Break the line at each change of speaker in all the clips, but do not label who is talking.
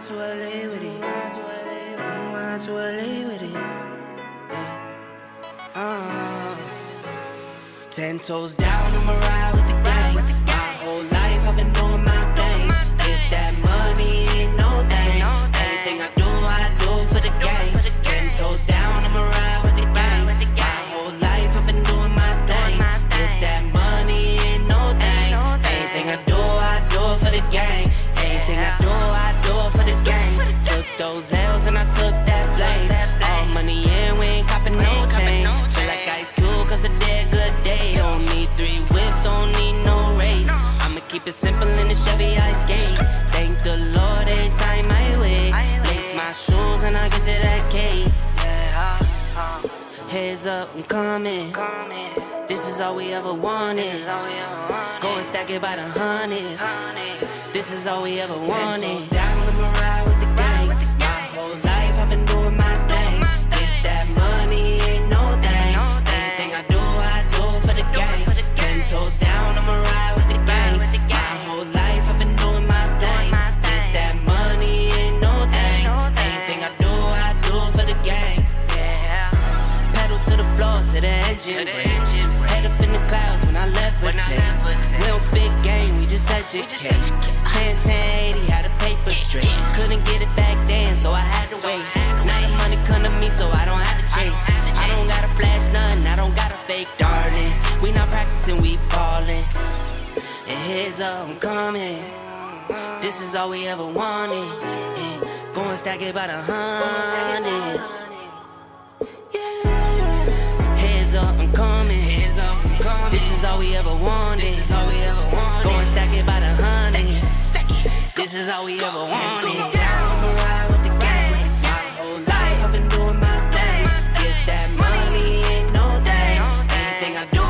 out to LA with it. I'm out to LA with it. 10 toes down, I'ma ride with the gang. My whole life I've been doing my thing. Get that money, ain't no thing. Anything I do for the gang. 10 toes down, I'ma ride with the gang. My whole life I've been doing my thing. Get that money, ain't no thing. Anything I do for the gang. Anything I do for the gang. Took those L's and I took that blame. All money in, we ain't copping no chain. Feel like Ice Cube cause I did good day. Don't need 3 whips, don't need no race. I'ma keep it simple in the Chevy I skate. Thank the Lord every time I wait. Lace my shoes and I get to that cake. Heads up, I'm coming. This is all we ever wanted. Go and stack it by the hundreds. This is all we ever wanted. 10 toes down, I'ma ride with the gang. My whole life I've been doing my thing. Get that money, ain't no thing. Anything I do for the gang. 10 toes down, I'ma ride with the gang. My whole life I've been doing my thing. Get that money, ain't no thing. Anything I do for the gang. Pedal to the floor, to the engine. Head up in the clouds when I levitate. We don't spit game, we just educate. 10-10-80, had a paper straight. Couldn't get it back then, so I had to wait. Now the money come to me, so I don't have to chase. I don't gotta flash nothing, I don't gotta fake, darling. We not practicing, we ballin'. And heads up, I'm coming. This is all we ever wanted. Go and stack it by the hundreds. Heads up, I'm coming. This is all we ever wanted. Go and stack it by the hundreds. This is all we ever wanted. I'ma ride with the gang. My whole life I've been doing my thing. Get that money, ain't no thing. Anything I do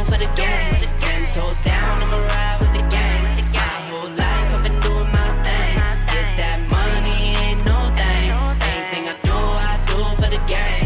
for the gang. 10 toes down, I'ma ride with the gang. My whole life I've been doing my thing. Get that money, ain't no thing. Anything I do for the gang.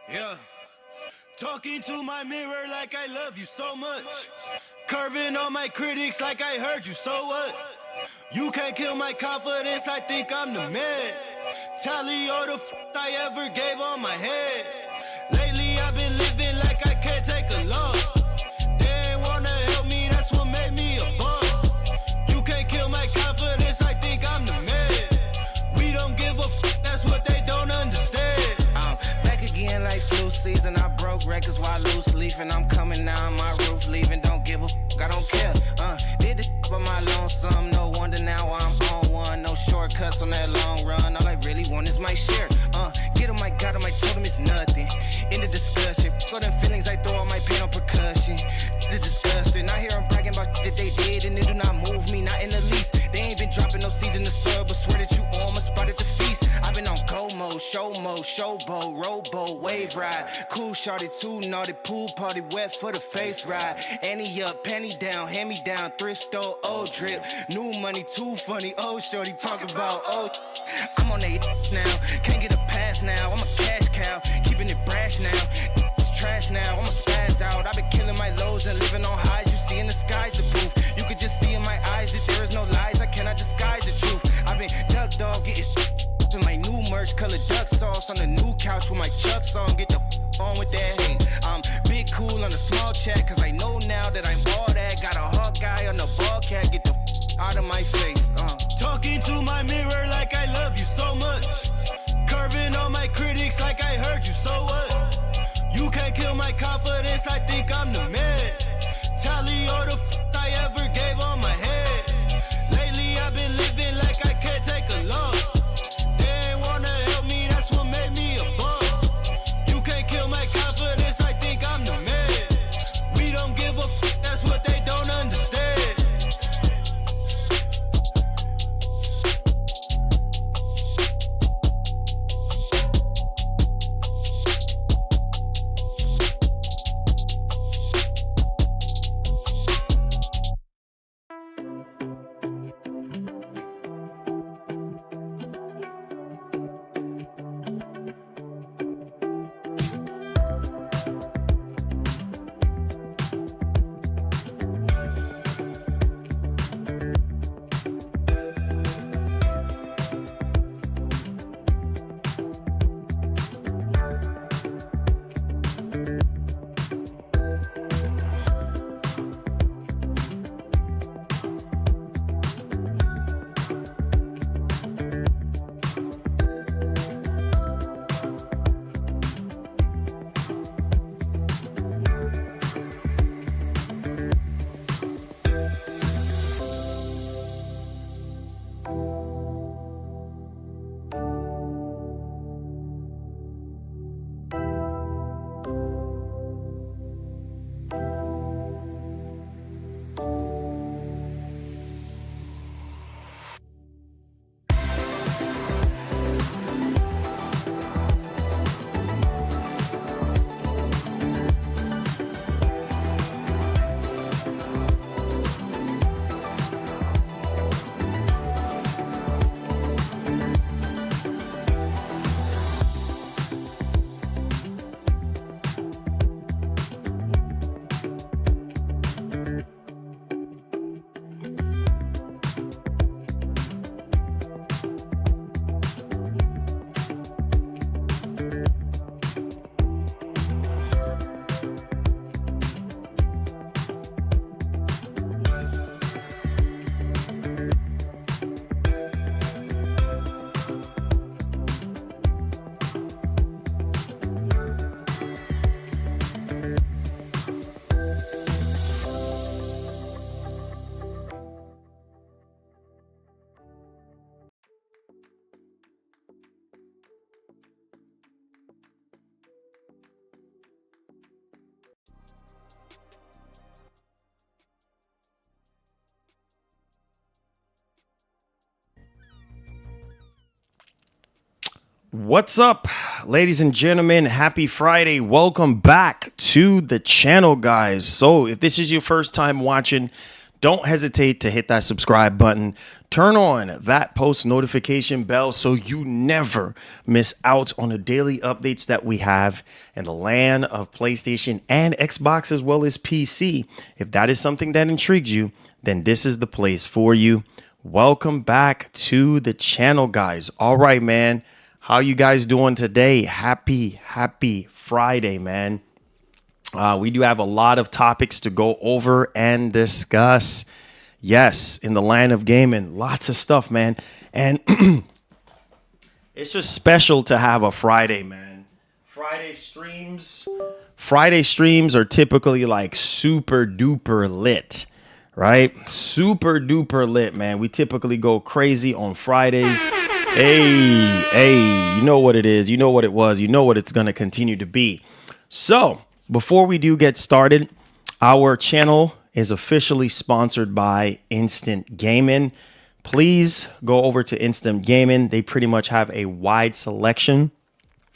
Yeah, talking to my mirror like I love you so much. Curving on my critics like I heard you, so what? You can't kill my confidence, I think I'm the man. Tally all the I ever gave on my head. Lately I've been living like I can't take a loss. They ain't wanna help me, that's what made me a boss. You can't kill my confidence, I think I'm the man. We don't give a that's what they don't understand.
Again like flu season, I broke records while loose leafing. I'm coming down my roof, leaving. Don't give a I don't care. Did this for my lonesome. No wonder now I'm on one. No shortcuts on that long run. All I really want is my share. Get him, I got him, I told him it's nothing. In the discussion, all them feelings I throw all my pain on percussion. It's disgusting. I hear them bragging about that they did, and it do not move me, not in the least. They ain't been dropping no seeds in the soil, but swear that you almost spotted the feast. I've been on go mode, show mode, showboat, rowboat, wave ride. Cool shorty, too naughty, pool party, wet for the face ride. Annie up, penny down, hand me down, thrift store, old drip. New money, too funny, old shorty, talk about old. I'm on that now, can't get a pass now. I'm a cash cow, keeping it brash now. It's trash now, I'ma spaz out. I've been killing my lows and living on highs. You see in the sky's the proof. You could just see in my eyes that there is no lies. I cannot disguise the truth. I've been duck dog, getting in my new merch, color duck sauce on the new couch with my Chucks on. Get the on with that hate. I'm big cool on the small chat, cause I know now that I'm all that. Got a hawk guy on the ball cat, get the out of my face.
Talking to my mirror like I love you so much. Curving on my critics like I heard you, so what? You can't kill my confidence, I think I'm the man. Tally all the I ever gave on my head. Lately I've been living like I can't take a loss. They ain't wanna help me, that's what made me a boss. You can't kill my confidence, I think I'm the man. We don't give a that's what they don't understand.
What's up, ladies and gentlemen? Happy Friday. Welcome back to the channel, guys. So if this is your first time watching, don't hesitate to hit that subscribe button. Turn on that post notification bell so you never miss out on the daily updates that we have in the land of PlayStation and Xbox as well as PC. If that is something that intrigues you, then this is the place for you. Welcome back to the channel, guys. All right, man. How you guys doing today? Happy Friday, man. We do have a lot of topics to go over and discuss. Yes, in the land of gaming, lots of stuff, man. And it's just special to have a Friday, man. Friday streams are typically like super duper lit, right? Super duper lit, man. We typically go crazy on Fridays. Hey, you know what it is. You know what it was. You know what it's going to continue to be. So before we do get started, our channel is officially sponsored by Instant Gaming. Please go over to Instant Gaming. They pretty much have a wide selection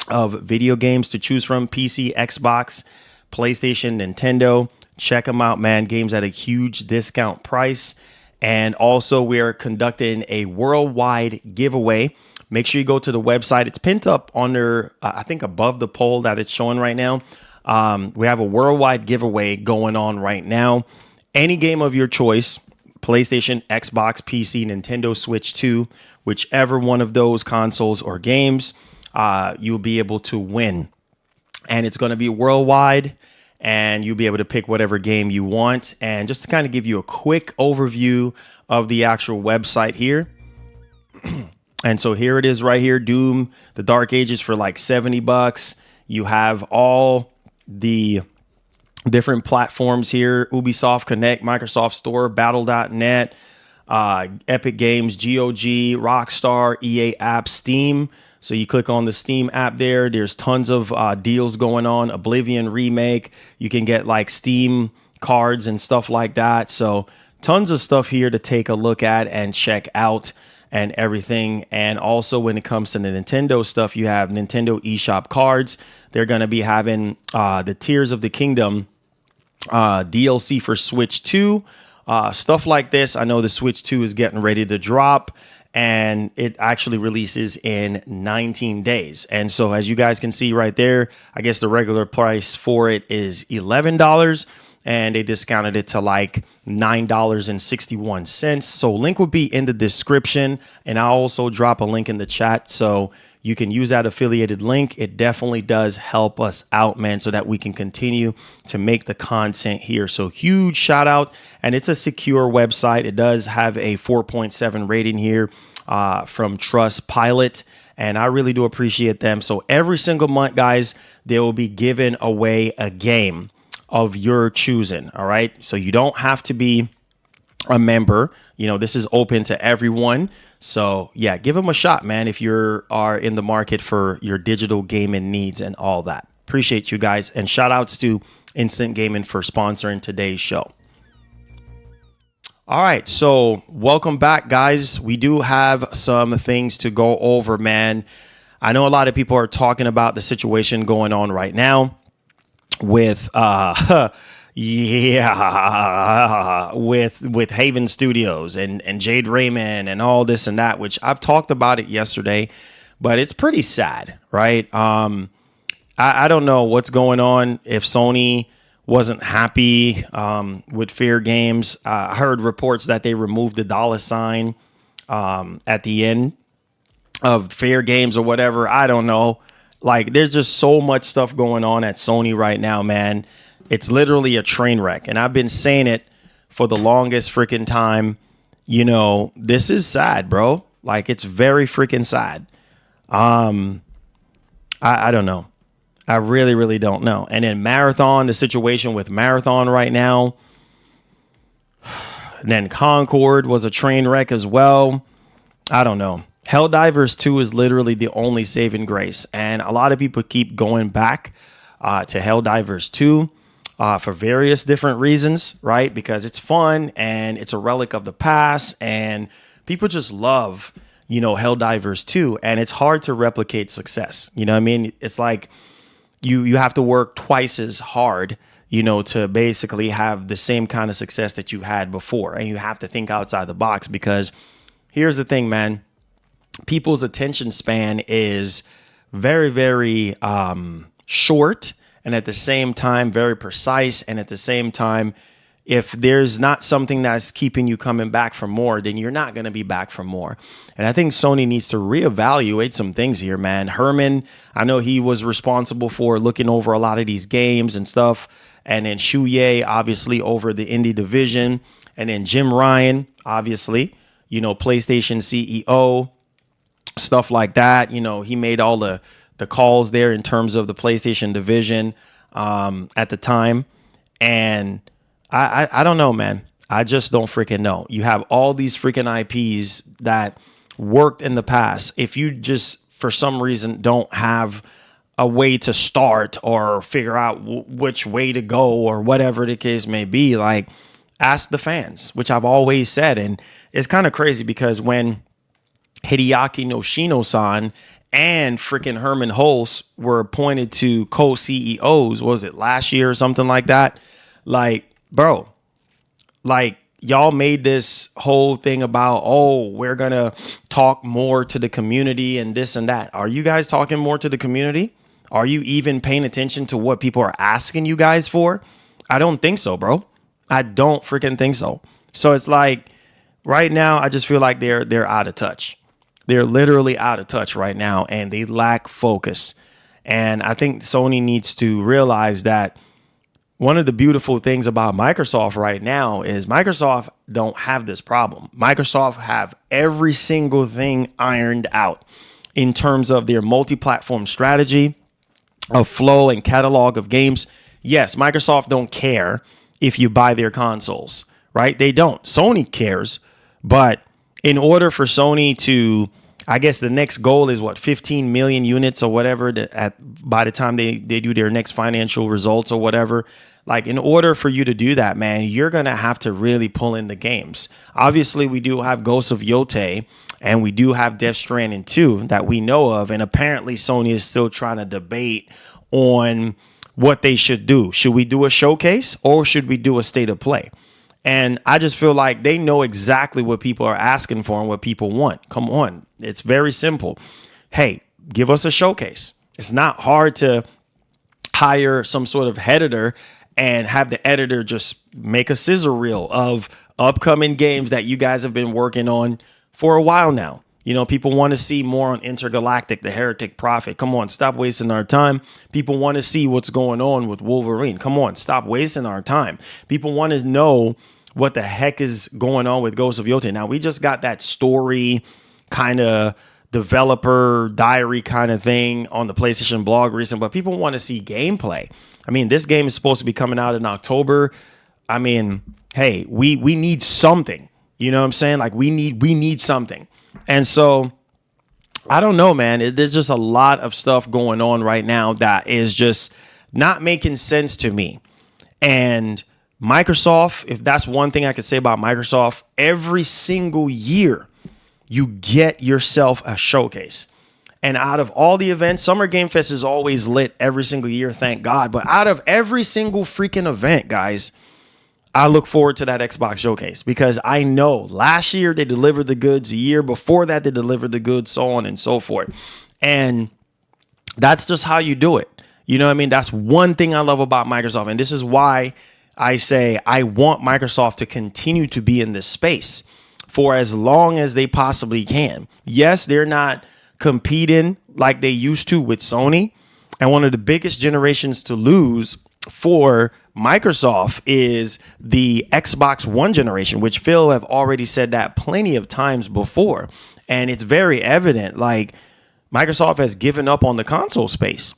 of video games to choose from. PC, Xbox, PlayStation, Nintendo. Check them out, man. Games at a huge discount price. And also, we're conducting a worldwide giveaway. Make sure you go to the website. It's pinned up under, I think, above the poll that it's showing right now. We have a worldwide giveaway going on right now. Any game of your choice, PlayStation, Xbox, PC, Nintendo Switch 2, whichever one of those consoles or games, you'll be able to win. And it's going to be worldwide. And you'll be able to pick whatever game you want. And just to kind of give you a quick overview of the actual website here. And so here it is right here. Doom, the Dark Ages for like $70. You have all the different platforms here. Ubisoft Connect, Microsoft Store, Battle.net, Epic Games, GOG, Rockstar, EA App, Steam. So you click on the Steam app there. There's tons of deals going on. Oblivion remake. You can get like Steam cards and stuff like that. So tons of stuff here to take a look at and check out and everything. And also when it comes to the Nintendo stuff, you have Nintendo eShop cards. They're going to be having the Tears of the Kingdom DLC for Switch 2. Stuff like this. I know the Switch 2 is getting ready to drop. And it actually releases in 19 days. And so as you guys can see right there, I guess the regular price for it is $11. And they discounted it to like $9.61. So link will be in the description. And I'll also drop a link in the chat. So you can use that affiliated link. It definitely does help us out, man, so that we can continue to make the content here. So huge shout out. And it's a secure website. It does have a 4.7 rating here from Trustpilot. And I really do appreciate them. So every single month, guys, they will be giving away a game of your choosing. All right. So you don't have to be a member. You know, this is open to everyone. So yeah, give them a shot, man, if you are in the market for your digital gaming needs and all that. Appreciate you guys. And shout outs to Instant Gaming for sponsoring today's show. All right, so welcome back, guys. We do have some things to go over, man. I know a lot of people are talking about the situation going on right now with with Haven Studios and Jade Raymond and all this and that, which I've talked about it yesterday, but it's pretty sad, right? I don't know what's going on. If Sony wasn't happy with Fair Games, I heard reports that they removed the $sign at the end of Fair Games or whatever. I don't know. Like, there's just so much stuff going on at Sony right now, man. It's literally a train wreck. And I've been saying it for the longest freaking time. You know, this is sad, bro. Like, it's very freaking sad. I don't know. I really, really don't know. And then Marathon, the situation with Marathon right now. And then Concord was a train wreck as well. I don't know. Helldivers 2 is literally the only saving grace. And a lot of people keep going back to Helldivers 2 for various different reasons, right? Because it's fun and it's a relic of the past. And people just love, Helldivers 2, and it's hard to replicate success. You know what I mean? It's like you have to work twice as hard, to basically have the same kind of success that you had before. And you have to think outside the box, because here's the thing, man. People's attention span is very, very short, and at the same time, very precise. And at the same time, if there's not something that's keeping you coming back for more, then you're not going to be back for more. And I think Sony needs to reevaluate some things here, man. Herman, I know he was responsible for looking over a lot of these games and stuff. And then Shuye, obviously, over the indie division. And then Jim Ryan, obviously, PlayStation CEO, stuff like that. He made all the calls there in terms of the PlayStation division at the time. And I don't know, man. I just don't freaking know. You have all these freaking IPs that worked in the past. If you just, for some reason, don't have a way to start or figure out which way to go or whatever the case may be, like, ask the fans, which I've always said. And it's kind of crazy because when Hideaki Noshino-san and freaking Herman Hulse were appointed to co-CEOs, was it last year or something like that? Like, bro, like, y'all made this whole thing about, oh, we're going to talk more to the community and this and that. Are you guys talking more to the community? Are you even paying attention to what people are asking you guys for? I don't think so, bro. I don't freaking think so. So it's like right now, I just feel like they're out of touch. They're literally out of touch right now, and they lack focus. And I think Sony needs to realize that one of the beautiful things about Microsoft right now is Microsoft don't have this problem. Microsoft have every single thing ironed out in terms of their multi-platform strategy, of flow and catalog of games. Yes, Microsoft don't care if you buy their consoles, right? They don't. Sony cares, but in order for Sony to, I guess the next goal is what, 15 million units or whatever by the time they do their next financial results or whatever. Like, in order for you to do that, man, you're going to have to really pull in the games. Obviously, we do have Ghosts of Yotei and we do have Death Stranding 2 that we know of. And apparently Sony is still trying to debate on what they should do. Should we do a showcase or should we do a state of play? And I just feel like they know exactly what people are asking for and what people want. Come on. It's very simple. Hey, give us a showcase. It's not hard to hire some sort of editor and have the editor just make a scissor reel of upcoming games that you guys have been working on for a while now. People want to see more on Intergalactic, the Heretic Prophet. Come on, stop wasting our time. People want to see what's going on with Wolverine. Come on, stop wasting our time. People want to know what the heck is going on with Ghosts of Yotei. Now, we just got that story kind of developer diary kind of thing on the PlayStation blog recently, but people want to see gameplay. I mean, this game is supposed to be coming out in October. I mean, hey, we need something. You know what I'm saying? Like, we need something. And so I don't know, man. There's just a lot of stuff going on right now that is just not making sense to me. And Microsoft, if that's one thing I could say about Microsoft, every single year you get yourself a showcase. And out of all the events, Summer Game Fest is always lit every single year, thank God. But out of every single freaking event, guys, I look forward to that Xbox showcase because I know last year they delivered the goods, the year before that they delivered the goods, so on and so forth. And that's just how you do it. You know what I mean? That's one thing I love about Microsoft. And this is why I say I want Microsoft to continue to be in this space for as long as they possibly can. Yes, they're not competing like they used to with Sony. And one of the biggest generations to lose for Microsoft is the Xbox One generation, which Phil have already said that plenty of times before. And it's very evident, like, Microsoft has given up on the console space,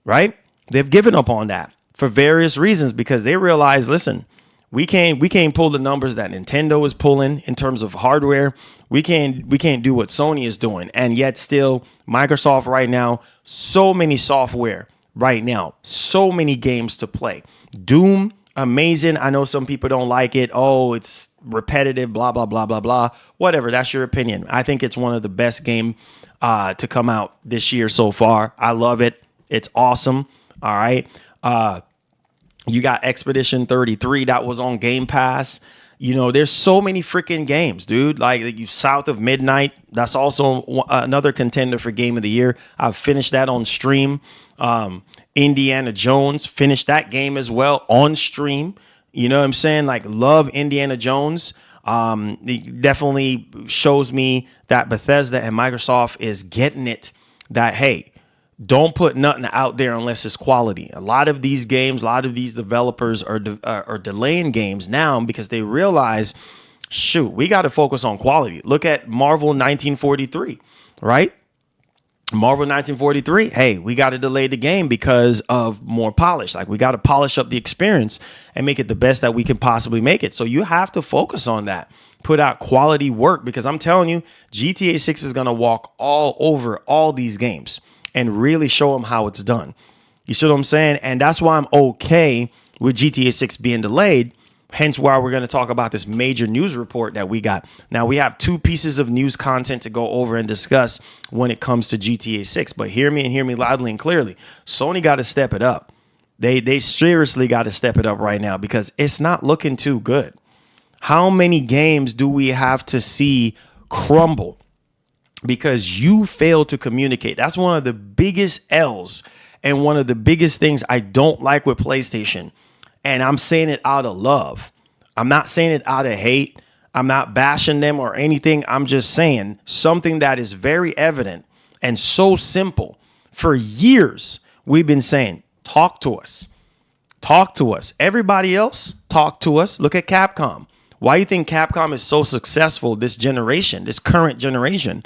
right? They've given up on that for various reasons because they realize, listen, we can't pull the numbers that Nintendo is pulling in terms of hardware. We can't do what Sony is doing. And yet still Microsoft right now, so many software right now, so many games to play. Doom amazing. I know some people don't like it. Oh, it's repetitive, blah, blah, blah, blah, blah. Whatever. That's your opinion. I think it's one of the best game to come out this year so far. I love it. It's awesome. All right. You got Expedition 33 that was on Game Pass. You know, there's so many freaking games, dude. Like you South of Midnight. That's also another contender for Game of the Year. I've finished that on stream. Indiana Jones, finished that game as well on stream. You know what I'm saying? Like, love Indiana Jones. It definitely shows me that Bethesda and Microsoft is getting it that, hey, don't put nothing out there unless it's quality. A lot of these games, a lot of these developers are delaying games now because they realize, shoot, we got to focus on quality. Look at Marvel 1943, right? Marvel 1943, hey, we got to delay the game because of more polish. Like, we got to polish up the experience and make it the best that we can possibly make it. So you have to focus on that. Put out quality work, because I'm telling you, GTA 6 is going to walk all over all these games and really show them how it's done. You see what I'm saying? And that's why I'm okay with GTA 6 being delayed. Hence why we're going to talk about this major news report that we got. Now, we have 2 pieces of news content to go over and discuss when it comes to GTA 6. But hear me and hear me loudly and clearly. Sony got to step it up. They seriously got to step it up right now, because it's not looking too good. How many games do we have to see crumble because you failed to communicate? That's one of the biggest L's and one of the biggest things I don't like with PlayStation. And I'm saying it out of love. I'm not saying it out of hate. I'm not bashing them or anything. I'm just saying something that is very evident and so simple. For years, we've been saying, talk to us. Talk to us. Everybody else, talk to us. Look at Capcom. Why do you think Capcom is so successful this generation, this current generation?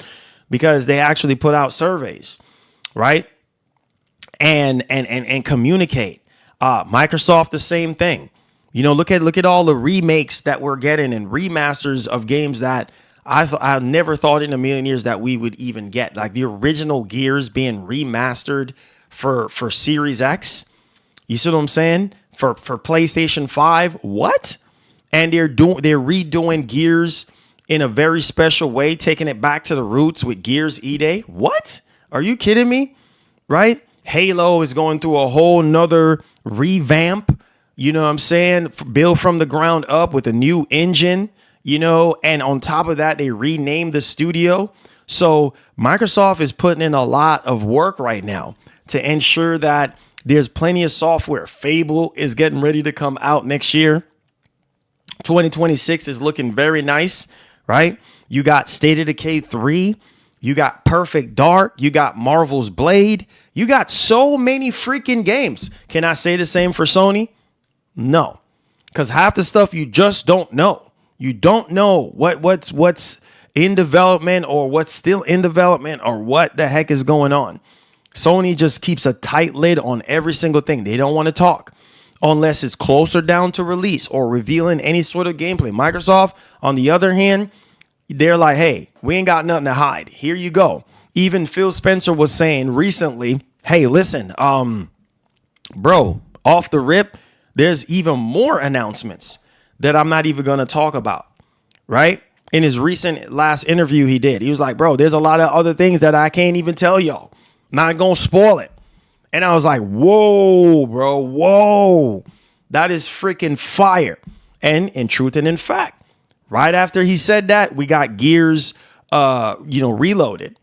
Because they actually put out surveys, right? And communicate. Microsoft, the same thing. You know, look at all the remakes that we're getting and remasters of games that I never thought in a million years that we would even get. Like the original Gears being remastered for Series X. You see what I'm saying? For PlayStation 5. What? And they're redoing Gears in a very special way, taking it back to the roots with Gears E-Day. What? Are you kidding me? Right? Halo is going through a whole nother revamp. You know what I'm saying? Build from the ground up with a new engine, you know, and on top of that, they renamed the studio. So Microsoft is putting in a lot of work right now to ensure that there's plenty of software. Fable is getting ready to come out next year. 2026 is looking very nice, right? You got State of Decay 3. You got Perfect Dark. You got Marvel's Blade. You got so many freaking games. Can I say the same for Sony? No, because half the stuff you just don't know. You don't know what's in development or what's still in development or what the heck is going on. Sony just keeps a tight lid on every single thing. They don't want to talk unless it's closer down to release or revealing any sort of gameplay. Microsoft, on the other hand, they're like, hey, we ain't got nothing to hide. Here you go. Even Phil Spencer was saying recently, hey, listen, bro, off the rip, there's even more announcements that I'm not even going to talk about, right? In his recent last interview he did, he was like, bro, there's a lot of other things that I can't even tell y'all. Not going to spoil it. And I was like, whoa, bro, whoa. That is freaking fire. And in truth and in fact, right after he said that, we got Gears, Reloaded.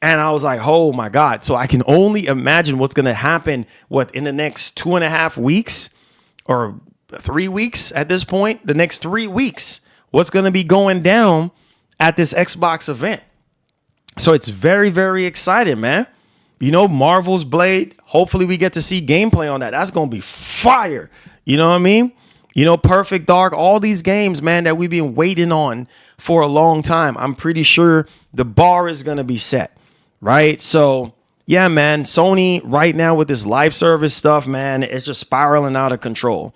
And I was like, oh, my God. So I can only imagine what's going to happen, in the next 2.5 weeks or 3 weeks at this point, the next 3 weeks, what's going to be going down at this Xbox event. So it's very, very exciting, man. You know, Marvel's Blade. Hopefully we get to see gameplay on that. That's going to be fire. You know what I mean? You know, Perfect Dark, all these games, man, that we've been waiting on for a long time. I'm pretty sure the bar is going to be set, right? So, yeah, man, Sony right now with this live service stuff, man, it's just spiraling out of control.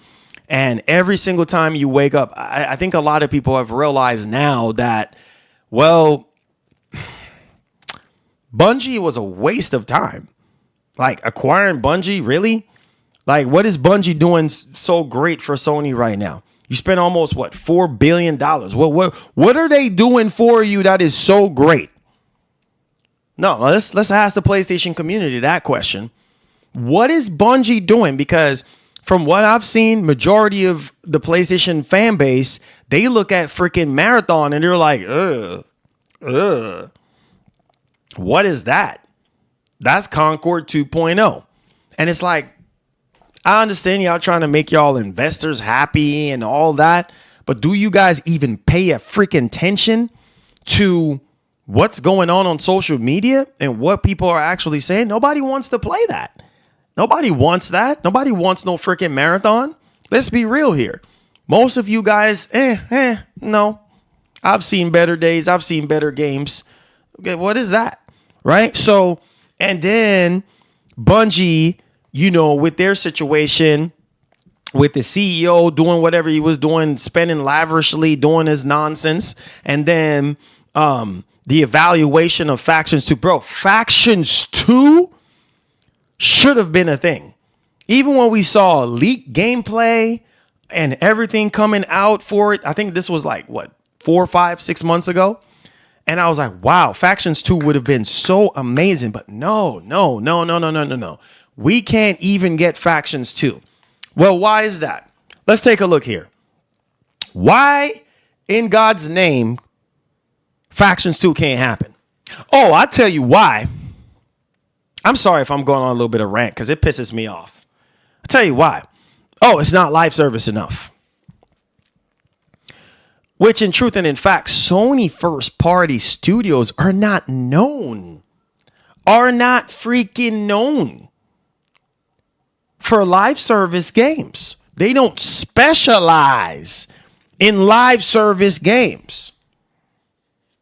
And every single time you wake up, I think a lot of people have realized now that, well, Bungie was a waste of time. Like, acquiring Bungie, really? Like, what is Bungie doing so great for Sony right now? You spent almost what, $4 billion. What are they doing for you that is so great? No, let's ask the PlayStation community that question. What is Bungie doing? Because from what I've seen, majority of the PlayStation fan base, they look at freaking Marathon and they're like, what is that? That's Concord 2.0. And it's like, I understand y'all trying to make y'all investors happy and all that, but do you guys even pay a freaking attention to what's going on social media and what people are actually saying? Nobody wants to play that. Nobody wants that. Nobody wants no freaking Marathon. Let's be real here. Most of you guys, no. I've seen better days. I've seen better games. Okay, what is that? Right? So, and then Bungie, you know, with their situation, with the CEO doing whatever he was doing, spending lavishly, doing his nonsense, and then the evaluation of Factions 2. Bro, Factions 2 should have been a thing. Even when we saw leaked gameplay and everything coming out for it, I think this was like, what, 4, 5, 6 months ago? And I was like, wow, Factions 2 would have been so amazing. But no. We can't even get Factions 2. Well, why is that? Let's take a look here. Why in God's name Factions 2 can't happen? Oh, I'll tell you why. I'm sorry if I'm going on a little bit of rant because it pisses me off. I'll tell you why. Oh, it's not live service enough. Which in truth and in fact, Sony first party studios are not known. Are not freaking known for live service games. They don't specialize in live service games.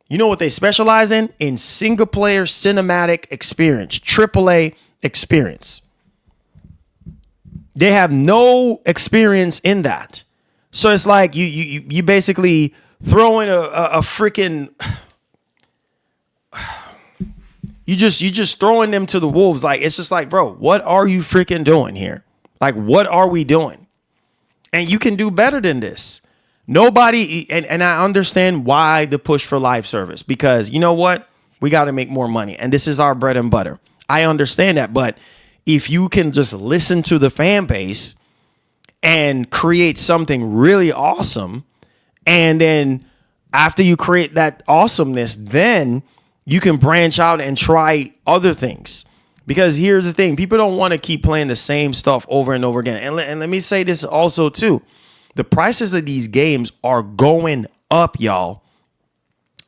You know what they specialize in? In single player cinematic experience, AAA experience. They have no experience in that. So it's like you basically throw in a freaking, you just throwing them to the wolves. Like, it's just like, bro, what are you freaking doing here? Like, what are we doing? And you can do better than this. Nobody, and I understand why the push for live service, because you know what? We got to make more money. And this is our bread and butter. I understand that. But if you can just listen to the fan base and create something really awesome, and then after you create that awesomeness, then you can branch out and try other things. Because here's the thing. People don't want to keep playing the same stuff over and over again. And let me say this also, too. The prices of these games are going up, y'all.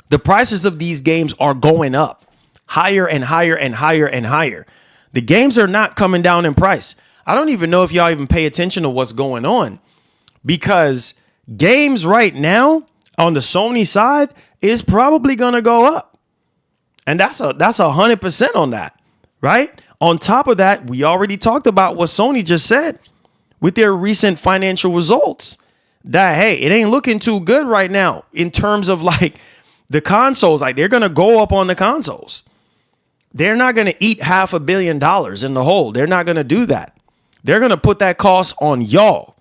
The prices of these games are going up higher and higher and higher and higher. The games are not coming down in price. I don't even know if y'all even pay attention to what's going on, because games right now on the Sony side is probably going to go up. And that's 100% on that, right? On top of that, we already talked about what Sony just said with their recent financial results, that, hey, it ain't looking too good right now in terms of like the consoles. Like, they're going to go up on the consoles. They're not going to eat $500 million in the hole. They're not going to do that. They're going to put that cost on y'all.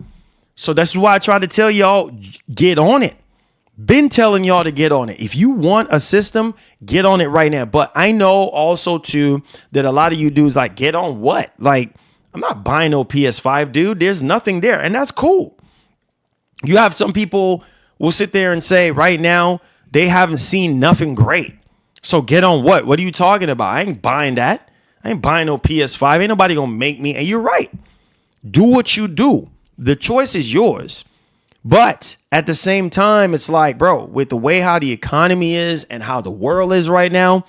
So that's why I try to tell y'all, get on it. Been telling y'all to get on it. If you want a system, get on it right now. But I know also too that a lot of you dudes like, get on what? Like, I'm not buying no PS5, dude. There's nothing there. And that's cool. You have some people will sit there and say right now they haven't seen nothing great. So get on what? What are you talking about? I ain't buying that. I ain't buying no PS5. Ain't nobody gonna make me. And you're right. Do what you do. The choice is yours. But at the same time, it's like, bro, with the way how the economy is and how the world is right now,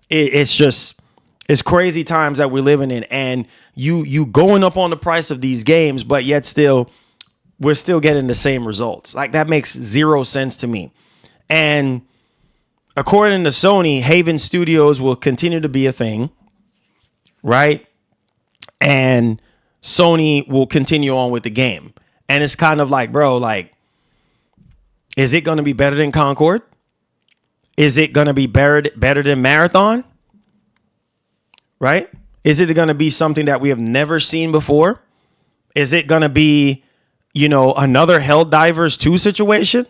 it's crazy times that we're living in. And you going up on the price of these games, but yet still, we're still getting the same results. Like, that makes zero sense to me. And according to Sony, Haven Studios will continue to be a thing, right? And Sony will continue on with the game. And it's kind of like, bro, like, is it going to be better than Concord? Is it going to be better than Marathon? Right? Is it going to be something that we have never seen before? Is it going to be, another Helldivers 2 situation?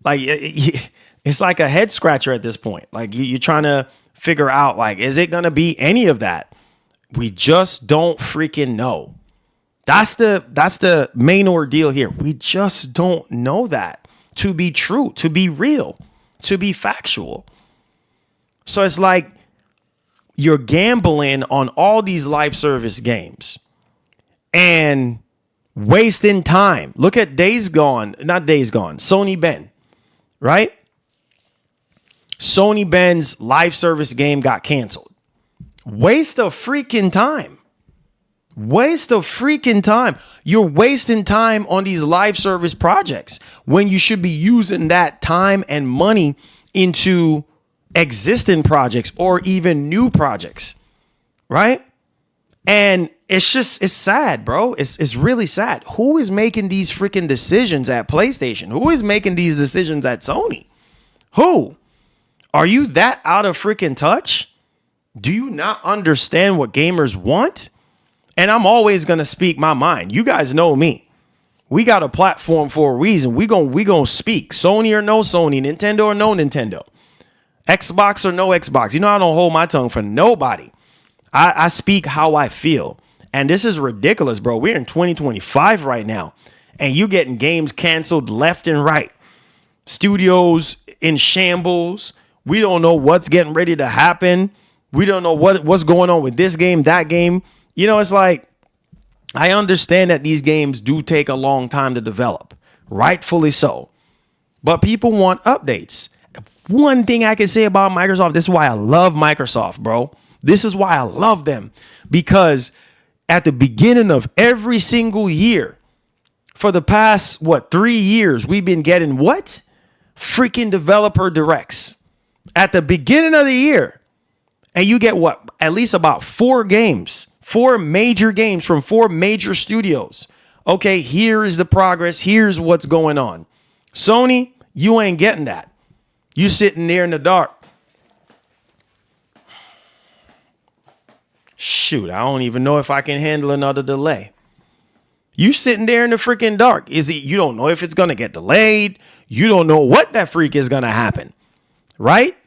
Like, it's like a head scratcher at this point. Like, you're trying to figure out, like, is it going to be any of that? We just don't freaking know. That's the main ordeal here. We just don't know that to be true, to be real, to be factual. So it's like you're gambling on all these live service games and wasting time. Look at Sony Ben, right? Sony Ben's live service game got canceled. Waste of freaking time. Waste of freaking time. You're wasting time on these live service projects when you should be using that time and money into existing projects or even new projects, right? And it's sad, bro. It's really sad. Who is making these freaking decisions at PlayStation? Who is making these decisions at Sony? Who? Are you that out of freaking touch? Do you not understand what gamers want? And I'm always going to speak my mind. You guys know me. We got a platform for a reason. We gonna speak. Sony or no Sony, Nintendo or no Nintendo, Xbox or no Xbox. I don't hold my tongue for nobody. I speak how I feel. And this is ridiculous, bro. We're in 2025 right now. And you getting games canceled left and right. Studios in shambles. We don't know what's getting ready to happen. We don't know what's going on with this game, that game. It's like, I understand that these games do take a long time to develop, rightfully so. But people want updates. One thing I can say about Microsoft, this is why I love Microsoft, bro. This is why I love them. Because at the beginning of every single year, for the past, 3 years, we've been getting what? Freaking developer directs. At the beginning of the year. And you get what? At least about 4 games. 4 major games from 4 major studios. Okay, here is the progress. Here's what's going on. Sony, you ain't getting that. You sitting there in the dark. Shoot, I don't even know if I can handle another delay. You sitting there in the freaking dark. You don't know if it's going to get delayed. You don't know what that freak is going to happen. Right?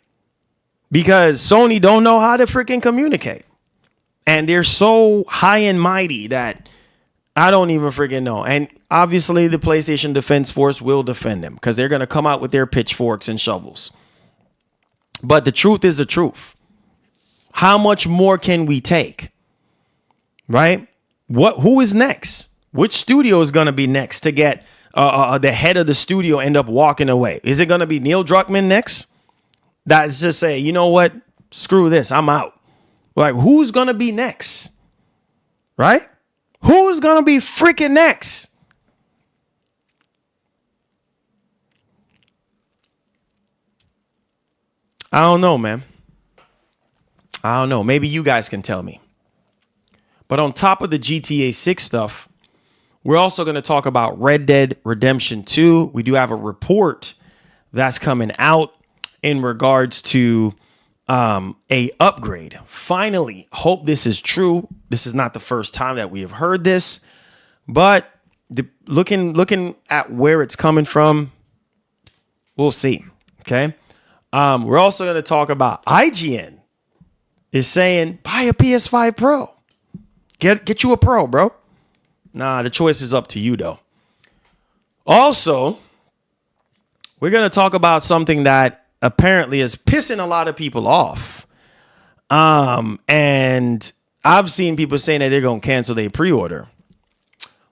Because Sony don't know how to freaking communicate. And they're so high and mighty that I don't even freaking know. And obviously the PlayStation Defense Force will defend them because they're going to come out with their pitchforks and shovels. But the truth is the truth. How much more can we take? Right? Who is next? Which studio is going to be next to get the head of the studio end up walking away? Is it going to be Neil Druckmann next? That's just say, you know what? Screw this. I'm out. Like, who's going to be next? Right? Who's going to be freaking next? I don't know, man. I don't know. Maybe you guys can tell me. But on top of the GTA 6 stuff, we're also going to talk about Red Dead Redemption 2. We do have a report that's coming out in regards to a upgrade. Finally, hope this is true. This is not the first time that we have heard this, but looking at where it's coming from, we'll see. Okay. We're also going to talk about IGN is saying buy a PS5 Pro. Get you a Pro, bro. Nah, the choice is up to you though. Also, we're going to talk about something that apparently is pissing a lot of people off. And I've seen people saying that they're going to cancel their pre-order.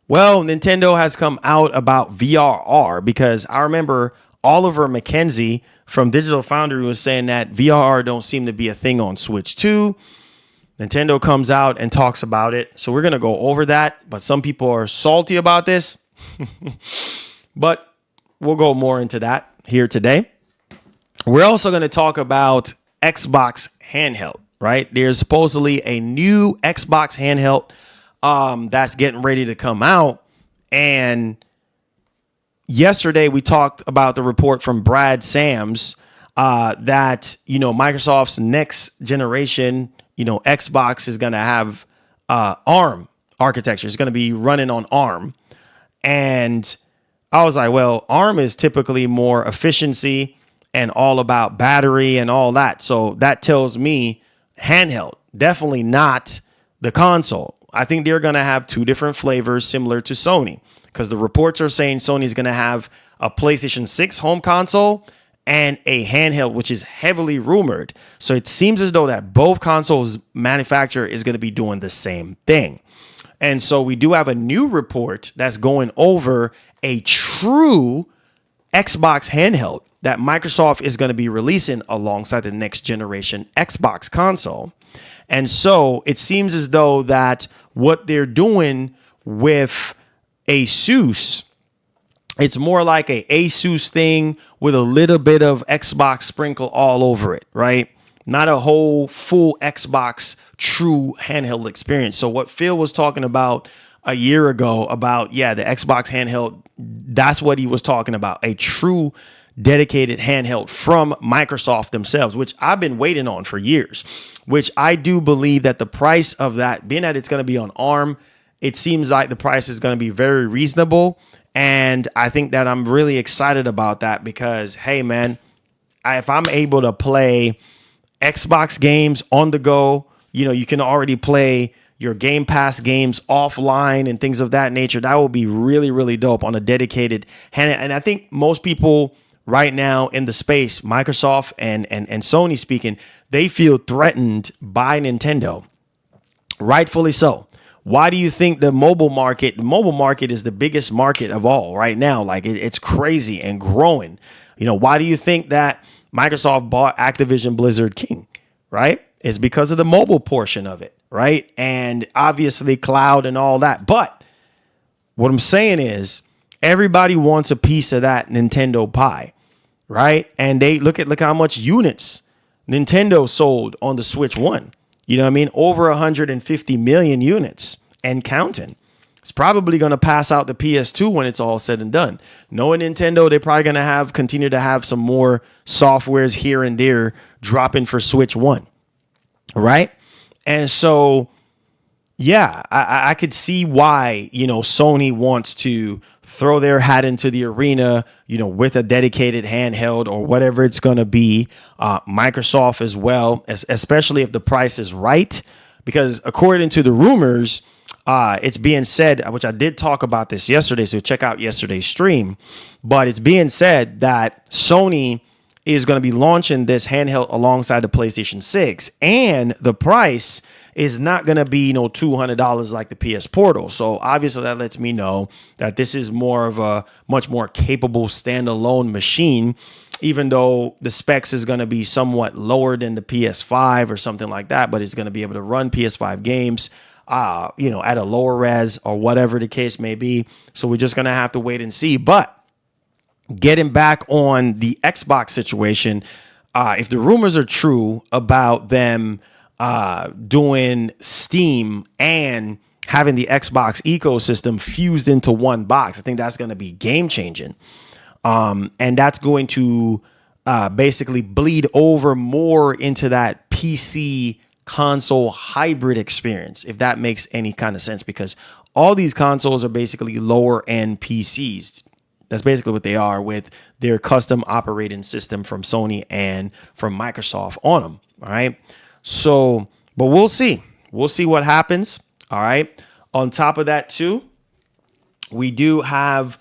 Well, Nintendo has come out about VRR because I remember Oliver McKenzie from Digital Foundry was saying that VRR don't seem to be a thing on Switch 2. Nintendo comes out and talks about it. So we're going to go over that. But some people are salty about this. But we'll go more into that here today. We're also going to talk about Xbox Handheld, right? There's supposedly a new Xbox Handheld that's getting ready to come out. And yesterday we talked about the report from Brad Sams that, Microsoft's next generation, Xbox is going to have ARM architecture. It's going to be running on ARM. And I was like, well, ARM is typically more efficiency and all about battery and all that. So that tells me handheld, definitely not the console. I think they're going to have two different flavors similar to Sony, because the reports are saying Sony's going to have a PlayStation 6 home console and a handheld, which is heavily rumored. So it seems as though that both consoles manufacturer is going to be doing the same thing. And so we do have a new report that's going over a true Xbox handheld that Microsoft is going to be releasing alongside the next generation Xbox console. And so it seems as though that what they're doing with Asus, it's more like a Asus thing with a little bit of Xbox sprinkle all over it, right? Not a whole full Xbox true handheld experience. So what Phil was talking about a year ago about, the Xbox handheld, that's what he was talking about. A true dedicated handheld from Microsoft themselves, which I've been waiting on for years, which I do believe that the price of that, being that it's going to be on ARM, it seems like the price is going to be very reasonable. And I think that I'm really excited about that because, hey, man, if I'm able to play Xbox games on the go, you can already play your Game Pass games offline and things of that nature. That will be really, really dope on a dedicated hand. And I think most people right now in the space, Microsoft and Sony speaking, they feel threatened by Nintendo. Rightfully so. Why do you think the mobile market is the biggest market of all right now? Like it's crazy and growing. Why do you think that Microsoft bought Activision Blizzard King, right? It's because of the mobile portion of it, right? And obviously cloud and all that. But what I'm saying is everybody wants a piece of that Nintendo pie, right? And they look how much units Nintendo sold on the Switch 1. You know what I mean? Over 150 million units and counting. It's probably going to pass out the PS2 when it's all said and done. Knowing Nintendo, they're probably going to continue to have some more softwares here and there dropping for Switch 1. Right? And so, I could see why, Sony wants to throw their hat into the arena, with a dedicated handheld or whatever it's going to be. Microsoft as well, especially if the price is right, because according to the rumors, it's being said, which I did talk about this yesterday, so check out yesterday's stream, but it's being said that Sony is going to be launching this handheld alongside the PlayStation 6, and the price is not going to be $200 like the PS Portal. So obviously that lets me know that this is more of a much more capable standalone machine, even though the specs is going to be somewhat lower than the PS5 or something like that, but it's going to be able to run PS5 games, at a lower res or whatever the case may be. So we're just going to have to wait and see. But getting back on the Xbox situation, if the rumors are true about them doing Steam and having the Xbox ecosystem fused into one box, I think that's going to be game changing. And that's going to basically bleed over more into that PC console hybrid experience, if that makes any kind of sense, because all these consoles are basically lower end PCs. That's basically what they are, with their custom operating system from Sony and from Microsoft on them. All right. So, but we'll see. We'll see what happens. All right. On top of that, too, we do have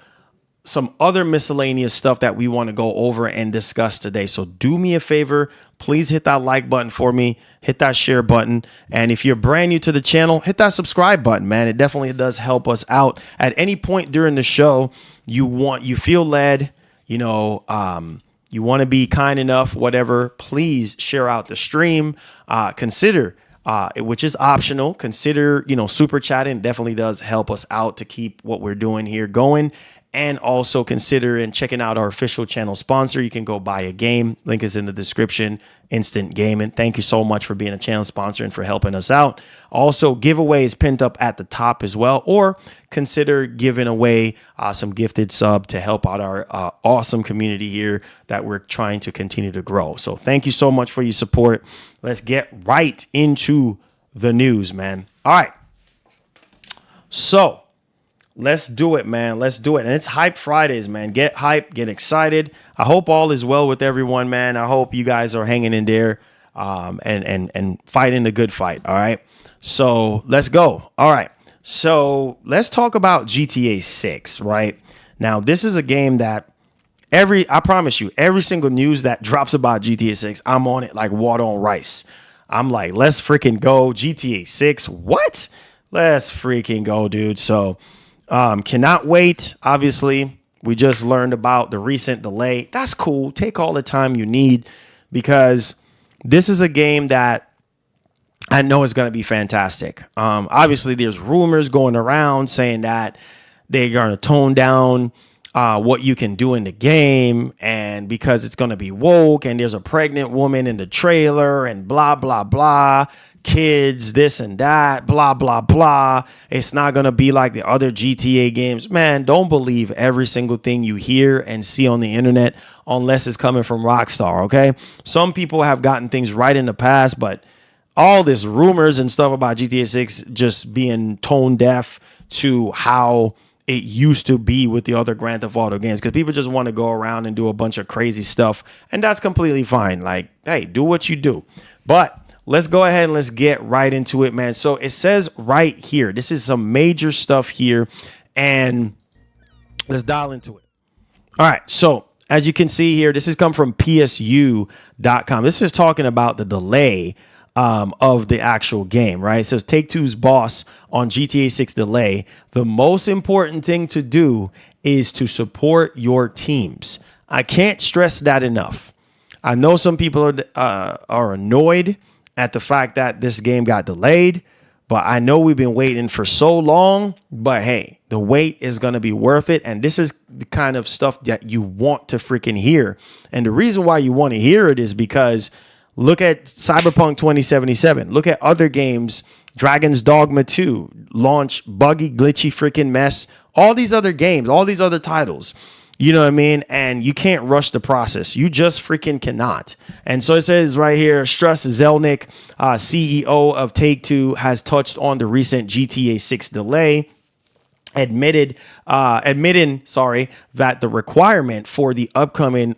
some other miscellaneous stuff that we want to go over and discuss today. So do me a favor, please hit that like button for me, hit that share button. And if you're brand new to the channel, hit that subscribe button, man. It definitely does help us out. At any point during the show, you feel led, you want to be kind enough, whatever, please share out the stream. Consider, which is optional, consider, super chatting. It definitely does help us out to keep what we're doing here going. And also consider and checking out our official channel sponsor. You can go buy a game. Link is in the description. Instant Gaming. Thank you so much for being a channel sponsor and for helping us out. Also, giveaways pinned up at the top as well. Or consider giving away some gifted sub to help out our awesome community here that we're trying to continue to grow. So thank you so much for your support. Let's get right into the news, man. All right. So let's do it, man. Let's do it. And it's Hype Fridays, man. Get hyped, get excited. I hope all is well with everyone, man. I hope you guys are hanging in there and fighting the good fight. All right. So let's go. All right. So let's talk about GTA 6, right? Now, this is a game that I promise you, every single news that drops about GTA 6, I'm on it like water on rice. I'm like, let's freaking go. GTA 6. What? Let's freaking go, dude. So cannot wait. Obviously, we just learned about the recent delay. That's cool. Take all the time you need because this is a game that I know is going to be fantastic. Obviously, there's rumors going around saying that they're going to tone down what you can do in the game, and because it's going to be woke and there's a pregnant woman in the trailer and blah, blah, blah, kids, this and that, blah, blah, blah. It's not going to be like the other GTA games. Man, don't believe every single thing you hear and see on the internet unless it's coming from Rockstar, okay? Some people have gotten things right in the past, but all this rumors and stuff about GTA 6 just being tone deaf to how it used to be with the other Grand Theft Auto games, because people just want to go around and do a bunch of crazy stuff, and that's completely fine. Like, hey, do what you do. But let's go ahead and let's get right into it, man. So it says right here, this is some major stuff here, and let's dial into it. All right, so as you can see here, this has come from PSU.com. This is talking about the delay of the actual game, right? It says Take-Two's boss on GTA 6 delay. The most important thing to do is to support your teams. I can't stress that enough. I know some people are annoyed at the fact that this game got delayed, but I know we've been waiting for so long. But hey, the wait is going to be worth it. And this is the kind of stuff that you want to freaking hear. And the reason why you want to hear it is because look at Cyberpunk 2077. Look at other games. Dragon's Dogma 2, launch, buggy, glitchy freaking mess. All these other games, all these other titles. You know what I mean? And you can't rush the process. You just freaking cannot. And so it says right here, Strauss Zelnick, CEO of Take-Two, has touched on the recent GTA 6 delay, admitting that the requirement for the upcoming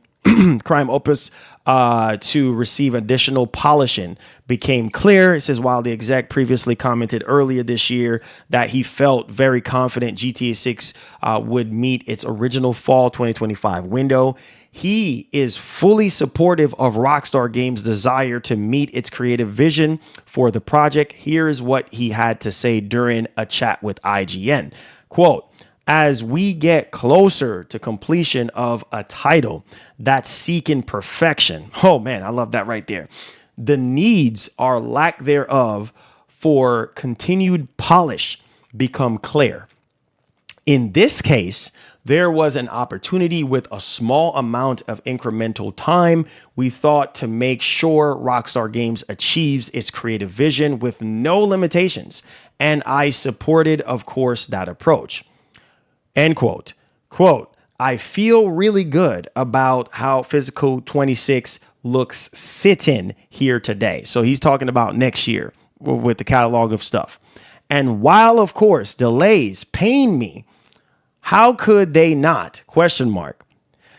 crime opus to receive additional polishing became clear. It says, while the exec previously commented earlier this year that he felt very confident GTA 6 would meet its original fall 2025 window, he is fully supportive of Rockstar Games' desire to meet its creative vision for the project. Here is what he had to say during a chat with IGN. Quote, as we get closer to completion of a title that's seeking perfection. Oh man, I love that right there. The needs or lack thereof for continued polish become clear. In this case, there was an opportunity with a small amount of incremental time. We thought to make sure Rockstar Games achieves its creative vision with no limitations. And I supported, of course, that approach. End quote. Quote, I feel really good about how Physical 26 looks sitting here today. So he's talking about next year with the catalog of stuff. And while, of course, delays pain me, how could they not? Question mark.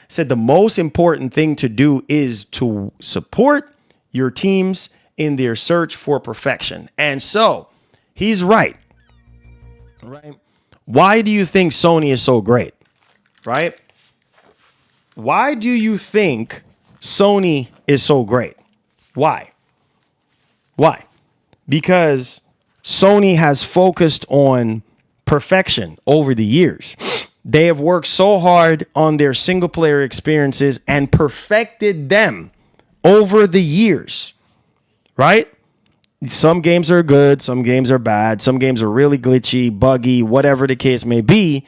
Said the most important thing to do is to support your teams in their search for perfection. And so he's right. Right. Why do you think Sony is so great? Right? Why do you think Sony is so great? Why? Why? Because Sony has focused on perfection over the years. They have worked so hard on their single player experiences and perfected them over the years. Right? Some games are good, some games are bad, some games are really glitchy, buggy, whatever the case may be.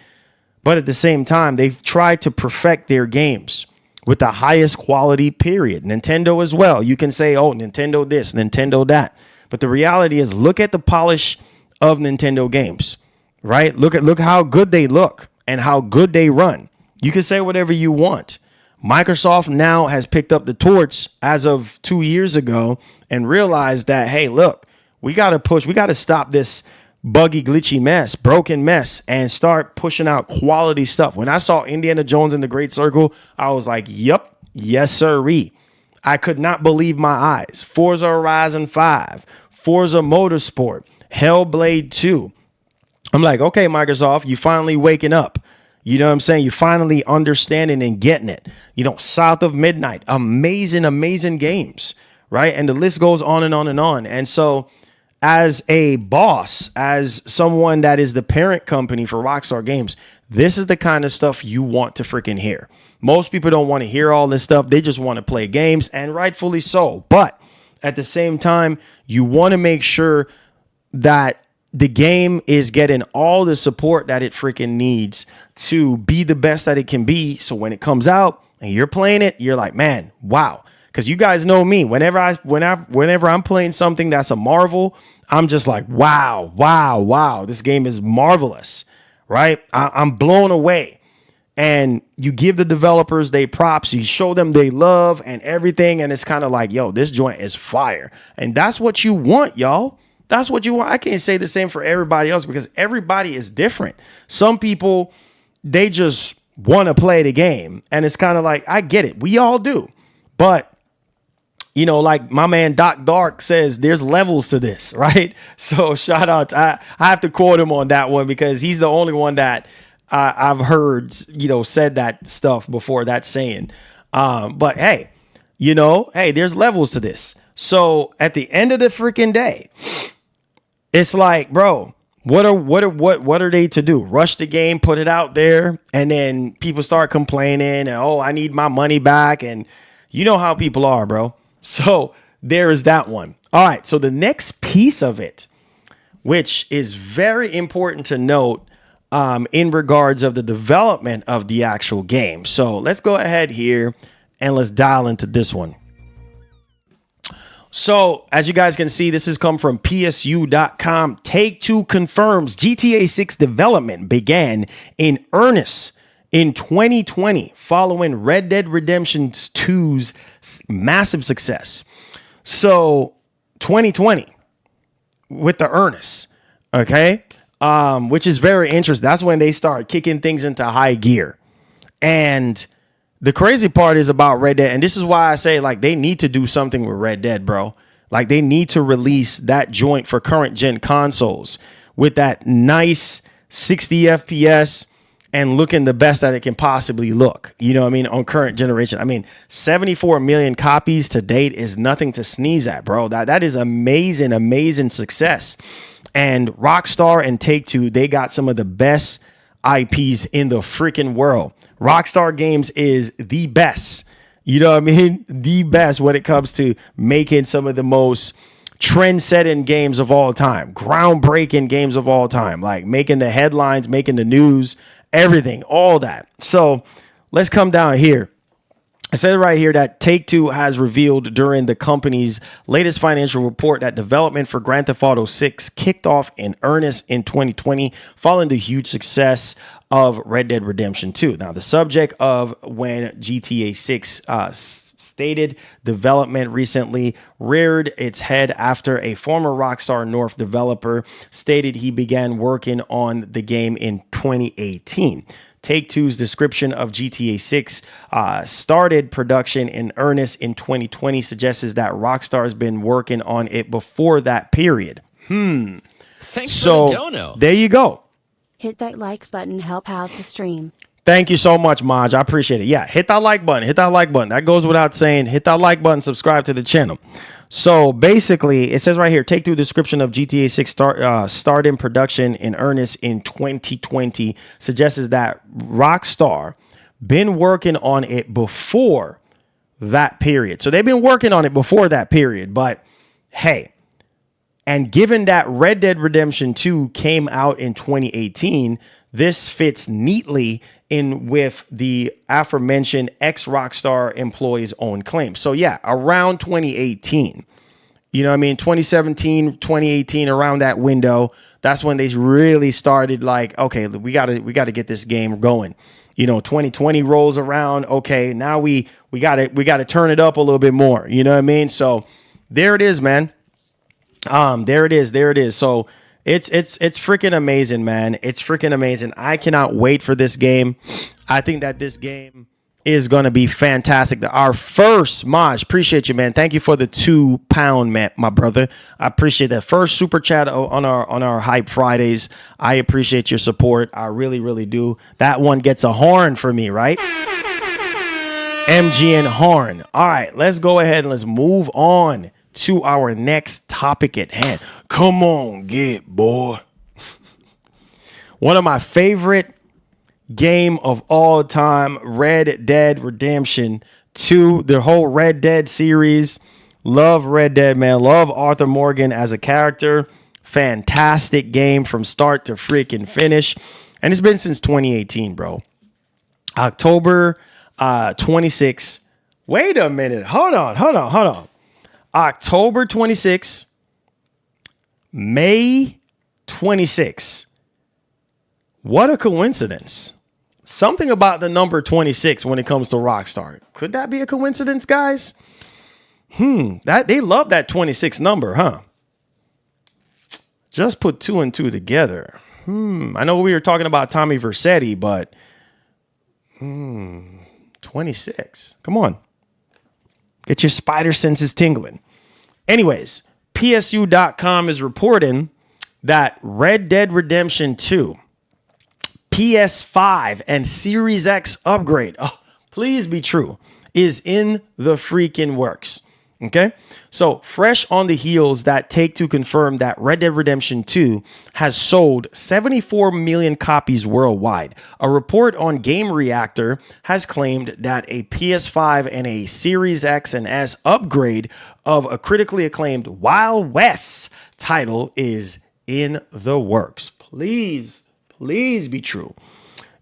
But at the same time, they've tried to perfect their games with the highest quality, period. Nintendo as well. You can say, oh, Nintendo this, Nintendo that. But the reality is, look at the polish of Nintendo games, right? Look how good they look and how good they run. You can say whatever you want. Microsoft now has picked up the torch as of 2 years ago and realized that, hey, look, we got to push. We got to stop this buggy, glitchy mess, broken mess, and start pushing out quality stuff. When I saw Indiana Jones in the Great Circle, I was like, yup, yes, sirree. I could not believe my eyes. Forza Horizon 5, Forza Motorsport, Hellblade 2. I'm like, okay, Microsoft, you finally waking up. You know what I'm saying? You finally understanding and getting it. You know, South of Midnight, amazing games, right? And the list goes on and on and on. And so as a boss, as someone that is the parent company for Rockstar Games, this is the kind of stuff you want to freaking hear. Most people don't want to hear all this stuff. They just want to play games, and rightfully so. But at the same time, you want to make sure that the game is getting all the support that it freaking needs to be the best that it can be. So when it comes out and you're playing it, you're like, man, wow. Because you guys know me. Whenever I'm playing something that's a Marvel, I'm just like, wow. This game is marvelous, right? I'm blown away. And you give the developers they props, you show them they love and everything. And it's kind of like, yo, this joint is fire. And that's what you want, y'all. That's what you want. I can't say the same for everybody else because everybody is different. Some people, they just want to play the game. And it's kind of like, I get it. We all do. But, you know, like my man Doc Dark says, there's levels to this, right? So shout out. I have to quote him on that one because he's the only one that I've heard, you know, said that stuff before, that saying. But hey, you know, hey, there's levels to this. So at the end of the freaking day, it's like, bro, what are they to do? Rush the game, put it out there, and then people start complaining, and oh, I need my money back, and you know how people are, bro. So there is that one. All right, so the next piece of it, which is very important to note in regards of the development of the actual game. So let's go ahead here and let's dial into this one. So, as you guys can see, this has come from PSU.com. Take-Two confirms GTA 6 development began in earnest in 2020 following Red Dead Redemption 2's massive success. So, 2020 with the earnest, okay? Which is very interesting. That's when they start kicking things into high gear. And the crazy part is about Red Dead, and this is why I say, like, they need to do something with Red Dead, bro. Like, they need to release that joint for current gen consoles with that nice 60 FPS and looking the best that it can possibly look. You know what I mean? On current generation. I mean, 74 million copies to date is nothing to sneeze at, bro. That is amazing success. And Rockstar and Take-Two, they got some of the best IPs in the freaking world. Rockstar Games is the best, you know what I mean? The best when it comes to making some of the most trend-setting games of all time, groundbreaking games of all time, like making the headlines, making the news, everything, all that. So let's come down here. It says right here that Take-Two has revealed during the company's latest financial report that development for Grand Theft Auto 6 kicked off in earnest in 2020 following the huge success of Red Dead Redemption 2. Now, the subject of when GTA 6 stated development recently reared its head after a former Rockstar North developer stated he began working on the game in 2018. Take-Two's description of GTA 6 started production in earnest in 2020 suggests that Rockstar's been working on it before that period.
Thanks for the dono.
There you go.
Hit that like button, help out the stream.
Thank you so much, Maj. I appreciate it. Yeah, hit that like button. Hit that like button. That goes without saying. Hit that like button. Subscribe to the channel. So basically, it says right here, Take-Two description of GTA 6 start in production in earnest in 2020 suggests that Rockstar been working on it before that period. So they've been working on it before that period. But hey, and given that Red Dead Redemption 2 came out in 2018, this fits neatly in with the aforementioned ex-Rockstar employee's own claim. So yeah, around 2018, you know what I mean? 2017, 2018, around that window, that's when they really started like, okay, we gotta get this game going. You know, 2020 rolls around. Okay, now we gotta turn it up a little bit more. You know what I mean? So there it is, man. There it is. So It's freaking amazing, man. It's freaking amazing. I cannot wait for this game. I think that this game is going to be fantastic. Our first Maj, appreciate you, man. Thank you for the £2, man, my brother. I appreciate that first super chat on our Hype Fridays. I appreciate your support. I really, really do. That one gets a horn for me, right? MGN horn. All right, let's go ahead and let's move on to our next topic at hand. Come on, get boy. One of my favorite game of all time, Red Dead Redemption 2, the whole Red Dead series. Love Red Dead, man. Love Arthur Morgan as a character. Fantastic game from start to freaking finish. And it's been since 2018, bro. October 26. Wait a minute. Hold on. October 26, May 26. What a coincidence. Something about the number 26 when it comes to Rockstar. Could that be a coincidence, guys? That they love that 26 number, huh? Just put 2 and 2 together. I know we were talking about Tommy Vercetti, but 26. Come on. Get your spider senses tingling. Anyways, PSU.com is reporting that Red Dead Redemption 2 PS5 and Series X upgrade, please be true, is in the freaking works. Okay, so fresh on the heels that Take-Two confirmed that Red Dead Redemption 2 has sold 74 million copies worldwide. A report on Game Reactor has claimed that a PS5 and a Series X and S upgrade of a critically acclaimed Wild West title is in the works. Please be true.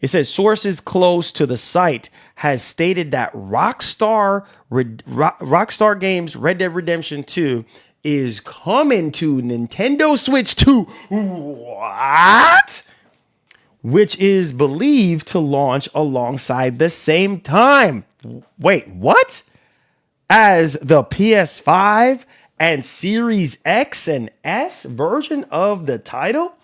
It says sources close to the site has stated that Rockstar Games Red Dead Redemption 2 is coming to Nintendo Switch 2. What? Which is believed to launch alongside the same time. Wait, what? As the PS5 and Series X and S version of the title?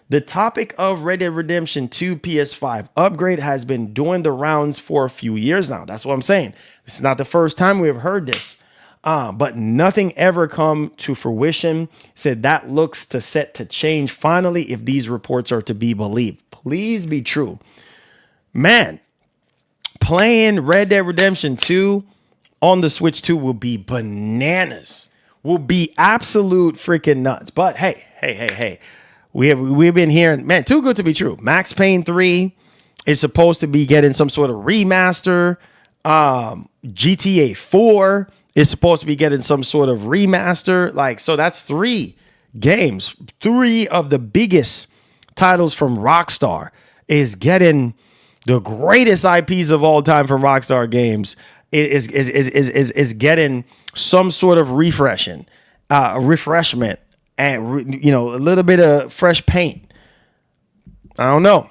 The topic of Red Dead Redemption 2 PS5 upgrade has been doing the rounds for a few years now. That's what I'm saying. This is not the first time we have heard this, but nothing ever come to fruition. Said that looks to set to change finally if these reports are to be believed. Please be true. Man, playing Red Dead Redemption 2 on the Switch 2 will be bananas. Will be absolute freaking nuts. But hey. We've been hearing, man, too good to be true. Max Payne 3 is supposed to be getting some sort of remaster. GTA 4 is supposed to be getting some sort of remaster. So that's 3 games. 3 of the biggest titles from Rockstar is getting the greatest IPs of all time from Rockstar Games is getting some sort of refreshment. And, a little bit of fresh paint. I don't know.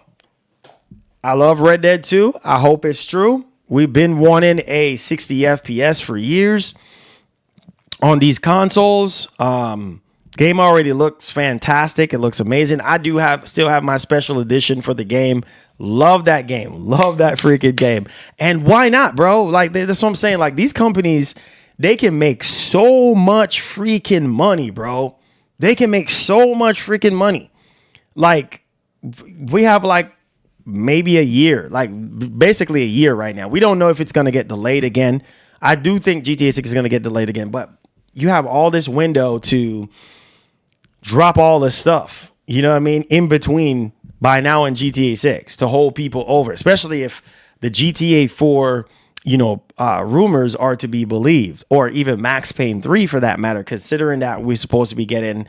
I love Red Dead 2. I hope it's true. We've been wanting a 60 FPS for years on these consoles. Game already looks fantastic. It looks amazing. I do still have my special edition for the game. Love that game. Love that freaking game. And why not, bro? That's what I'm saying. These companies, they can make so much freaking money, bro. They can make so much freaking money. We have maybe a year, basically a year right now. We don't know if it's going to get delayed again. I do think GTA 6 is going to get delayed again, but you have all this window to drop all this stuff, you know what I mean, in between by now and GTA 6 to hold people over, especially if the GTA 4 rumors are to be believed, or even Max Payne 3 for that matter, considering that we're supposed to be getting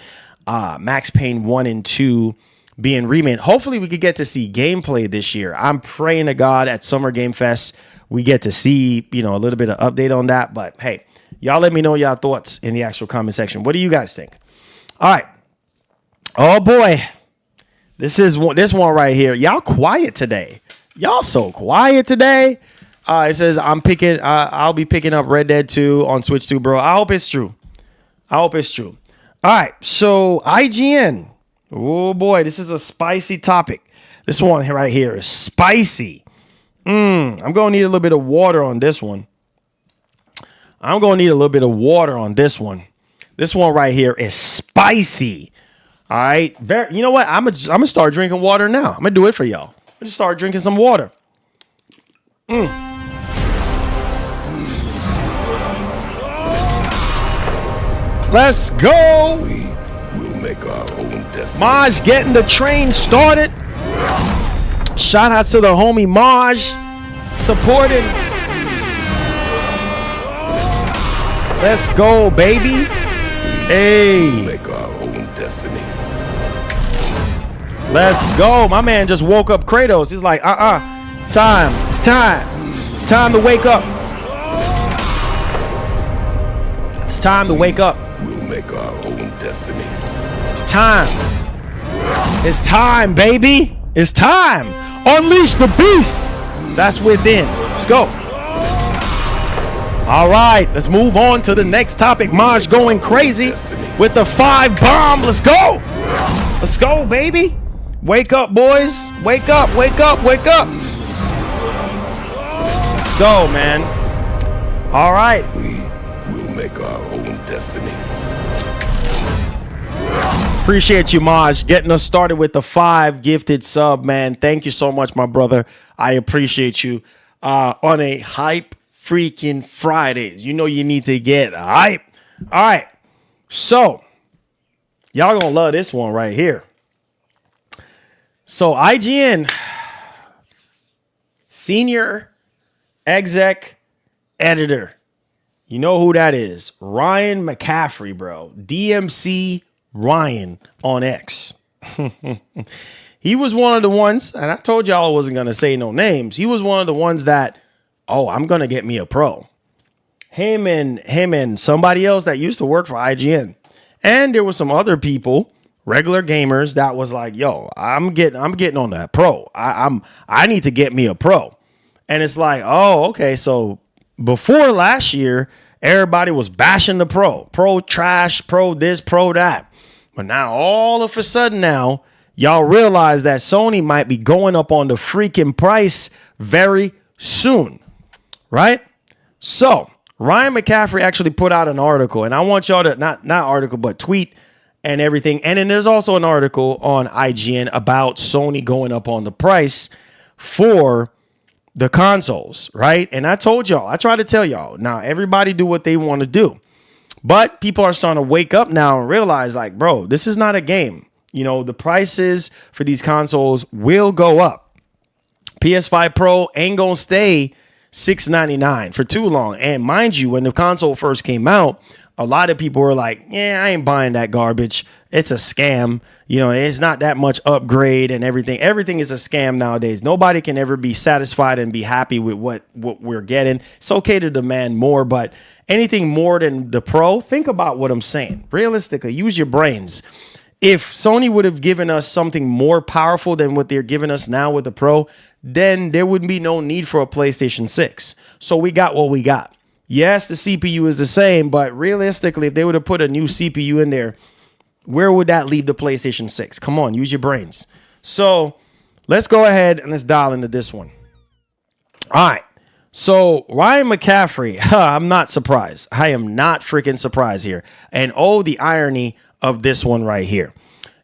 Max Payne 1 and 2 being remade. Hopefully we could get to see gameplay this year. I'm praying to God at Summer Game Fest we get to see, a little bit of update on that. But hey, y'all let me know y'all thoughts in the actual comment section. What do you guys think? All right. Oh boy. This one right here. Y'all quiet today. Y'all so quiet today. It says I'll be picking up Red Dead 2 on Switch 2, bro. I hope it's true. All right. So IGN Oh boy, this is a spicy topic. This one right here is spicy. I'm going to need a little bit of water on this one. This one right here is spicy. All right. You know what? I'm gonna start drinking water now. I'm gonna do it for y'all. I'm gonna start drinking some water. Let's go.
We will make our own destiny.
Maj getting the train started. Shout out to the homie Maj supporting. Let's go, baby. Hey.
Make our own destiny.
Let's go. My man just woke up Kratos. He's like, time. It's time. It's time to wake up. It's time to wake up.
We'll make our own destiny.
It's time. It's time, baby. It's time. Unleash the beast that's within. Let's go. All right, let's move on to the next topic. Maj going crazy with the 5 bomb. Let's go. Let's go, baby. Wake up, boys. Wake up, wake up, wake up. Let's go, man. All right.
We will make our own destiny.
Appreciate you, Maj, getting us started with the 5 gifted sub, man. Thank you so much, my brother. I appreciate you. On a hype freaking Fridays. You know you need to get hype. All right. So, y'all gonna love this one right here. So, IGN senior exec editor. You know who that is. Ryan McCaffrey, bro. DMC Ryan on X. He was one of the ones, and I told y'all I wasn't going to say no names. He was one of the ones that, I'm going to get me a pro. Him and somebody else that used to work for IGN. And there was some other people, regular gamers, that was like, yo, I'm getting on that pro. I need to get me a pro. And it's like, oh, okay. So before last year, everybody was bashing the pro. Pro trash, pro this, pro that. But now all of a sudden now, y'all realize that Sony might be going up on the freaking price very soon. Right? So Ryan McCaffrey actually put out an article, and I want y'all to not article, but tweet and everything. And then there's also an article on IGN about Sony going up on the price for the consoles, right? And I told y'all, I try to tell y'all, now everybody do what they want to do. But people are starting to wake up now and realize, like, bro, this is not a game. You know, the prices for these consoles will go up. PS5 Pro ain't gonna stay $699 for too long. And mind you, when the console first came out, a lot of people were like, yeah, I ain't buying that garbage. It's a scam. You know, it's not that much upgrade and everything. Everything is a scam nowadays. Nobody can ever be satisfied and be happy with what we're getting. It's okay to demand more, but anything more than the Pro, think about what I'm saying. Realistically, use your brains. If Sony would have given us something more powerful than what they're giving us now with the Pro, then there would be no need for a PlayStation 6. So we got what we got. Yes, the CPU is the same, but realistically, if they would have put a new CPU in there, where would that leave the PlayStation 6? Come on, use your brains. So let's go ahead and let's dial into this one. All right. So Ryan McCaffrey, I'm not surprised. I am not freaking surprised here. And oh, the irony of this one right here.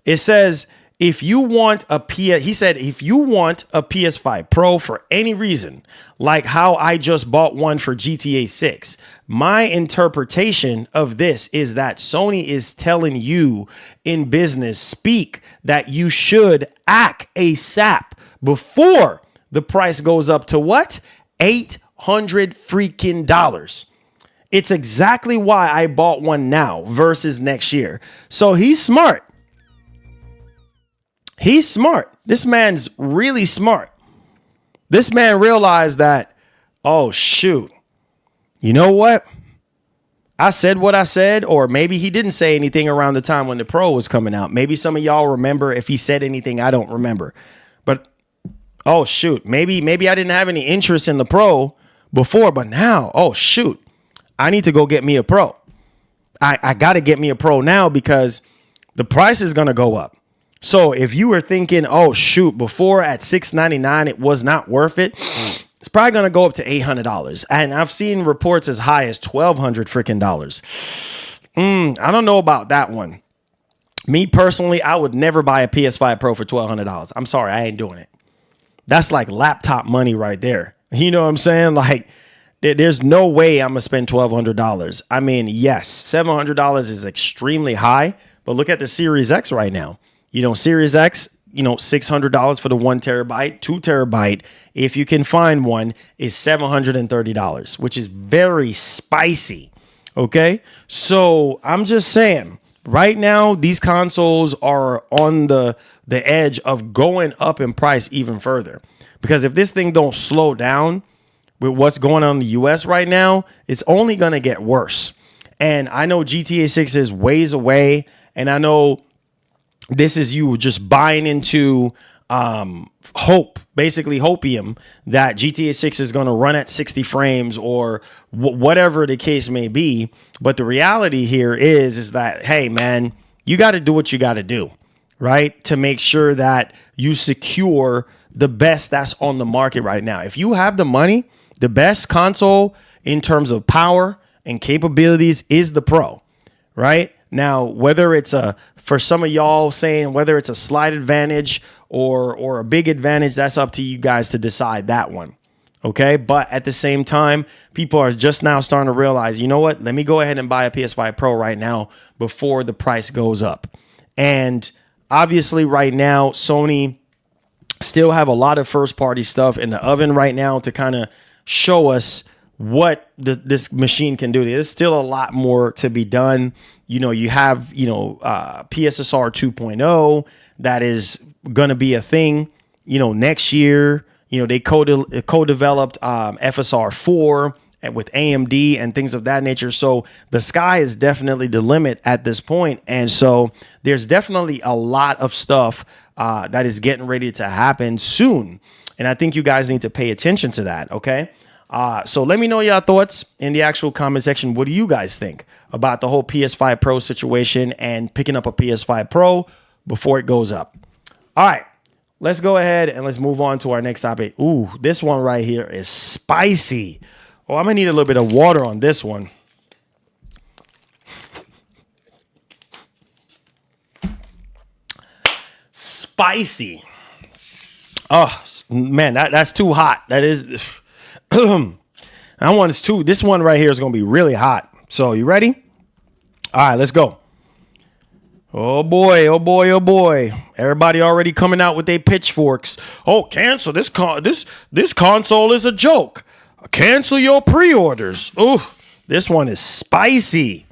It says, if you want a PS5 Pro for any reason, like how I just bought one for GTA 6, my interpretation of this is that Sony is telling you in business speak that you should act ASAP before the price goes up to what? $800 freaking dollars. It's exactly why I bought one now versus next year. So he's smart. He's smart. This man's really smart. This man realized that, oh, shoot. You know what? I said what I said, or maybe he didn't say anything around the time when the Pro was coming out. Maybe some of y'all remember if he said anything, I don't remember. But, oh, shoot. Maybe I didn't have any interest in the Pro before, but now, oh, shoot. I need to go get me a Pro. I got to get me a Pro now because the price is going to go up. So if you were thinking, oh shoot, before at $699 it was not worth it, it's probably gonna go up to $800. And I've seen reports as high as $1,200 freaking dollars. I don't know about that one. Me personally, I would never buy a PS5 Pro for $1,200. I'm sorry, I ain't doing it. That's like laptop money right there. You know what I'm saying? Like, there's no way I'm gonna spend $1,200. I mean, yes, $700 is extremely high, but look at the Series X right now. You know, Series X, you know, $600 for the 1 terabyte, 2 terabyte, if you can find one, is $730, which is very spicy. Okay, so I'm just saying, right now these consoles are on the edge of going up in price even further, because if this thing don't slow down with what's going on in the US right now, it's only going to get worse. And I know GTA 6 is ways away, and I know this is you just buying into hope, basically hopium, that GTA 6 is going to run at 60 frames or whatever the case may be. But the reality here is that, hey, man, you got to do what you got to do, right? To make sure that you secure the best that's on the market right now. If you have the money, the best console in terms of power and capabilities is the Pro, right? Now, whether it's for some of y'all saying whether it's a slight advantage or a big advantage, that's up to you guys to decide that one. Okay. But at the same time, people are just now starting to realize, you know what? Let me go ahead and buy a PS5 Pro right now before the price goes up. And obviously right now, Sony still have a lot of first party stuff in the oven right now to kind of show us what this machine can do. There's still a lot more to be done. You know, you have, PSSR 2.0 that is going to be a thing, next year. They co-developed FSR 4 with AMD and things of that nature. So the sky is definitely the limit at this point. And so there's definitely a lot of stuff that is getting ready to happen soon. And I think you guys need to pay attention to that. Okay. So let me know your thoughts in the actual comment section. What do you guys think about the whole PS5 Pro situation and picking up a PS5 Pro before it goes up? All right, let's go ahead and let's move on to our next topic. Ooh, this one right here is spicy. Oh, I'm gonna need a little bit of water on this one. Spicy. Oh man, that's too hot. That is. That one is too. This one right here is going to be really hot. So you ready? All right, let's go. Oh boy, oh boy, oh boy. Everybody already coming out with their pitchforks. Oh, cancel this console is a joke. Cancel your pre-orders. Ooh, this one is spicy.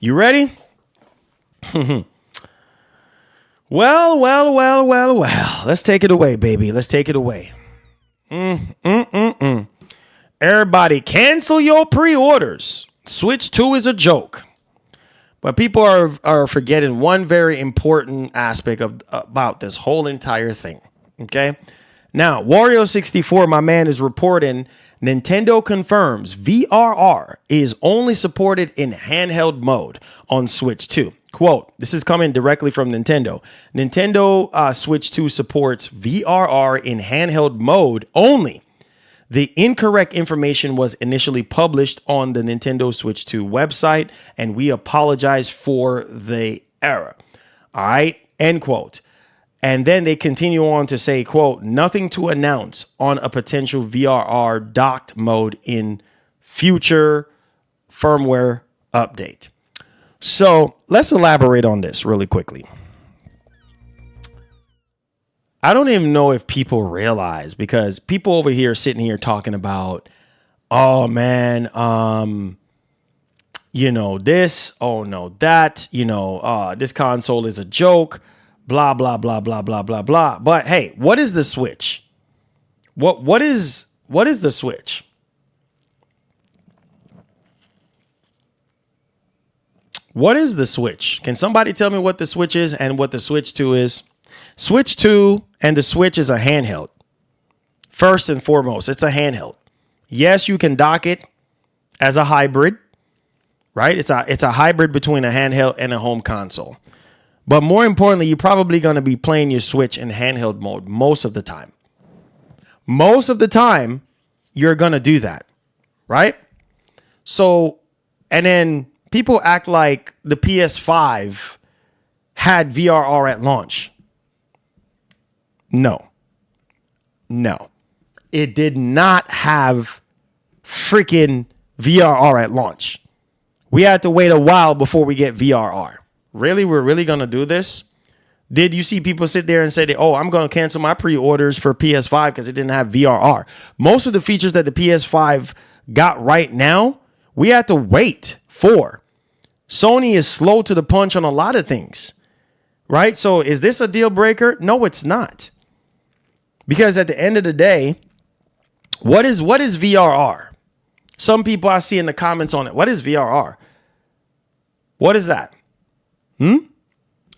You ready? Well. Let's take it away, baby. Let's take it away. Everybody cancel your pre-orders. Switch 2 is a joke. But people are forgetting one very important aspect about this whole entire thing. Okay. Now, Wario64, my man, is reporting Nintendo confirms VRR is only supported in handheld mode on Switch 2. Quote, this is coming directly from Nintendo. Nintendo Switch 2 supports VRR in handheld mode only. The incorrect information was initially published on the Nintendo Switch 2 website, and we apologize for the error. All right, end quote. And then they continue on to say, quote, nothing to announce on a potential VRR docked mode in future firmware update. So let's elaborate on this really quickly. I don't even know if people realize, because people over here sitting here talking about, oh man, this, oh no, that, this console is a joke, blah, blah, blah, blah, blah, blah, blah. But hey, what is the Switch? What is the Switch? What is the Switch? Can somebody tell me what the Switch is and what the Switch 2 is? Switch 2 and the Switch is a handheld. First and foremost, it's a handheld. Yes, you can dock it as a hybrid, right? It's a hybrid between a handheld and a home console. But more importantly, you're probably going to be playing your Switch in handheld mode most of the time. Most of the time, you're going to do that, right? So, and then people act like the PS5 had VRR at launch. No. It did not have freaking VRR at launch. We had to wait a while before we get VRR. Really? We're really going to do this? Did you see people sit there and say, oh, I'm going to cancel my pre-orders for PS5 because it didn't have VRR? Most of the features that the PS5 got right now, we had to wait for. Sony is slow to the punch on a lot of things, right? So is this a deal breaker? No, it's not. Because at the end of the day, what is VRR? Some people I see in the comments on it. What is VRR? What is that?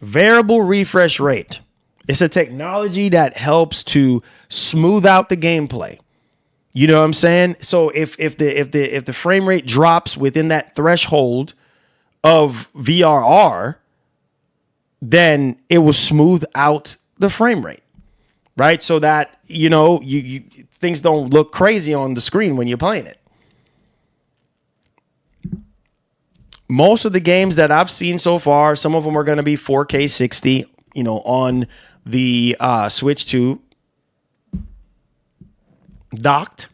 Variable refresh rate. It's a technology that helps to smooth out the gameplay. You know what I'm saying? So if the frame rate drops within that threshold of VRR, then it will smooth out the frame rate, right? So that you things don't look crazy on the screen when you're playing it. Most of the games that I've seen so far, some of them are going to be 4K 60, on the Switch 2 docked.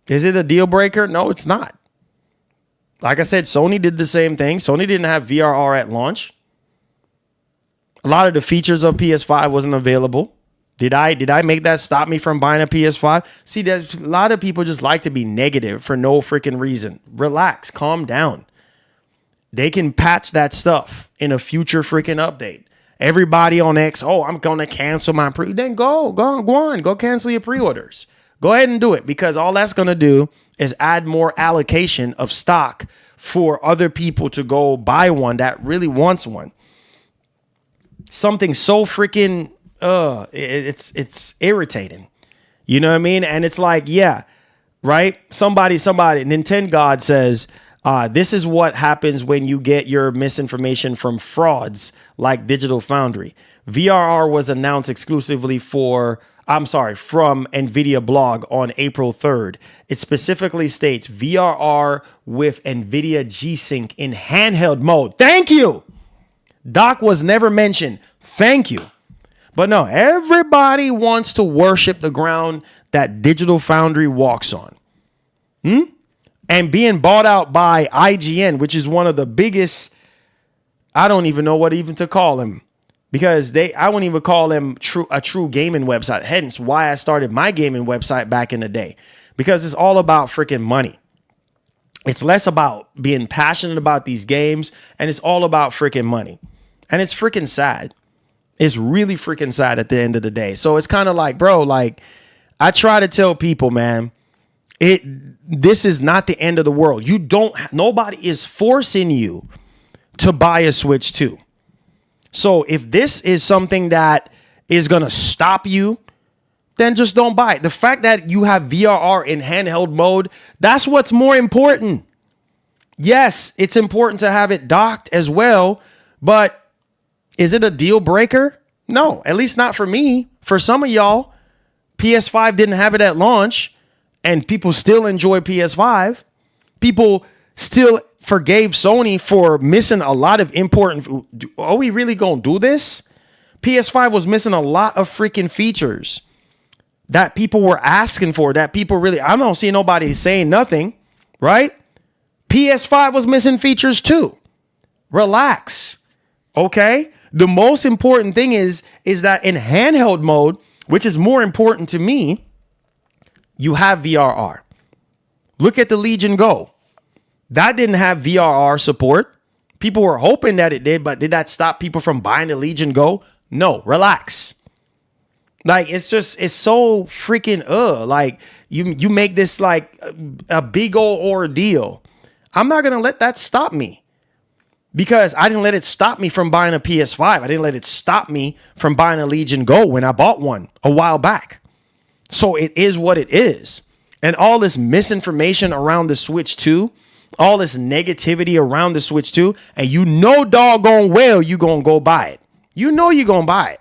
Is it a deal breaker? No, it's not. Like I said, Sony did the same thing. Sony didn't have VRR at launch. A lot of the features of PS5 wasn't available. Did I make that stop me from buying a PS5? See, there's a lot of people just like to be negative for no freaking reason. Relax, calm down. They can patch that stuff in a future freaking update. Everybody on X, I'm going to cancel my pre. Then go on, go cancel your pre-orders. Go ahead and do it, because all that's going to do is add more allocation of stock for other people to go buy one that really wants one. Something so freaking, it's irritating. You know what I mean? And it's like, yeah, right? Somebody, Nintendo God says, this is what happens when you get your misinformation from frauds like Digital Foundry. VRR was announced exclusively from NVIDIA blog on April 3rd. It specifically states VRR with NVIDIA G-Sync in handheld mode. Thank you. Dock was never mentioned. Thank you. But no, everybody wants to worship the ground that Digital Foundry walks on. And being bought out by IGN, which is one of the biggest, I don't even know what even to call them, because I wouldn't even call them a true gaming website. Hence why I started my gaming website back in the day, because it's all about freaking money. It's less about being passionate about these games, and it's all about freaking money. And it's freaking sad. It's really freaking sad at the end of the day. So it's kind of like, bro, like I try to tell people, man, this is not the end of the world. Nobody is forcing you to buy a Switch 2. So if this is something that is going to stop you, then just don't buy it. The fact that you have VRR in handheld mode, that's what's more important. Yes, it's important to have it docked as well, but is it a deal breaker? No, at least not for me. For some of y'all, PS5 didn't have it at launch, and people still enjoy PS5. People still forgave Sony for missing a lot of important. Are we really going to do this? PS5 was missing a lot of freaking features that people were asking for, that people really, I don't see nobody saying nothing, right? PS5 was missing features too. Relax. Okay? The most important thing is that in handheld mode, which is more important to me, you have VRR. Look at the Legion Go. That didn't have VRR support. People were hoping that it did, but did that stop people from buying the Legion Go? No, relax. Like, it's so freaking, like you make this like a big old ordeal. I'm not going to let that stop me, because I didn't let it stop me from buying a PS5. I didn't let it stop me from buying a Legion Go when I bought one a while back. So it is what it is. And all this misinformation around the Switch 2 all this negativity around the Switch 2, and you know doggone well you gonna go buy it. You know you're gonna buy it.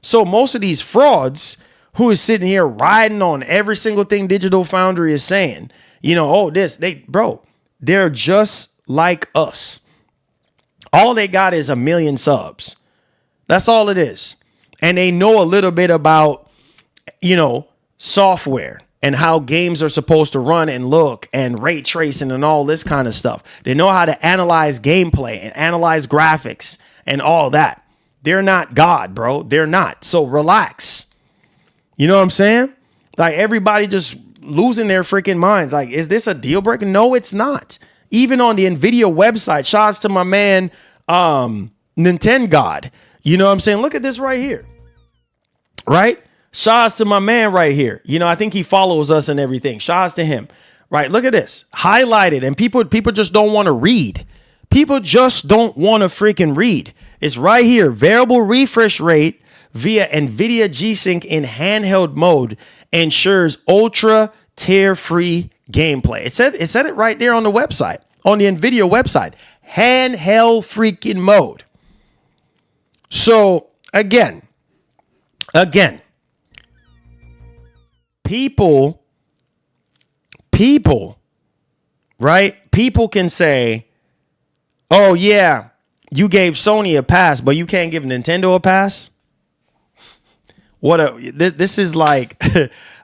So most of these frauds who is sitting here riding on every single thing Digital Foundry is saying, you know, oh, they're just like us. All they got is 1 million subs. That's all it is. And they know a little bit about, you know, software and how games are supposed to run and look and ray tracing and all this kind of stuff. They know how to analyze gameplay and analyze graphics and all that. They're not God, bro. They're not. So relax. You know what I'm saying? Like everybody just losing their freaking minds. Like, is this a deal breaker? No, it's not. Even on the NVIDIA website, shouts to my man, Nintendo God. You know what I'm saying? Look at this right here. Right? Shouts to my man right here. You know, I think he follows us and everything. Shouts to him. Right? Look at this. Highlighted. And people just don't want to read. People just don't want to freaking read. It's right here. Variable refresh rate via NVIDIA G-Sync in handheld mode ensures ultra tear-free gameplay. It said it right there on the website, on the NVIDIA website. Handheld freaking mode. So again, people, right? People can say, oh yeah, you gave Sony a pass, but you can't give Nintendo a pass. This is like,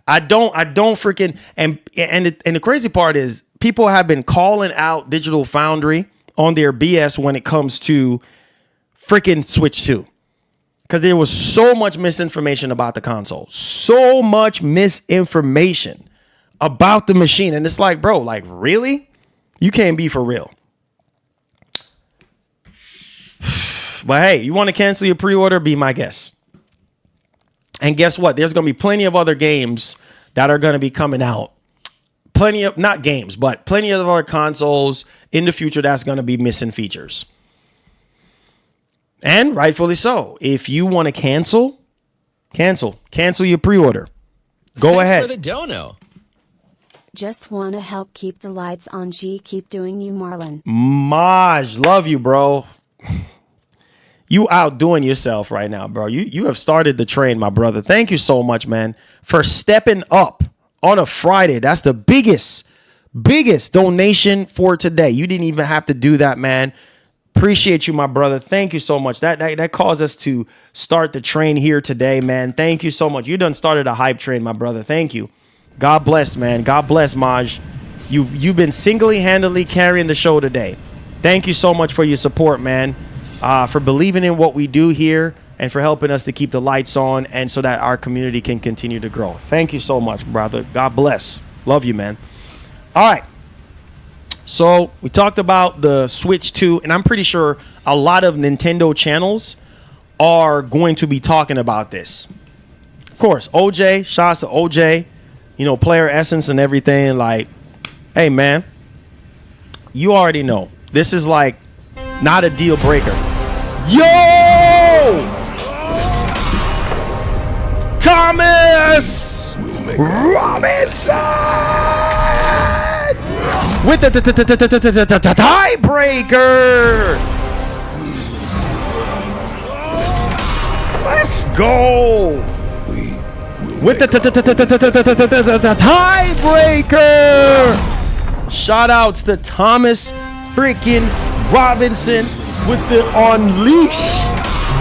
I don't freaking, and the crazy part is people have been calling out Digital Foundry on their BS when it comes to freaking Switch 2. Because there was so much misinformation about the console. So much misinformation about the machine. And it's like, bro, like, really? You can't be for real. But hey, you want to cancel your pre-order? Be my guest. And guess what? There's going to be plenty of other games that are going to be coming out. Plenty of, not games, but plenty of other consoles in the future that's going to be missing features. And rightfully so. If you want to cancel your pre-order. Go ahead.
Thanks for the dono.
Just want to help keep the lights on. G, keep doing you, Marlon.
Maj, love you, bro. You outdoing yourself right now, bro. You have started the train, my brother. Thank you so much, man, for stepping up on a Friday. That's the biggest donation for today. You didn't even have to do that, man. Appreciate you, my brother. Thank you so much. That caused us to start the train here today, man. Thank you so much. You done started a hype train, my brother. Thank you. God bless, man. God bless, Maj. You've been single-handedly carrying the show today. Thank you so much for your support, man. For believing in what we do here and for helping us to keep the lights on and so that our community can continue to grow. Thank you so much, brother. God bless. Love you, man. All right. So we talked about the Switch 2, and I'm pretty sure a lot of Nintendo channels are going to be talking about this. Of course, OJ, shouts to OJ, you know, Player Essence and everything. Like, hey, man, you already know. This is like not a deal breaker. Yo! Thomas Robinson! With the tiebreaker. Let's go. With the tiebreaker. Shout outs to Thomas freaking Robinson with the Unleash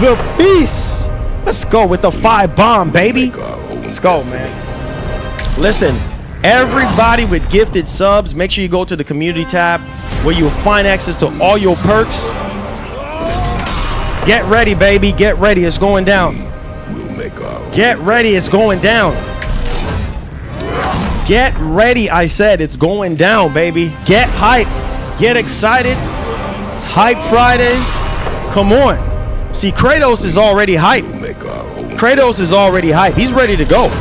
the Beast. Let's go with the 5 bomb, baby. Let's go, man. Listen. Everybody with gifted subs, make sure you go to the community tab where you'll find access to all your perks. Get ready, baby. Get ready. It's going down. Get ready. It's going down. Get ready. I said it's going down, baby. Get hype. Get excited. It's Hype Fridays. Come on. See, Kratos is already hype. Kratos is already hype. He's ready to go.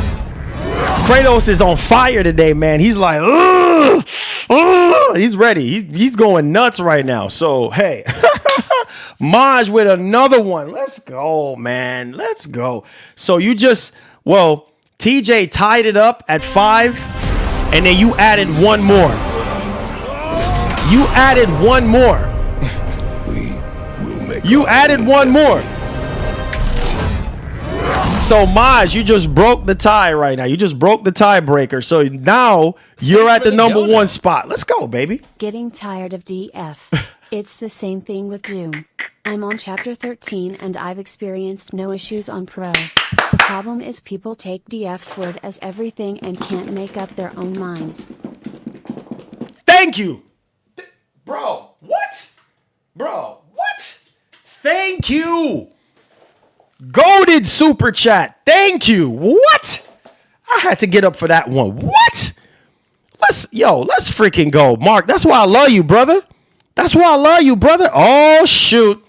Kratos is on fire today, man. He's like, ugh, ugh. He's ready. He's going nuts right now. So, hey, Maj with another one. Let's go, man. Let's go. So TJ tied it up at 5, and then you added one more. You added one more.
We will make
You
our
added
own
one more.
destiny.
So Maj, you just broke the tie right now. You just broke the tiebreaker. So now you're
Thanks
at
for
the
the
number
donut.
one spot. Let's go, baby.
Getting tired of DF. It's the same thing with Doom. I'm on chapter 13 and I've experienced no issues on Pro. The problem is people take DF's word as everything and can't make up their own minds.
Thank you. Bro, what? Bro, what? Thank you. Goated super chat. Thank you. What? I had to get up for that one. What? Let's freaking go. Mark, that's why I love you, brother. That's why I love you, brother. Oh, shoot.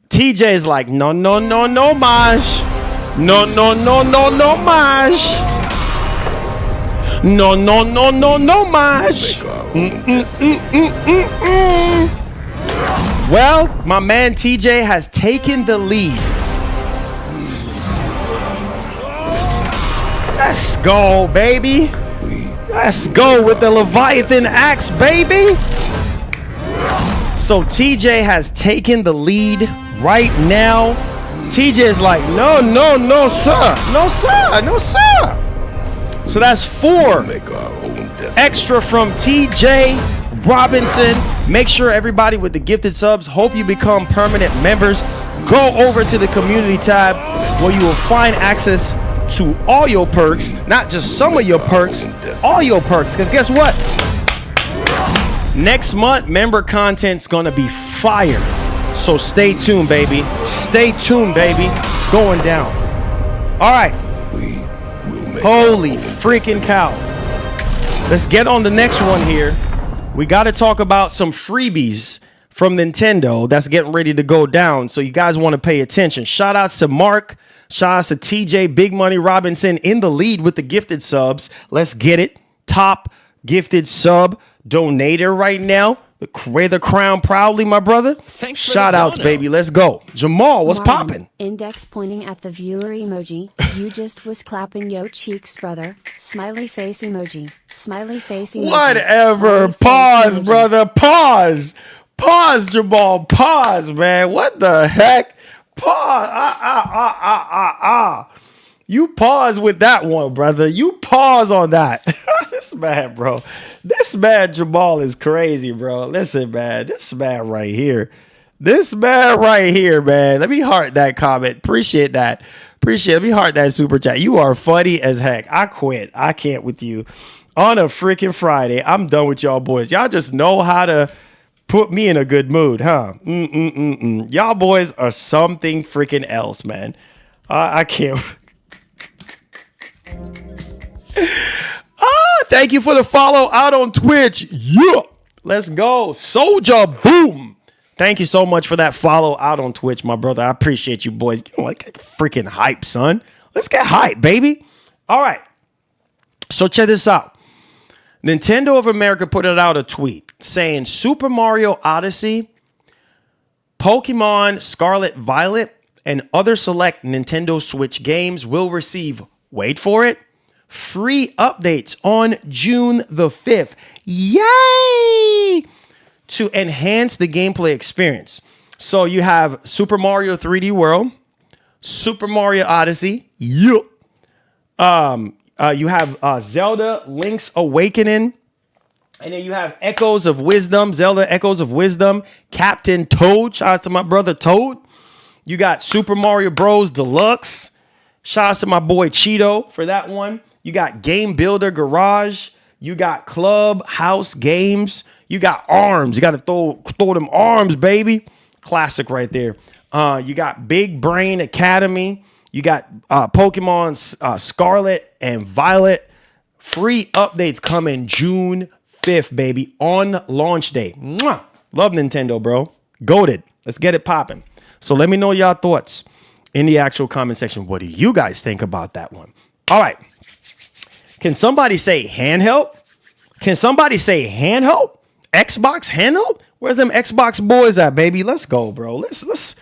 TJ is like, no, Maj. No, Maj. No, Maj.
Make our own destiny.
Well, my man TJ has taken the lead. Let's go, baby. Let's go with the Leviathan axe, baby. So TJ has taken the lead right now. TJ is like, no, sir. No, sir. So that's 4
Make our own destiny.
extra from TJ Robinson. Make sure everybody with the gifted subs, hope you become permanent members. Go over to the community tab where you will find access to all your perks, not just some of your perks, all your perks. Because guess what? Next month, member content's gonna be fire. So stay tuned, baby. Stay tuned, baby. It's going down. All right.
We will make
Holy
our own
freaking cow. Let's get on the next one here. We got to talk about some freebies from Nintendo that's getting ready to go down. So you guys want to pay attention. Shout outs to Mark. Shout outs to TJ Big Money Robinson in the lead with the gifted subs. Let's get it. Top gifted sub donator right now. Wear the crown proudly, my brother.
Thanks for
Shout
the
outs,
dono.
baby. Let's go. Jamal, what's
Martin,
popping?
Index pointing at the viewer emoji. You just was clapping yo cheeks, brother. Smiley face emoji. Smiley face emoji.
Whatever.
Smiley face
Pause,
emoji.
brother. Pause. Pause, Jamal. Pause, man. What the heck? Pause. You pause with that one, brother. You pause on that. This man, bro. This man, Jamal, is crazy, bro. Listen, man. This man right here. This man right here, man. Let me heart that comment. Appreciate that. Let me heart that super chat. You are funny as heck. I quit. I can't with you. On a freaking Friday. I'm done with y'all boys. Y'all just know how to put me in a good mood, huh? Y'all boys are something freaking else, man. I can't. Thank you for the follow out on Twitch. Yeah. Let's go. Soldier Boom. Thank you so much for that follow out on Twitch, my brother. I appreciate you boys. You know, like, get freaking hype, son. Let's get hype, baby. All right. So check this out. Nintendo of America put out a tweet saying Super Mario Odyssey, Pokemon Scarlet Violet, and other select Nintendo Switch games will receive, wait for it, free updates on June the 5th. Yay! To enhance the gameplay experience. So you have Super Mario 3D World, Super Mario Odyssey, you have Zelda Link's Awakening, and then you have Echoes of Wisdom, Zelda Echoes of Wisdom, Captain Toad, shout out to my brother Toad. You got Super Mario Bros. Deluxe, shout out to my boy Cheeto for that one. You got Game Builder Garage, you got Clubhouse Games, you got Arms, you got to throw them arms, baby. Classic right there. You got Big Brain Academy. You got Pokemon Scarlet and Violet. Free updates coming June 5th, baby, on launch day. Mwah! Love Nintendo, bro. Goated. Let's get it popping. So let me know y'all thoughts in the actual comment section. What do you guys think about that one? All right. Can somebody say handheld? Can somebody say handheld? Xbox handheld? Where's them Xbox boys at, baby? Let's go, bro. Let's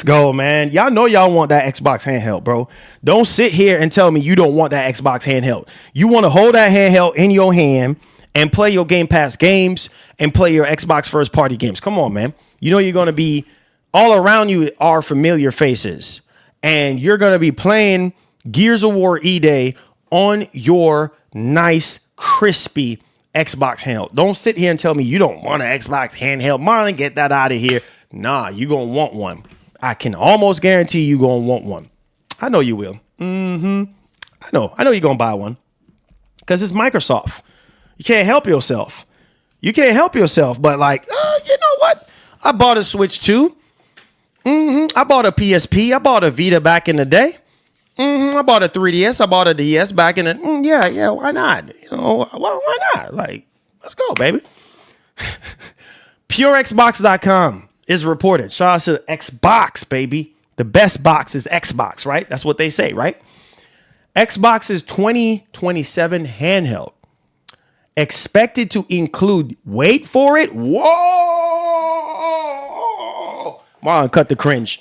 go, man. Y'all know y'all want that Xbox handheld, bro. Don't sit here and tell me you don't want that Xbox handheld. You want to hold that handheld in your hand and play your Game Pass games and play your Xbox first party games. Come on, man. You know you're going to be all around you are familiar faces, and you're going to be playing Gears of War E-Day on your nice, crispy Xbox handheld. Don't sit here and tell me you don't want an Xbox handheld. Marlon, get that out of here. Nah, you're going to want one. I can almost guarantee you're going to want one. I know you will. I know you're going to buy one because it's Microsoft. You can't help yourself. But like, you know what? I bought a Switch 2. I bought a PSP. I bought a Vita back in the day. I bought a 3DS. I bought a DS back in the. Yeah. Why not? You know, why not? Like, let's go, baby. PureXbox.com is reported. Shout out to Xbox, baby. The best box is Xbox, right? That's what they say, right? Xbox's 2027 handheld expected to include, wait for it. Whoa! Marlon, cut the cringe.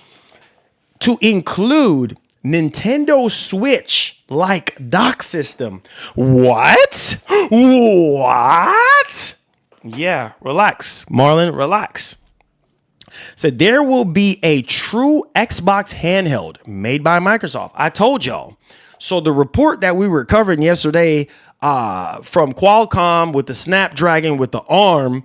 To include Nintendo Switch like dock system. What? Yeah, relax, Marlon, relax. So there will be a true Xbox handheld made by Microsoft. I told y'all. So the report that we were covering yesterday from Qualcomm with the Snapdragon with the ARM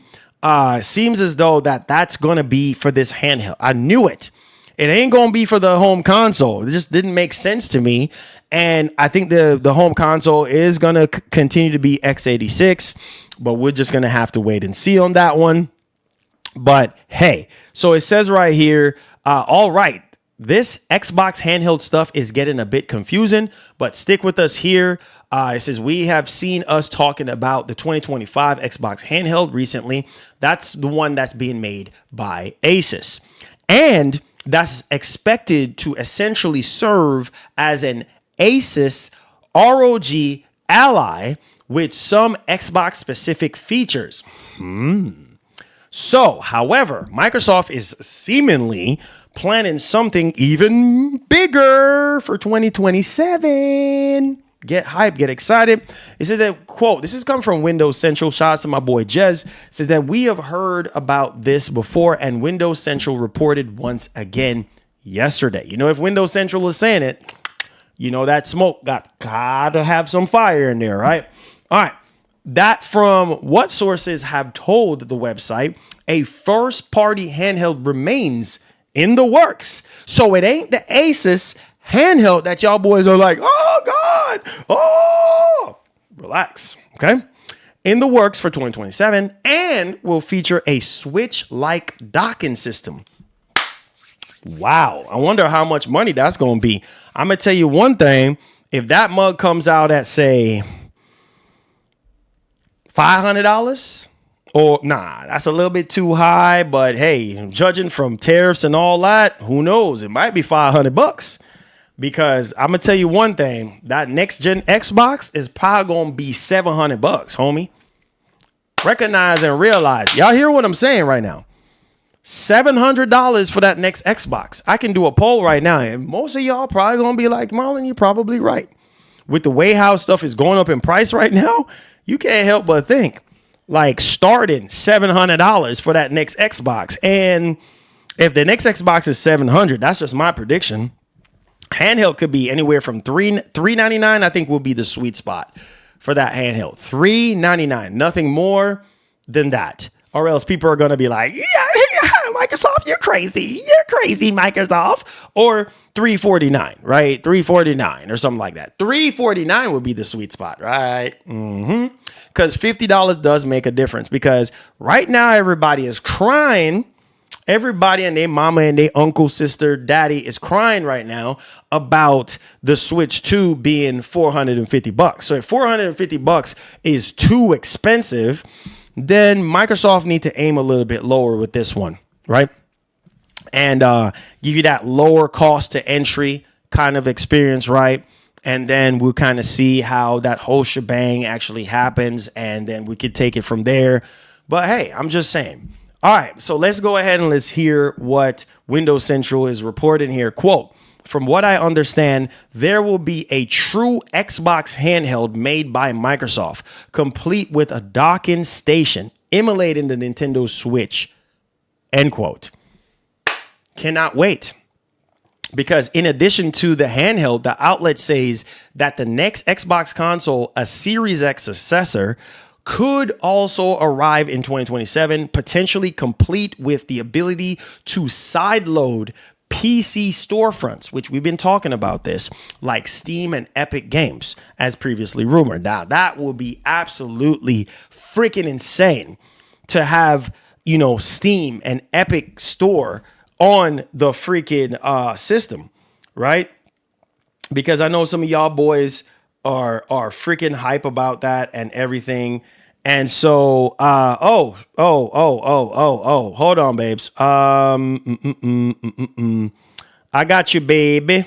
seems as though that's going to be for this handheld. I knew it. It ain't going to be for the home console. It just didn't make sense to me. And I think the home console is going to continue to be x86, but we're just going to have to wait and see on that one. But hey, so it says right here, all right, this Xbox handheld stuff is getting a bit confusing, but stick with us here. It says we have seen us talking about the 2025 Xbox handheld recently. That's the one that's being made by Asus. And that's expected to essentially serve as an Asus ROG ally with some Xbox specific features. So, however, Microsoft is seemingly planning something even bigger for 2027. Get hyped, get excited. It says that, quote, this is come from Windows Central. Shout out to my boy Jez. It says that we have heard about this before, and Windows Central reported once again yesterday. You know, if Windows Central is saying it, you know that smoke gotta have some fire in there, right? All right. That from what sources have told the website, a first-party handheld remains in the works. So it ain't the Asus handheld that y'all boys are like, oh, God, oh. Relax, okay? In the works for 2027 and will feature a Switch-like docking system. Wow, I wonder how much money that's going to be. I'm going to tell you one thing. If that mug comes out at, say, $500, or that's a little bit too high, but hey, judging from tariffs and all that, who knows? It might be $500 because I'm gonna tell you one thing: that next gen Xbox is probably gonna be $700, homie. Recognize and realize, y'all hear what I'm saying right now? $700 for that next Xbox. I can do a poll right now, and most of y'all probably gonna be like, Marlon, you're probably right. With the way how stuff is going up in price right now, you can't help but think like starting $700 for that next Xbox. And if the next Xbox is $700, that's just my prediction. Handheld could be anywhere from $399. I think will be the sweet spot for that handheld. $399, nothing more than that. Or else people are going to be like, yeah, Microsoft, you're crazy. You're crazy, Microsoft. Or $349, right? $349 or something like that. $349 would be the sweet spot, right? Because $50 does make a difference. Because right now everybody is crying. Everybody and their mama and their uncle, sister, daddy is crying right now about the Switch 2 being $450. So if $450 is too expensive, then Microsoft need to aim a little bit lower with this one, right? And give you that lower cost to entry kind of experience, right? And then we'll kind of see how that whole shebang actually happens, and then we could take it from there. But hey, I'm just saying, All right, so let's go ahead and let's hear what Windows Central is reporting here. Quote, from what I understand, there will be a true Xbox handheld made by Microsoft, complete with a docking station emulating the Nintendo Switch. End quote. Cannot wait. Because in addition to the handheld, the outlet says that the next Xbox console, a Series X successor, could also arrive in 2027, potentially complete with the ability to sideload PC storefronts, which we've been talking about this, like Steam and Epic Games, as previously rumored. Now, that will be absolutely freaking insane to have, you know, Steam and Epic Store on the freaking system, right? Because I know some of y'all boys are freaking hype about that and everything. And so, hold on, babes. I got you, baby.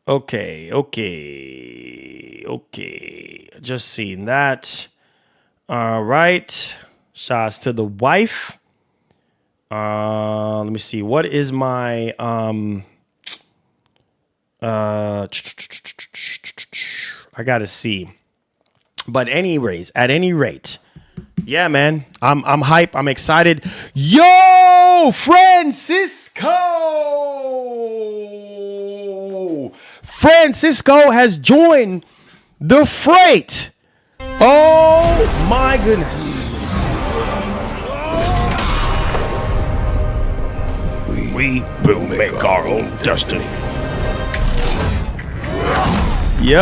Okay. Just seen that. All right. Shouts to the wife. Let me see. What is my I gotta see. But at any rate, yeah, man. I'm hype. I'm excited. Yo, Francisco has joined the freight. Oh my goodness.
We will make our own destiny.
Yo!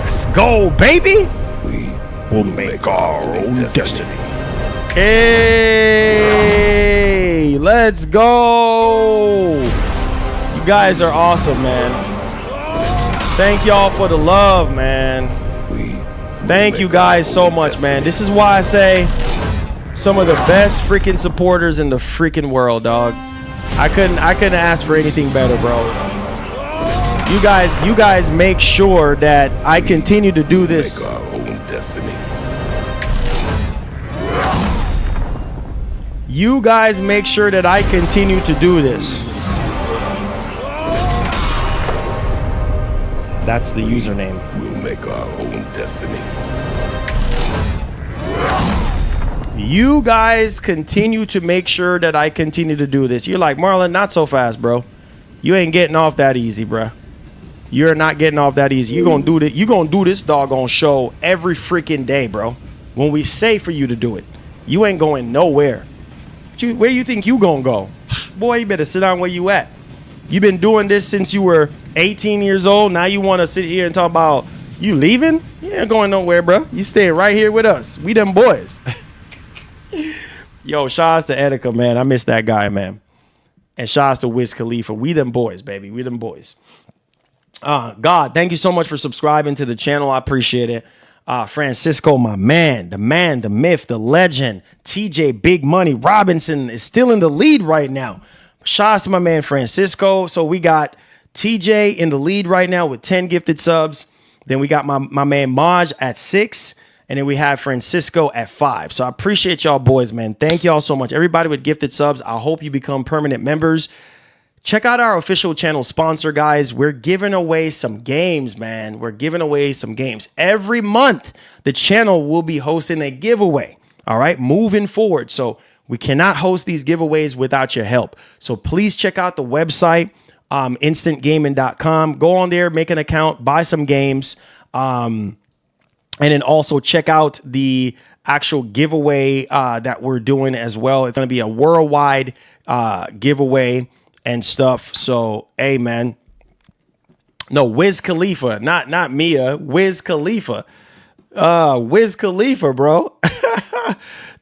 Let's go, baby!
We will make our own destiny.
Hey! Let's go! You guys are awesome, man. Thank y'all for the love, man. Thank you guys so much, man. This is why I say some of the best freaking supporters in the freaking world, dog. I couldn't ask for anything better, bro. You guys make sure that I continue to do this.
Make our own destiny.
You guys make sure that I continue to do this. That's the username.
We'll make our own destiny.
You guys continue to make sure that I continue to do this. You're like, Marlon, not so fast, bro. You ain't getting off that easy, bro. You're not getting off that easy. You're gonna do that. You're gonna do this doggone show every freaking day, bro. When we say for you to do it, you ain't going nowhere. Where you think you gonna go? Boy, you better sit down where you at. You've been doing this since you were 18 years old. Now you want to sit here and talk about you leaving? You ain't going nowhere, bro. You staying right here with us. We them boys. Yo, shouts to Etika, man. I miss that guy, man. And shouts to Wiz Khalifa. We them boys, baby. We them boys. God, thank you so much for subscribing to the channel. I appreciate it. Francisco, my man, the myth, the legend. TJ Big Money Robinson is still in the lead right now. Shouts to my man Francisco. So we got TJ in the lead right now with 10 gifted subs. Then we got my man Maj at 6. And then we have Francisco at 5. So I appreciate y'all boys, man. Thank y'all so much. Everybody with gifted subs, I hope you become permanent members. Check out our official channel sponsor, guys. We're giving away some games, man. We're giving away some games. Every month, the channel will be hosting a giveaway. All right, moving forward. So we cannot host these giveaways without your help. So please check out the website, instantgaming.com. Go on there, make an account, buy some games. And then also check out the actual giveaway that we're doing as well. It's going to be a worldwide giveaway and stuff. So, hey, man. No, Wiz Khalifa, not Mia. Wiz Khalifa. Wiz Khalifa, bro.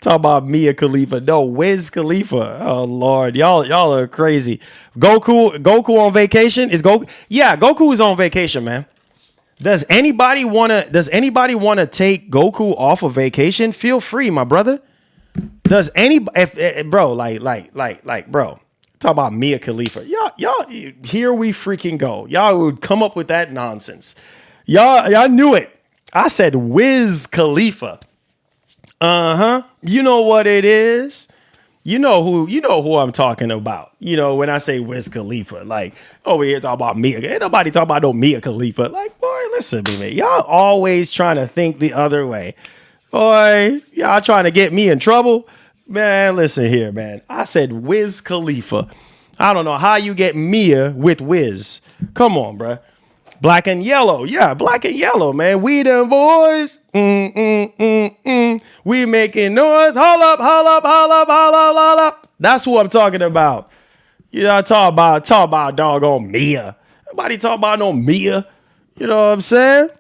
Talk about Mia Khalifa. No, Wiz Khalifa. Oh, Lord. Y'all are crazy. Goku on vacation? Yeah, Goku is on vacation, man. Does anybody wanna take Goku off of vacation? Feel free, my brother. Does bro, bro, Talk about Mia Khalifa. Y'all, here we freaking go. Y'all would come up with that nonsense. Y'all knew it. I said Wiz Khalifa. You know what it is. You know who I'm talking about. You know, when I say Wiz Khalifa, like over here talking about Mia. Ain't nobody talking about no Mia Khalifa. Like, boy, listen to me. Y'all always trying to think the other way. Boy, y'all trying to get me in trouble. Man, listen here, man. I said Wiz Khalifa. I don't know how you get Mia with Wiz. Come on, bruh. Black and yellow. Yeah, black and yellow, man. We them boys. We making noise. Hold up, hold up, hold up, hold up, hold up. That's who I'm talking about. You know, talk about doggone Mia. Nobody talk about no Mia. You know what I'm saying?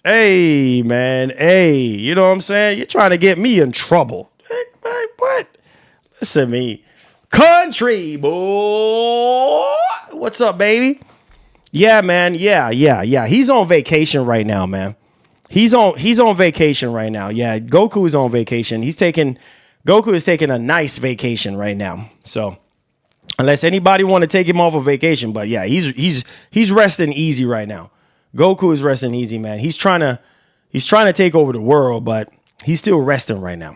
Hey, man. Hey, you know what I'm saying? You're trying to get me in trouble. Hey, what? Listen to me. Country boy. What's up, baby? Yeah, man. Yeah. He's on vacation right now, man. He's on vacation right now. Yeah, Goku is on vacation. Goku is taking a nice vacation right now. So unless anybody want to take him off of vacation, but yeah, he's resting easy right now. Goku is resting easy, man. He's trying to take over the world, but he's still resting right now.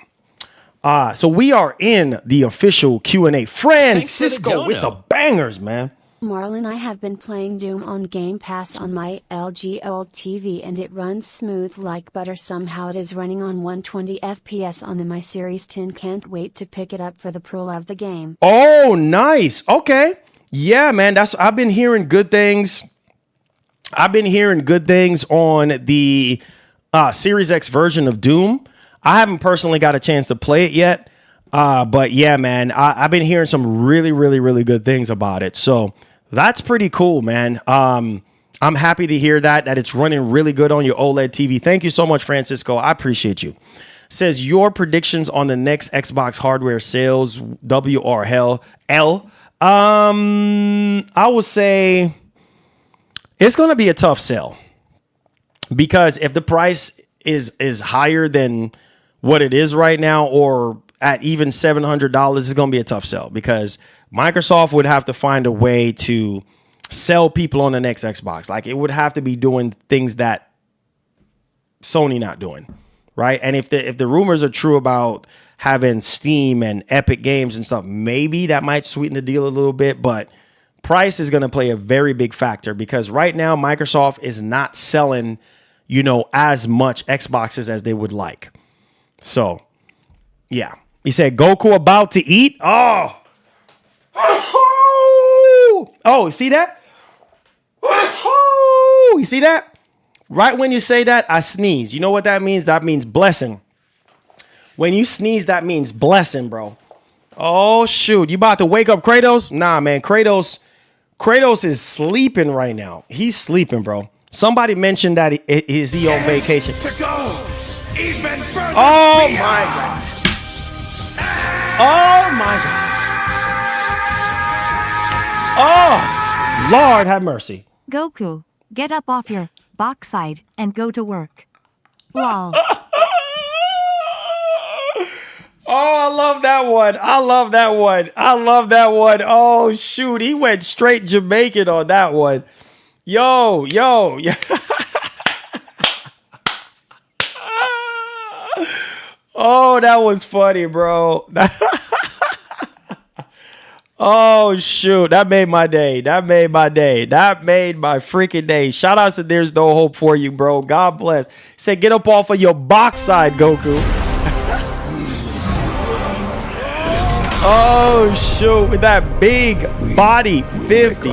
So we are in the official Q&A. Francisco with the bangers, man.
Marlon, I have been playing Doom on Game Pass on my LG OLED TV and it runs smooth like butter. Somehow it is running on 120 FPS on the My Series 10. Can't wait to pick it up for the pro of the game.
Oh, nice. Okay. Yeah, man. I've been hearing good things. I've been hearing good things on the Series X version of Doom. I haven't personally got a chance to play it yet. But yeah, man, I've been hearing some really, really, really good things about it. So that's pretty cool, man. I'm happy to hear that it's running really good on your OLED TV. Thank you so much, Francisco. I appreciate you. Says your predictions on the next Xbox hardware sales, WRL. I would say it's going to be a tough sell because if the price is higher than what it is right now, or at even $700, it's going to be a tough sell because Microsoft would have to find a way to sell people on the next Xbox. Like it would have to be doing things that Sony not doing, right? And if the rumors are true about having Steam and Epic Games and stuff, maybe that might sweeten the deal a little bit, but price is going to play a very big factor because right now Microsoft is not selling, as much Xboxes as they would like. So, yeah. He said, Goku about to eat? Oh, see that? You see that? Right when you say that, I sneeze. You know what that means? That means blessing. When you sneeze, that means blessing, bro. Oh, shoot. You about to wake up Kratos? Nah, man. Kratos is sleeping right now. He's sleeping, bro. Somebody mentioned that is he on vacation?
To go even further.
Oh, my God. Oh, my God. Oh, Lord have mercy.
Goku, get up off your backside and go to work. Lol.
Oh, I love that one. Oh, shoot. He went straight Jamaican on that one. Yo. Oh, that was funny, bro. Oh, shoot. That made my day. That made my freaking day. Shout out to There's No Hope for you, bro. God bless. Say, get up off of your box side, Goku. Oh, shoot. With that big body 50.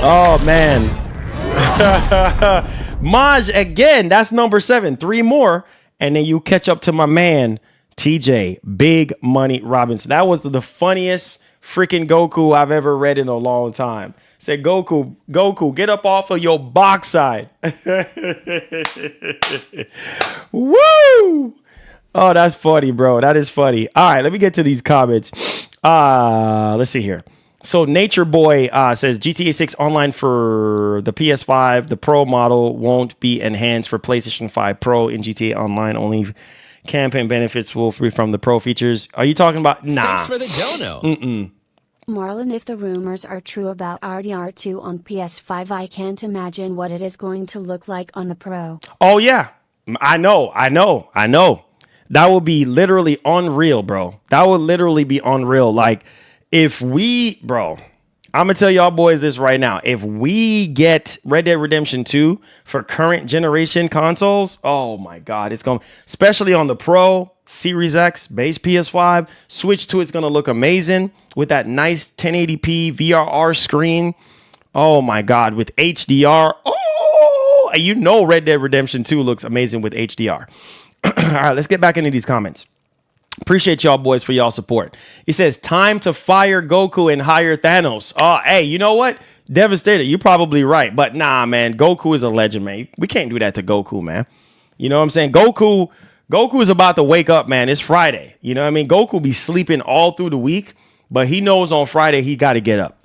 Oh, man. Maj, again, that's number 7. 3 more. And then you catch up to my man, TJ, Big Money Robinson. That was the funniest freaking Goku I've ever read in a long time. Said, Goku, get up off of your box side. Woo! Oh, that's funny, bro. That is funny. All right, let me get to these comments. Let's see here. So Nature Boy says GTA 6 online for the PS5. The Pro model won't be enhanced for PlayStation 5 Pro in GTA Online. Only campaign benefits will free from the Pro features. Are you talking about? Nah.
Thanks for the dono.
Marlon, if the rumors are true about RDR2 on PS5, I can't imagine what it is going to look like on the Pro.
Oh, yeah. I know. That would be literally unreal, bro. That would literally be unreal. Like, if we, bro, I'm going to tell y'all boys this right now. If we get Red Dead Redemption 2 for current generation consoles, oh my God, it's going to, especially on the Pro, Series X, base PS5, switch to it's going to look amazing with that nice 1080p VRR screen. Oh my God, with HDR. Oh, you know Red Dead Redemption 2 looks amazing with HDR. All right, let's get back into these comments. Appreciate y'all boys for y'all support. He says, time to fire Goku and hire Thanos. Oh, hey, you know what? Devastator, you're probably right. But nah, man, Goku is a legend, man. We can't do that to Goku, man. You know what I'm saying? Goku is about to wake up, man. It's Friday. You know what I mean? Goku be sleeping all through the week, but he knows on Friday he got to get up.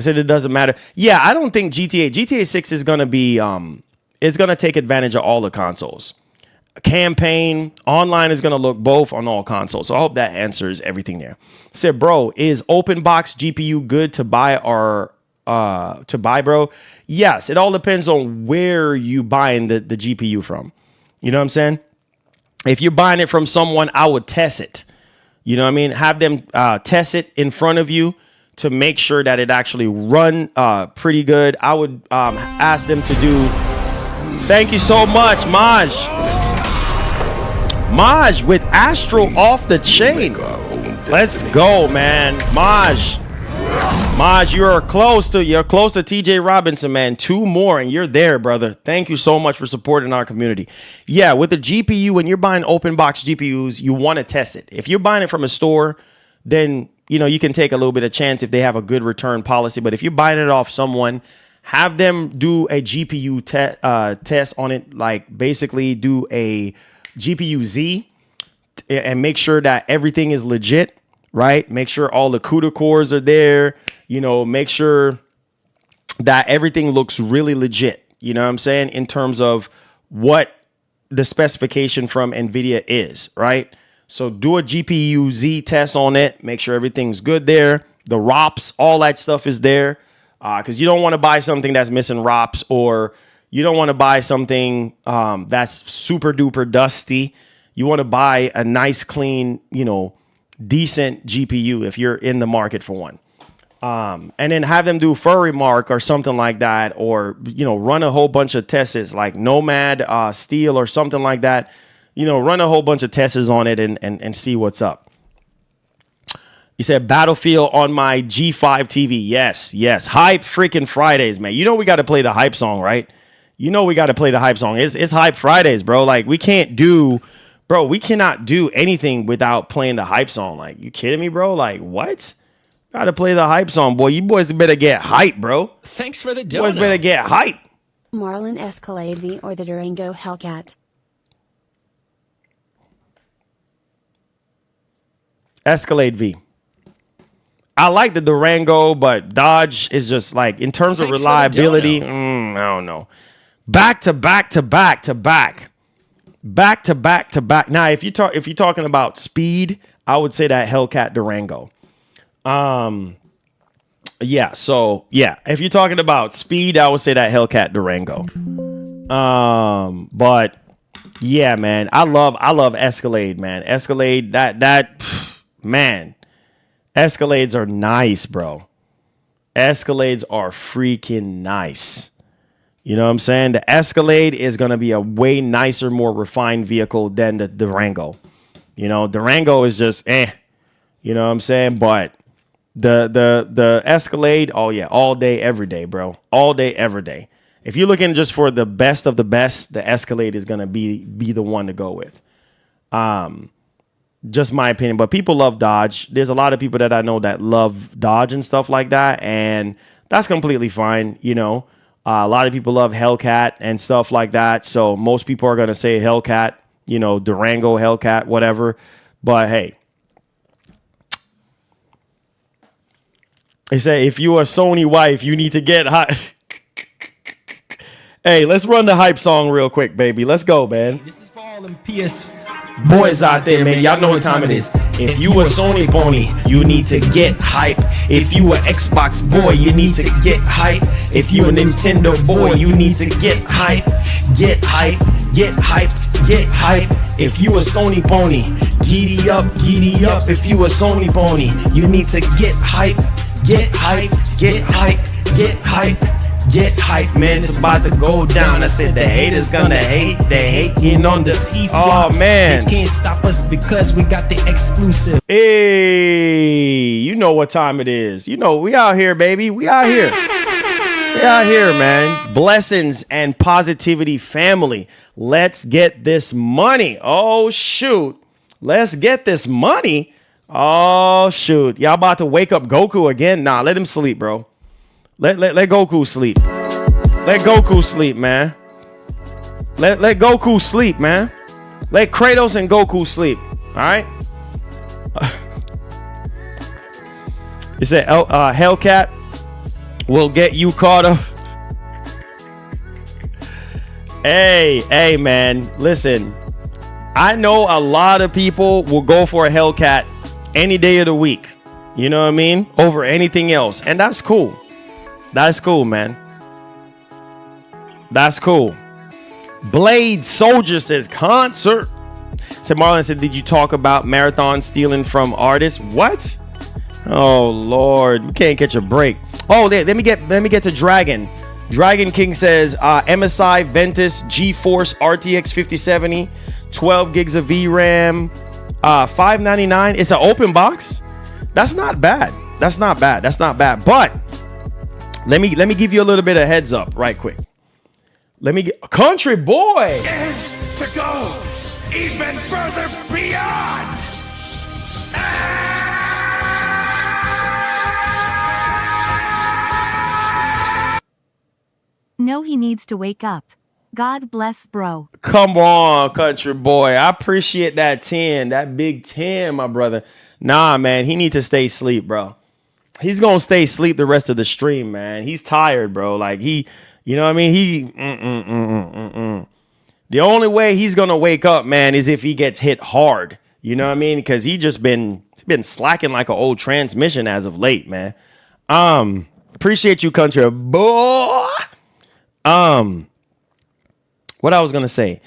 Said it doesn't matter. Yeah, I don't think GTA 6 is gonna be it's gonna take advantage of all the consoles. Campaign online is gonna look both on all consoles. So I hope that answers everything there. Said, bro, is open box GPU good to buy or bro? Yes, it all depends on where you buying the GPU from. You know what I'm saying? If you're buying it from someone, I would test it. You know what I mean? Have them test it in front of you to make sure that it actually run pretty good. I would ask them to do. Thank you so much, Maj. Maj with Astro off the chain. Let's go, man. Maj, you're close to TJ Robinson, man. 2 more and you're there, brother. Thank you so much for supporting our community. Yeah, with the GPU, when you're buying open box GPUs, you want to test it. If you're buying it from a store, then you know you can take a little bit of chance if they have a good return policy. But if you're buying it off someone, have them do a GPU test on it. Like basically do a GPU Z and make sure that everything is legit, right? Make sure all the CUDA cores are there, you know, make sure that everything looks really legit, you know what I'm saying, in terms of what the specification from NVIDIA is, right? So do a GPU Z test on it, make sure everything's good there. The ROPS, all that stuff is there, because you don't want to buy something that's missing ROPS, or you don't want to buy something that's super duper dusty. You want to buy a nice, clean, you know, decent GPU if you're in the market for one. And then have them do Furry Mark or something like that, or, you know, run a whole bunch of tests like Nomad Steel or something like that. You know, run a whole bunch of tests on it and see what's up. He said Battlefield on my G5 TV. Yes. Hype freaking Fridays, man. You know we got to play the hype song, right? You know we got to play the hype song. It's Hype Fridays, bro. Like we cannot do anything without playing the hype song. Like, you kidding me, bro? Like, what? Got to play the hype song, boy. You boys better get hype, bro.
Thanks for the
dono. You boys better get hype.
Marlon Escalade V or the Durango Hellcat?
Escalade V. I like the Durango, but Dodge is just like, in terms of reliability, I don't know. Back to back. Now, if you're talking about speed, I would say that Hellcat Durango. If you're talking about speed, I would say that Hellcat Durango. But yeah, man, I love Escalade, man. Escalade, man, Escalades are nice, bro. Escalades are freaking nice. You know what I'm saying? The Escalade is going to be a way nicer, more refined vehicle than the Durango. You know, Durango is just you know what I'm saying? But the Escalade, oh yeah, all day, every day, bro. All day, every day. If you're looking just for the best of the best, the Escalade is going to be the one to go with. Just my opinion. But people love Dodge. There's a lot of people that I know that love Dodge and stuff like that. And that's completely fine, you know. A lot of people love Hellcat and stuff like that. So most people are going to say Hellcat, you know, Durango, Hellcat, whatever. But hey, they say if you are a Sony wife, you need to get hot. Hey, let's run the hype song real quick, baby. Let's go, man.
This is for all them PS
Boys out there, man, y'all know what time it is. If you a Sony pony, you need to get hype. If you a Xbox boy, you need to get hype. If you a Nintendo boy, you need to get hype. Get hype, get hype, get hype. If you a Sony pony, giddy up, giddy up. If you a Sony pony, you need to get hype, get hype, get hype, get hype. Get hype, man, it's about to go down. I said the haters gonna hate, they hating on the T-flops. Oh, man. They can't stop us because we got the exclusive. Hey, you know what time it is. You know, we out here, baby. We out here. We out here, man. Blessings and positivity family. Let's get this money. Oh, shoot. Let's get this money. Oh, shoot. Y'all about to wake up Goku again? Nah, let him sleep, bro. Let Goku sleep. Let Goku sleep, man. Let Goku sleep, man. Let Kratos and Goku sleep. All right. It said Hellcat will get you caught up. Hey, man. Listen, I know a lot of people will go for a Hellcat any day of the week. You know what I mean? Over anything else, and that's cool. That's cool, man. That's cool. Blade Soldier says concert. So Marlon said, did you talk about Marathon stealing from artists? What? Oh Lord, we can't catch a break. Oh, let me get to Dragon. Dragon King says MSI Ventus GeForce RTX 5070, 12 gigs of VRAM, $599. It's an open box. That's not bad. That's not bad. That's not bad. But let me give you a little bit of heads up right quick. Let me get Country Boy
Is to go even further beyond.
No, he needs to wake up. God bless, bro.
Come on, Country Boy. I appreciate that 10, that big 10, my brother. Nah, man, he need to stay asleep, bro. He's gonna stay asleep the rest of the stream, man. He's tired, bro. Like you know what I mean? The only way he's gonna wake up, man, is if he gets hit hard. You know what I mean? Because he's been slacking like an old transmission as of late, man. Appreciate you, Country Boy. What I was gonna say.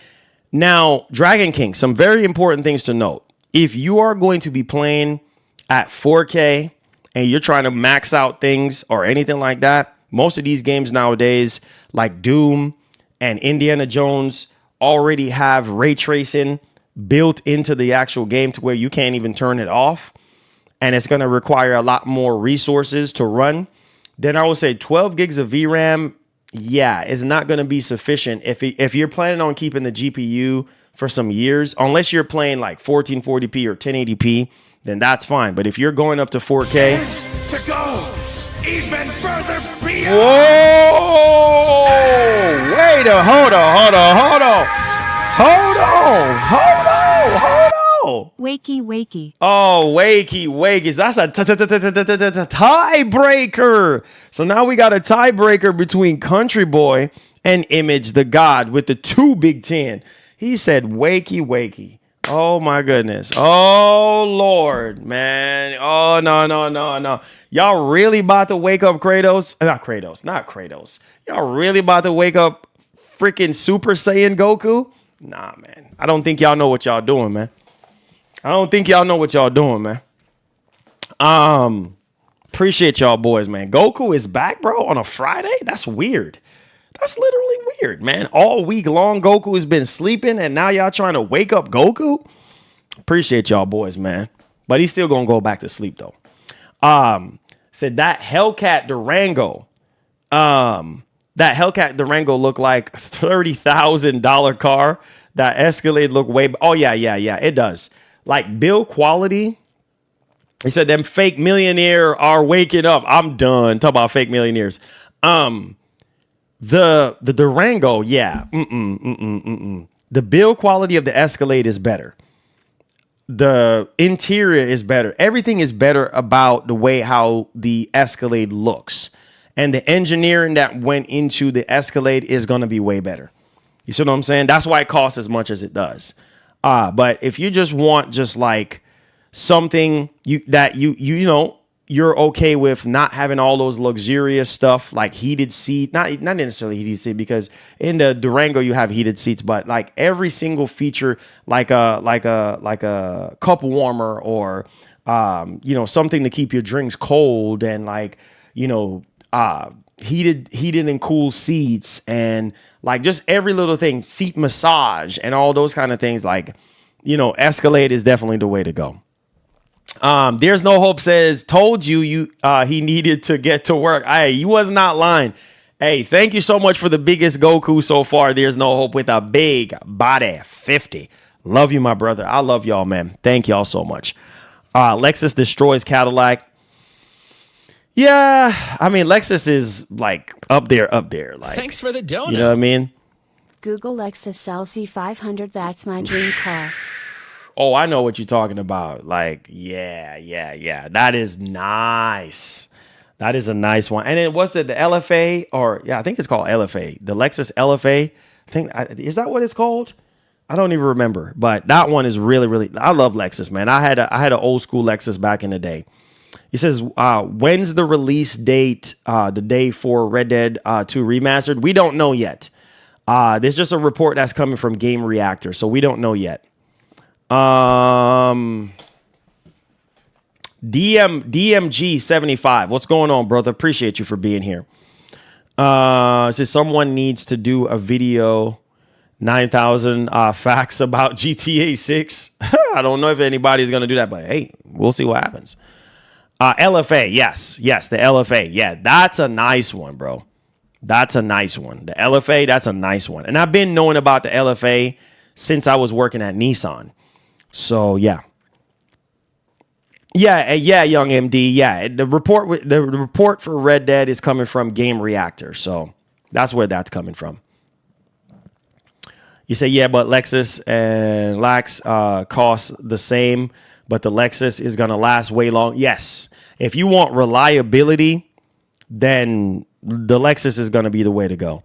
Now, Dragon King, some very important things to note. If you are going to be playing at 4K and you're trying to max out things or anything like that, most of these games nowadays, like Doom and Indiana Jones, already have ray tracing built into the actual game to where you can't even turn it off. And it's going to require a lot more resources to run. Then I would say 12 gigs of VRAM, yeah, is not going to be sufficient if you're planning on keeping the GPU for some years, unless you're playing like 1440p or 1080p, then that's fine. But if you're going up to 4K,
Is to go even further beyond.
whoa, wait a, hold on.
Wakey, wakey.
Oh, wakey. That's a tiebreaker. So now we got a tiebreaker between Country Boy and Image the God with the 2 Big 10. He said wakey. Oh my goodness. Oh Lord, man. Oh no. Y'all really about to wake up Kratos? Not Kratos. Y'all really about to wake up freaking Super Saiyan Goku? Nah, man. I don't think y'all know what y'all doing, man. Appreciate y'all boys, man. Goku is back, bro, on a Friday? That's weird. That's literally weird, man. All week long, Goku has been sleeping, and now y'all trying to wake up Goku? Appreciate y'all boys, man. But he's still gonna go back to sleep, though. Said that Hellcat Durango. That Hellcat Durango looked like $30,000 car. That Escalade looked way... Oh, yeah, it does. Like, build quality... He said, them fake millionaire are waking up. I'm done. Talk about fake millionaires. The Durango, yeah. The build quality of the Escalade is better. The interior is better. Everything is better about the way how the Escalade looks. And the engineering that went into the Escalade is going to be way better. You see what I'm saying? That's why it costs as much as it does. But if you just want just like something you're okay with not having all those luxurious stuff like heated seat, not necessarily heated seat, because in the Durango you have heated seats, but like every single feature, like a cup warmer, or something to keep your drinks cold, and like heated and cool seats, and like just every little thing, seat massage and all those kind of things, like Escalade is definitely the way to go. There's no hope says, told you he needed to get to work. Hey, you was not lying. Hey, thank you so much for the biggest Goku so far. There's no hope with a big body 50. Love you, my brother. I love y'all, man. Thank y'all so much. Lexus destroys Cadillac. Yeah, I mean, Lexus is like up there. Like,
thanks for the donut.
You know what I mean?
Google Lexus LC500. That's my dream car.
Oh, I know what you're talking about. Like, yeah. That is nice. That is a nice one. And then what's it? The LFA, I think it's called LFA. The Lexus LFA. Is that what it's called? I don't even remember. But that one is really, really. I love Lexus, man. I had an old school Lexus back in the day. He says, when's the release date? The day for Red Dead 2 Remastered? We don't know yet. There's just a report that's coming from Game Reactor, so we don't know yet. DMG 75. What's going on, brother? Appreciate you for being here. Says someone needs to do a video 9,000 facts about GTA 6. I don't know if anybody's going to do that, but hey, we'll see what happens. LFA. Yes, the LFA. Yeah, that's a nice one, bro. That's a nice one. The LFA, that's a nice one. And I've been knowing about the LFA since I was working at Nissan. So yeah, Young MD. Yeah, the report for Red Dead is coming from Game Reactor, so that's where that's coming from. You say, yeah, but Lexus and Lax cost the same, but the Lexus is gonna last way long. Yes, if you want reliability, then the Lexus is gonna be the way to go.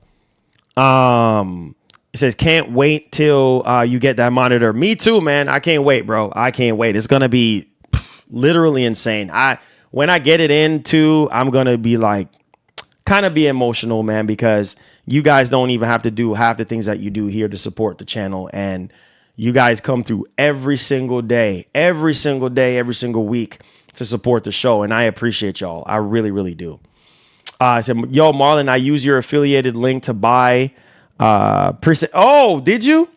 It says, can't wait till you get that monitor. Me too, man. I can't wait, bro. I can't wait. It's going to be literally insane. When I get it into, I'm going to be like, kind of be emotional, man, because you guys don't even have to do half the things that you do here to support the channel. And you guys come through every single day, every single week to support the show. And I appreciate y'all. I really, really do. I said, yo, Marlon, I use your affiliated link to buy oh, did you?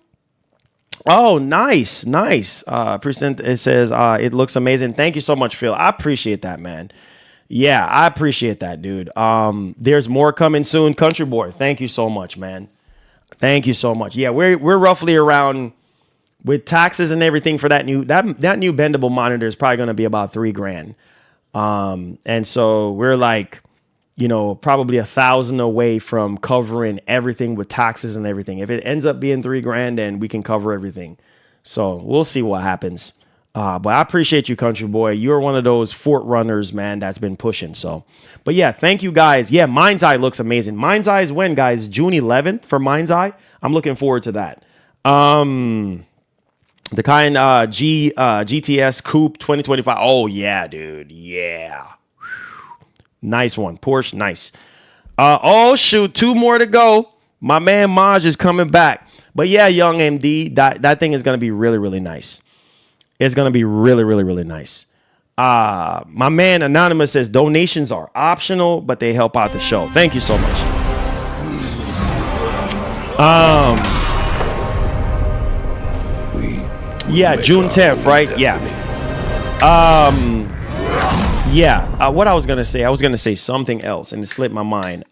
Oh, nice. Percent. It says it looks amazing. Thank you so much, Phil. I appreciate that, man. Yeah, I appreciate that, dude. There's more coming soon. Country Boy, thank you so much, man. Thank you so much. Yeah, we're roughly around, with taxes and everything, for that new bendable monitor is probably going to be about $3,000. And so we're like, probably 1,000 away from covering everything with taxes and everything. If it ends up being $3,000, then we can cover everything. So we'll see what happens. But I appreciate you, Country Boy. You're one of those fort runners, man, that's been pushing. So, but yeah, thank you guys. Yeah, Mind's Eye looks amazing. Mind's Eye is when, guys? June 11th for Mind's Eye. I'm looking forward to that. The kind GTS Coupe 2025. Oh yeah, dude. Yeah. Nice one. Porsche, nice. Oh, shoot. 2 more to go. My man Maj is coming back. But yeah, Young MD, that thing is going to be really, really nice. It's going to be really, really, really nice. My man Anonymous says donations are optional, but they help out the show. Thank you so much. Yeah, June 10th, right? Yeah. Yeah, what I was going to say something else and it slipped my mind.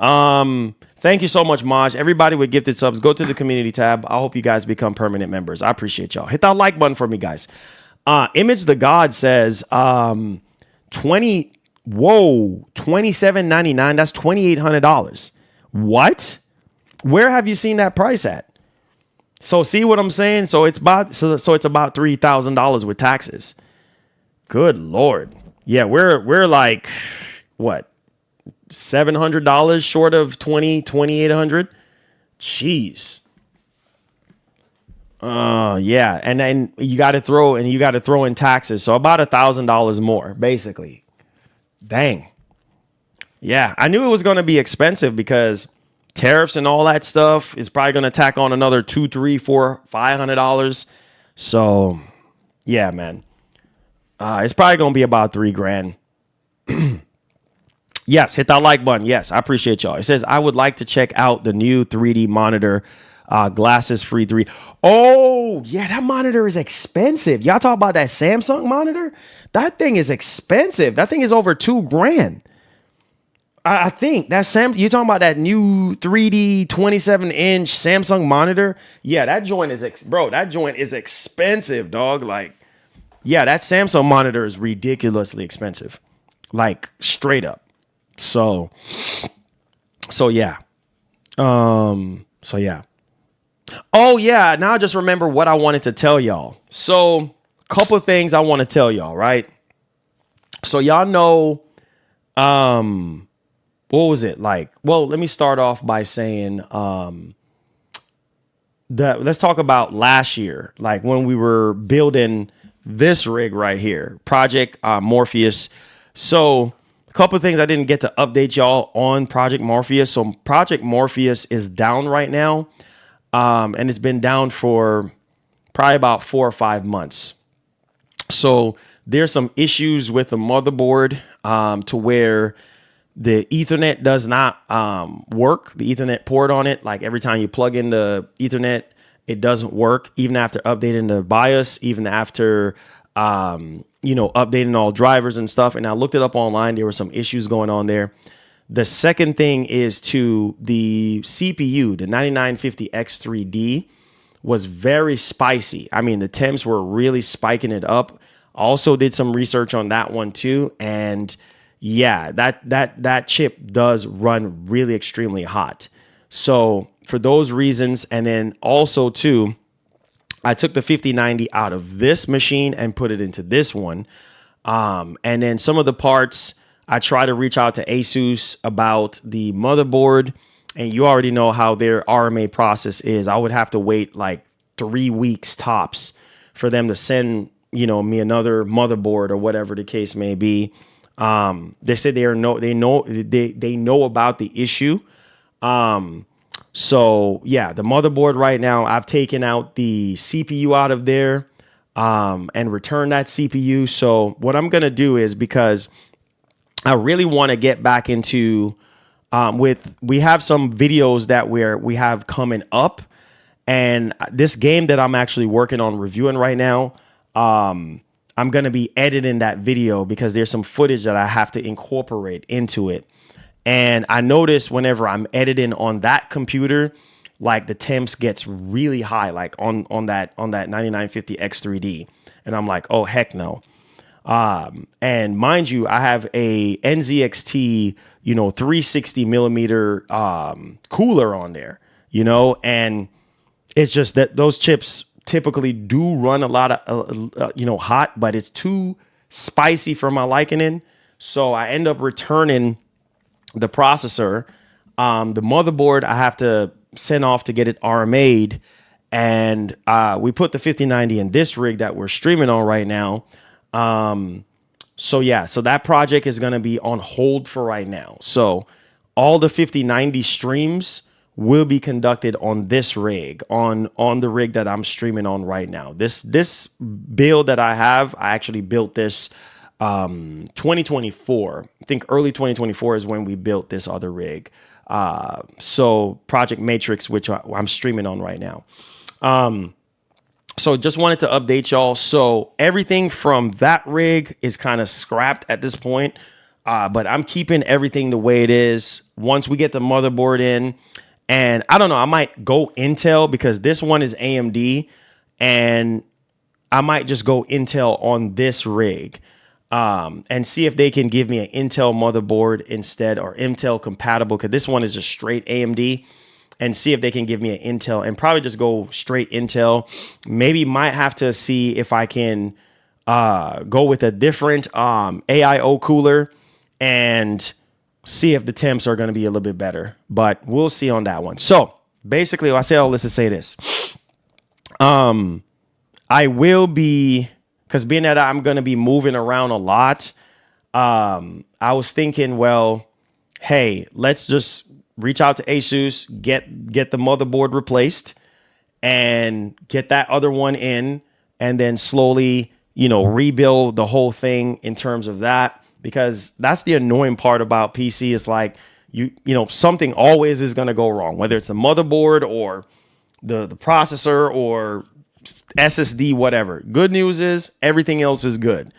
Thank you so much, Maj. Everybody with gifted subs, go to the community tab. I hope you guys become permanent members. I appreciate y'all. Hit that like button for me, guys. Image the God says $27.99. That's $2,800. What? Where have you seen that price at? So see what I'm saying? So it's about $3,000 with taxes. Good Lord. Yeah, we're like what? $700 short of $2,800. Jeez. Yeah, and then you got to throw in taxes, so about $1,000 more, basically. Dang. Yeah, I knew it was going to be expensive because tariffs and all that stuff is probably going to tack on another $200, $300, $400, $500. So, yeah, man, it's probably going to be about $3,000. Yes, hit that like button. Yes, I appreciate y'all. It says I would like to check out the new 3D monitor. Glasses free 3. Oh, yeah, that monitor is expensive. Y'all talk about that Samsung monitor? That thing is expensive. That thing is over $2,000. I think that's you're talking about that new 3D 27-inch Samsung monitor. Yeah, that joint is that joint is expensive, dog. Like, yeah, that Samsung monitor is ridiculously expensive. Like, straight up. So yeah. So yeah. Oh, yeah. Now I just remember what I wanted to tell y'all. So, a couple of things I want to tell y'all, right? So, y'all know, what was it like? Well, let me start off by saying, let's talk about last year, like when we were building this rig right here, Project Morpheus. So, a couple of things I didn't get to update y'all on Project Morpheus. So, Project Morpheus is down right now. And it's been down for probably about 4 or 5 months. So there's some issues with the motherboard to where the Ethernet does not work. The Ethernet port on it, like every time you plug in the Ethernet, it doesn't work. Even after updating the BIOS, even after updating all drivers and stuff. And I looked it up online. There were some issues going on there. The second thing is to the CPU, the 9950X3D was very spicy. I mean, the temps were really spiking it up. Also did some research on that one too. And yeah, that chip does run really extremely hot. So for those reasons, and then also too, I took the 5090 out of this machine and put it into this one. And then some of the parts, I try to reach out to ASUS about the motherboard, and you already know how their RMA process is. I would have to wait like 3 weeks tops for them to send, me another motherboard or whatever the case may be. They said they know about the issue. So yeah, the motherboard right now, I've taken out the CPU out of there, and returned that CPU. So what I'm going to do is, because I really want to get back into we have some videos that we have coming up, and this game that I'm actually working on reviewing right now, I'm going to be editing that video because there's some footage that I have to incorporate into it. And I notice whenever I'm editing on that computer, like the temps gets really high, like on that 9950X3D. And I'm like, oh, heck no. And mind you, I have a NZXT, 360 millimeter, cooler on there, and it's just that those chips typically do run a lot of, hot, but it's too spicy for my liking. So I end up returning the processor. The motherboard I have to send off to get it RMA'd. And, we put the 5090 in this rig that we're streaming on right now. So yeah, so that project is going to be on hold for right now. So all the 5090 streams will be conducted on this rig, on the rig that I'm streaming on right now. This build that I have, I actually built this 2024. I think early 2024 is when we built this other rig. So Project Matrix, which I'm streaming on right now. So just wanted to update y'all. So everything from that rig is kind of scrapped at this point. But I'm keeping everything the way it is. Once we get the motherboard in, and I don't know, I might go Intel because this one is AMD, and I might just go Intel on this rig, and see if they can give me an Intel motherboard instead, or Intel compatible, because this one is just straight AMD, and see if they can give me an Intel, and probably just go straight Intel. Maybe might have to see if I can go with a different AIO cooler and see if the temps are going to be a little bit better, but we'll see on that one. So basically, I say all this to say this. I will be, because being that I'm going to be moving around a lot, I was thinking, well, hey, let's just reach out to Asus, get the motherboard replaced and get that other one in, and then slowly, rebuild the whole thing in terms of that, because that's the annoying part about PC is like, something always is going to go wrong, whether it's the motherboard or the processor or SSD, whatever. Good news is everything else is good.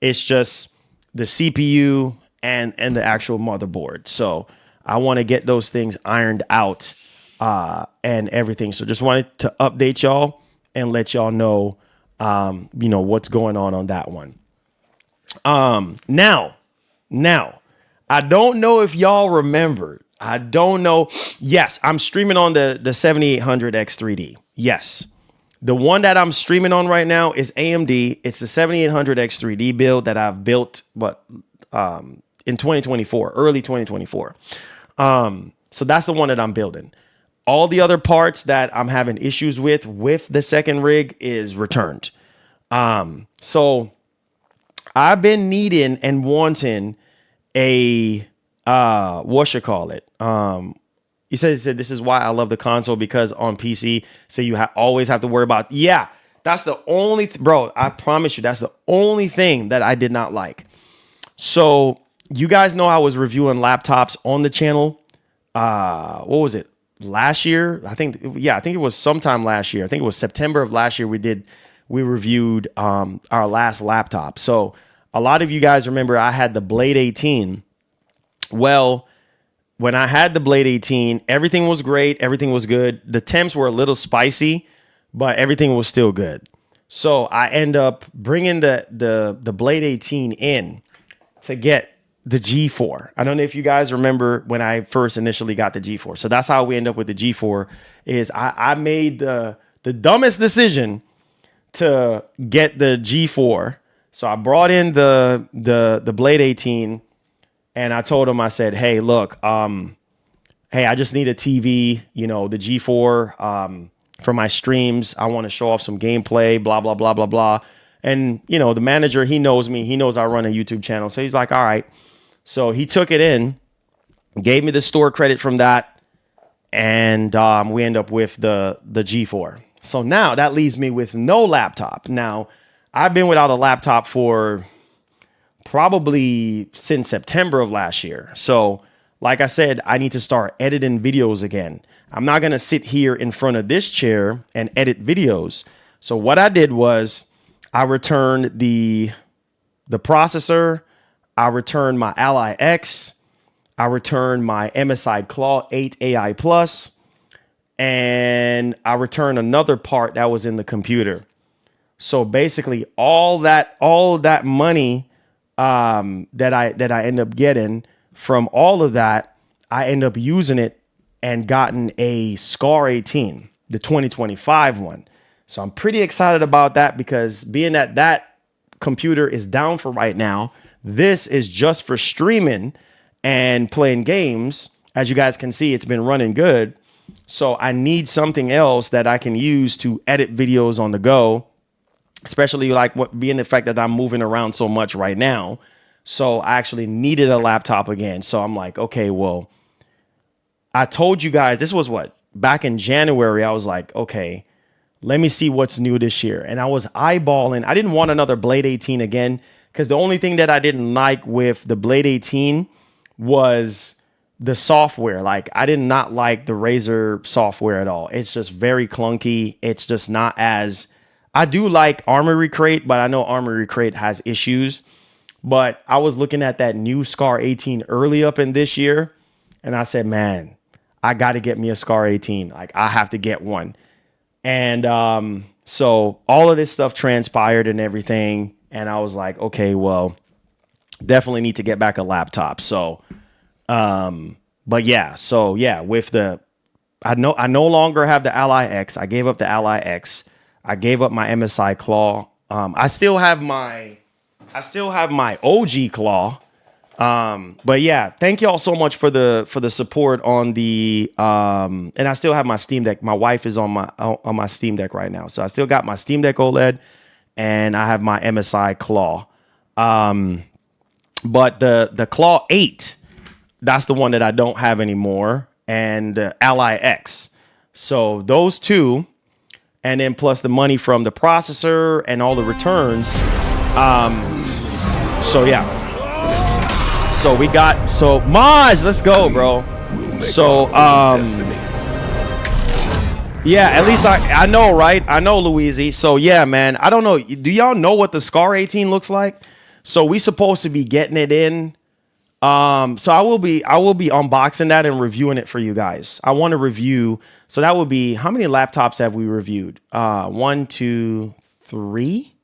It's just the CPU and the actual motherboard. So I want to get those things ironed out and everything. So just wanted to update y'all and let y'all know, what's going on that one. Now, I don't know if y'all remember. I don't know. Yes, I'm streaming on the 7800X3D. Yes. The one that I'm streaming on right now is AMD. It's the 7800X3D build that I've built, in 2024, early 2024. So that's the one that I'm building. All the other parts that I'm having issues with the second rig is returned. So I've been needing and wanting a he said this is why I love the console, because on PC, so you always have to worry about. Yeah, that's the only bro. I promise you, that's the only thing that I did not like. So you guys know I was reviewing laptops on the channel. What was it? Last year? I think it was sometime last year. I think it was September of last year. We reviewed our last laptop. So a lot of you guys remember I had the Blade 18. Well, when I had the Blade 18, everything was great. Everything was good. The temps were a little spicy, but everything was still good. So I end up bringing the Blade 18 in to get the G4. I don't know if you guys remember when I first initially got the G4. So that's how we end up with the G4. Is I made the dumbest decision to get the G4. So I brought in the Blade 18. And I told him, I said, hey, look, hey, I just need a TV, the G4 for my streams. I want to show off some gameplay, blah, blah, blah, blah, blah. And, the manager, he knows me. He knows I run a YouTube channel. So he's like, all right. So he took it in, gave me the store credit from that. And we end up with the G4. So now that leaves me with no laptop. Now, I've been without a laptop for probably since September of last year. So like I said, I need to start editing videos again. I'm not going to sit here in front of this chair and edit videos. So what I did was I returned the processor. I returned my Ally X. I returned my MSI Claw 8 AI Plus. And I returned another part that was in the computer. So basically all that money that I end up getting from all of that, I end up using it and gotten a SCAR 18, the 2025 one. So I'm pretty excited about that, because being that computer is down for right now, this is just for streaming and playing games. As you guys can see, it's been running good. So I need something else that I can use to edit videos on the go, especially being the fact that I'm moving around so much right now. So I actually needed a laptop again. So I'm like, okay, well, I told you guys, this was back in January, I was like, okay, let me see what's new this year. And I was eyeballing. I didn't want another Blade 18 again, because the only thing that I didn't like with the Blade 18 was the software. Like, I did not like the Razer software at all. It's just very clunky. It's just not as... I do like Armory Crate, but I know Armory Crate has issues. But I was looking at that new SCAR 18 early up in this year, and I said, man, I got to get me a SCAR 18. Like, I have to get one. And so all of this stuff transpired and everything, and I was like, okay, well, definitely need to get back a laptop. So, but yeah, so yeah, with the, I no longer have the Ally X. I gave up the Ally X. I gave up my MSI Claw. I still have my OG Claw, But yeah, thank y'all so much for the support on the and I still have my Steam Deck. My wife is on my Steam Deck right now. So I still got my Steam Deck OLED and I have my MSI Claw. But the Claw 8, that's the one that I don't have anymore, and Ally X. So those two, and then plus the money from the processor and all the returns. So yeah. So we got, so Maj, let's go, bro. So yeah, at least I know, right? I know, Louise. So yeah, man, I don't know. Do y'all know what the Scar 18 looks like? So we supposed to be getting it in. So I will be unboxing that and reviewing it for you guys. I want to review. So that would be, how many laptops have we reviewed? 1, 2, 3.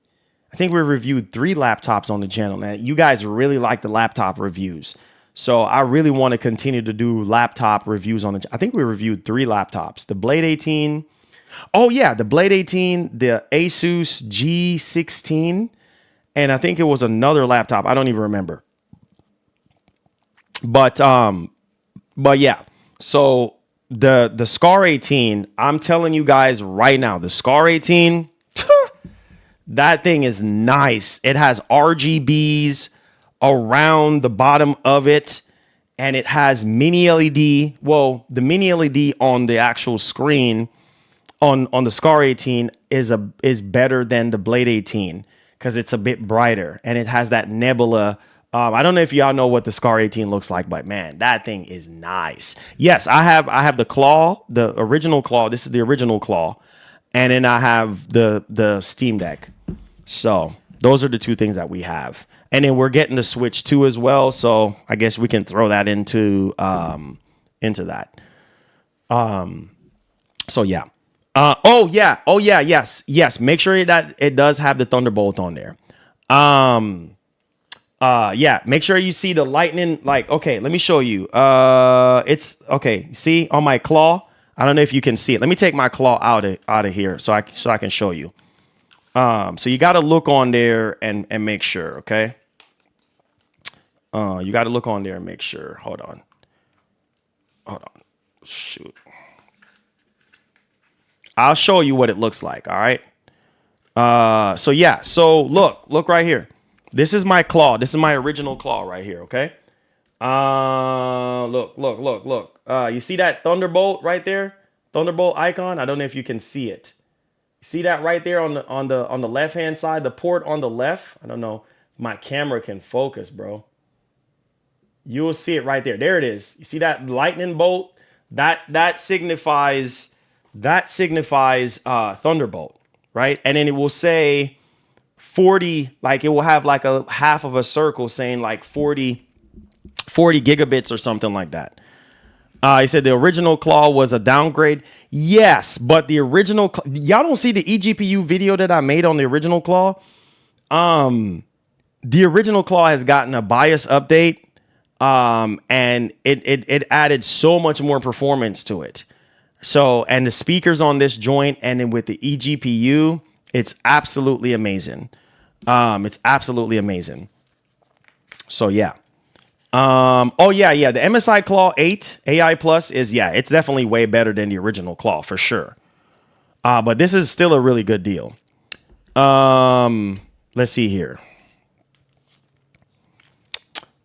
I think we reviewed 3 laptops on the channel. Now, you guys really like the laptop reviews. So I really want to continue to do laptop reviews on the channel. I think we reviewed 3 laptops. The Blade 18. Oh yeah, the Blade 18, the Asus G16, and I think it was another laptop. I don't even remember. But yeah. So the Scar 18, I'm telling you guys right now, the Scar 18, that thing is nice. It has RGBs around the bottom of it, and it has mini LED. Well, the mini LED on the actual screen on the Scar 18 is better than the Blade 18 because it's a bit brighter, and it has that nebula. I don't know if y'all know what the Scar 18 looks like, but man, that thing is nice. Yes, I have the Claw, the original Claw. This is the original Claw, and then I have the Steam Deck. So those are the 2 things that we have. And then we're getting the Switch 2 as well. So I guess we can throw that into that. So yeah. Yes. Make sure that it does have the Thunderbolt on there. Yeah, make sure you see the lightning. Like, okay, let me show you. It's okay. See on my Claw. I don't know if you can see it. Let me take my Claw out of here so I can show you. So you got to look on there and make sure, okay? You got to look on there and make sure. Hold on. Shoot. I'll show you what it looks like, all right? So yeah, so look right here. This is my Claw. This is my original Claw right here, okay? Look. You see that Thunderbolt right there? Thunderbolt icon? I don't know if you can see it. See that right there on the left hand side, the port on the left. I don't know if my camera can focus, bro. You'll see it right there. There it is. You see that lightning bolt? That signifies Thunderbolt, right? And then it will say 40, like it will have like a half of a circle saying like 40 gigabits or something like that. He said the original Claw was a downgrade. Yes, but the original, y'all don't see the eGPU video that I made on the original Claw. The original Claw has gotten a BIOS update, and it added so much more performance to it. So, and the speakers on this joint, and then with the eGPU, it's absolutely amazing. It's absolutely amazing. So yeah. The MSI Claw 8 AI Plus is, yeah, it's definitely way better than the original Claw for sure. But this is still a really good deal. Let's see here.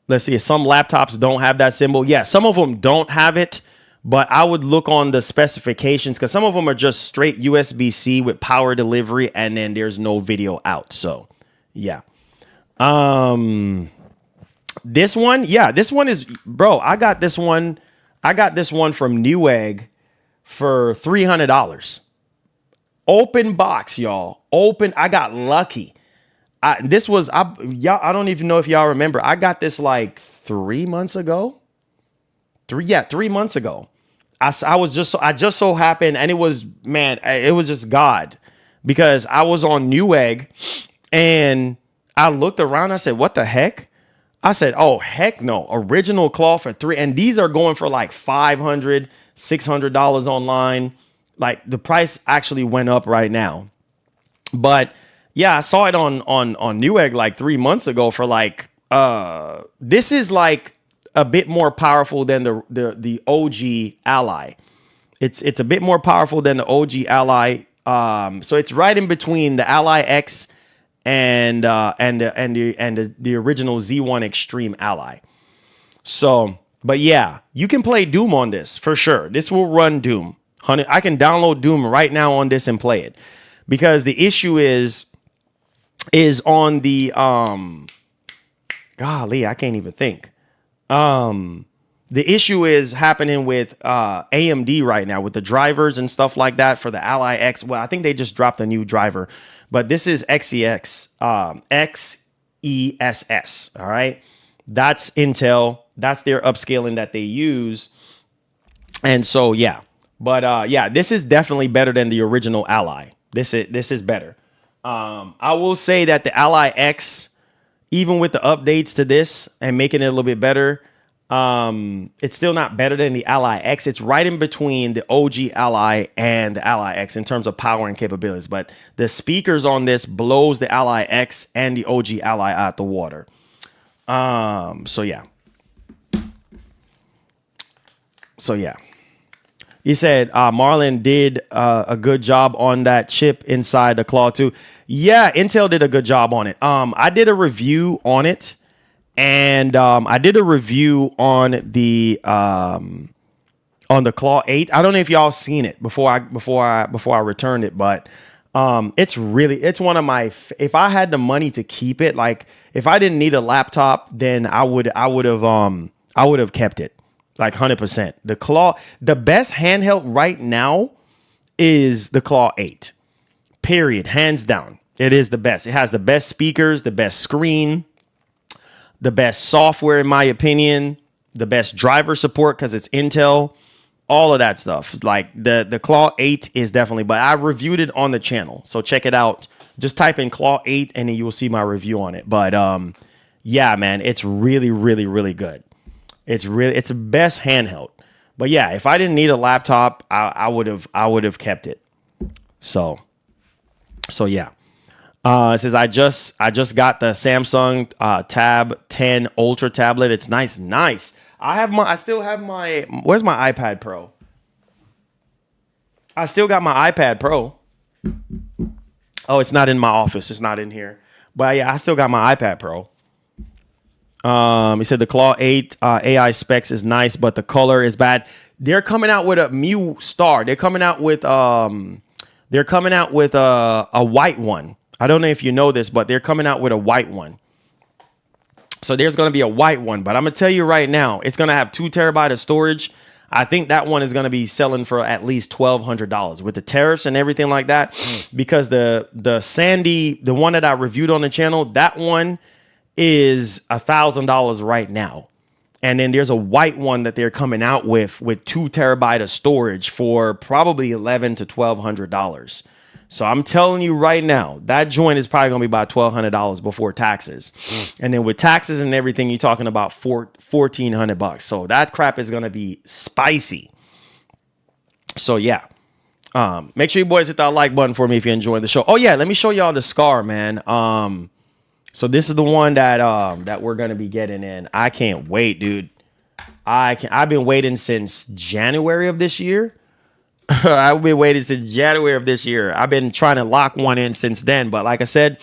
Let's see. Some laptops don't have that symbol. Yeah, some of them don't have it, but I would look on the specifications because some of them are just straight USB-C with power delivery, and then there's no video out. So, yeah. This one is, bro, I got this one from Newegg for $300. Open box, y'all. I got lucky. I don't even know if y'all remember. I got this like 3 months ago. 3 months ago. I just so happened, and it was just God, because I was on Newegg and I looked around. I said, what the heck? I said, oh, heck no. Original Claw for $300. And these are going for like $500, $600 online. Like the price actually went up right now. But yeah, I saw it on Newegg like 3 months ago for like this is like a bit more powerful than the OG Ally. It's a bit more powerful than the OG Ally. So it's right in between the Ally X and the original Z1 Extreme Ally. So, but yeah, you can play Doom on this for sure. This will run Doom. I can download Doom right now on this and play it, because the issue is on the golly, I can't even think. The issue is happening with AMD right now with the drivers and stuff like that for the Ally X. Well, I think they just dropped a new driver, but this is XEX, XESS. All right. That's Intel. That's their upscaling that they use. And so, yeah. But yeah, this is definitely better than the original Ally. This is better. I will say that the Ally X, even with the updates to this and making it a little bit better, it's still not better than the Ally X. It's right in between the OG Ally and the Ally X in terms of power and capabilities. But the speakers on this blows the Ally X and the OG Ally out the water. So yeah. You said Marlon did a good job on that chip inside the Claw 2. Yeah, Intel did a good job on it. I did a review on it, and I did a review on the Claw 8. I don't know if y'all seen it before I returned it, but it's one of my. If I had the money to keep it, like if I didn't need a laptop, then I would have kept it. Like 100%. The best handheld right now is the Claw 8. Period. Hands down. It is the best. It has the best speakers, the best screen, the best software, in my opinion, the best driver support because it's Intel, all of that stuff. It's like the Claw 8 is definitely, but I reviewed it on the channel. So check it out. Just type in Claw 8 and then you will see my review on it. But yeah, man, it's really, really, really good. It's the best handheld. But yeah, if I didn't need a laptop, I would have kept it. So yeah. It says I just got the Samsung Tab 10 Ultra tablet. It's nice. I still have my, where's my iPad Pro? I still got my iPad Pro. Oh, it's not in my office. It's not in here. But yeah, I still got my iPad Pro. He said the Claw 8 AI specs is nice, but the color is bad. They're coming out with a Mu Star. They're coming out with a white one. I don't know if you know this, but they're coming out with a white one. So there's going to be a white one, but I'm going to tell you right now, it's going to have 2 terabytes of storage. I think that one is going to be selling for at least $1,200 with the tariffs and everything like that, because the Sandy, the one that I reviewed on the channel, that one is $1,000 right now. And then there's a white one that they're coming out with 2 terabytes of storage for probably $1,100 to $1,200. So I'm telling you right now, that joint is probably going to be about $1,200 before taxes. And then with taxes and everything, you're talking about $1,400. So that crap is going to be spicy. So yeah. Make sure you boys hit that like button for me if you're enjoying the show. Oh yeah, let me show y'all the Scar, man. So this is the one that we're gonna be getting in. I can't wait, dude. I've been waiting since January of this year. I've been waiting since January of this year. I've been trying to lock one in since then. But like I said,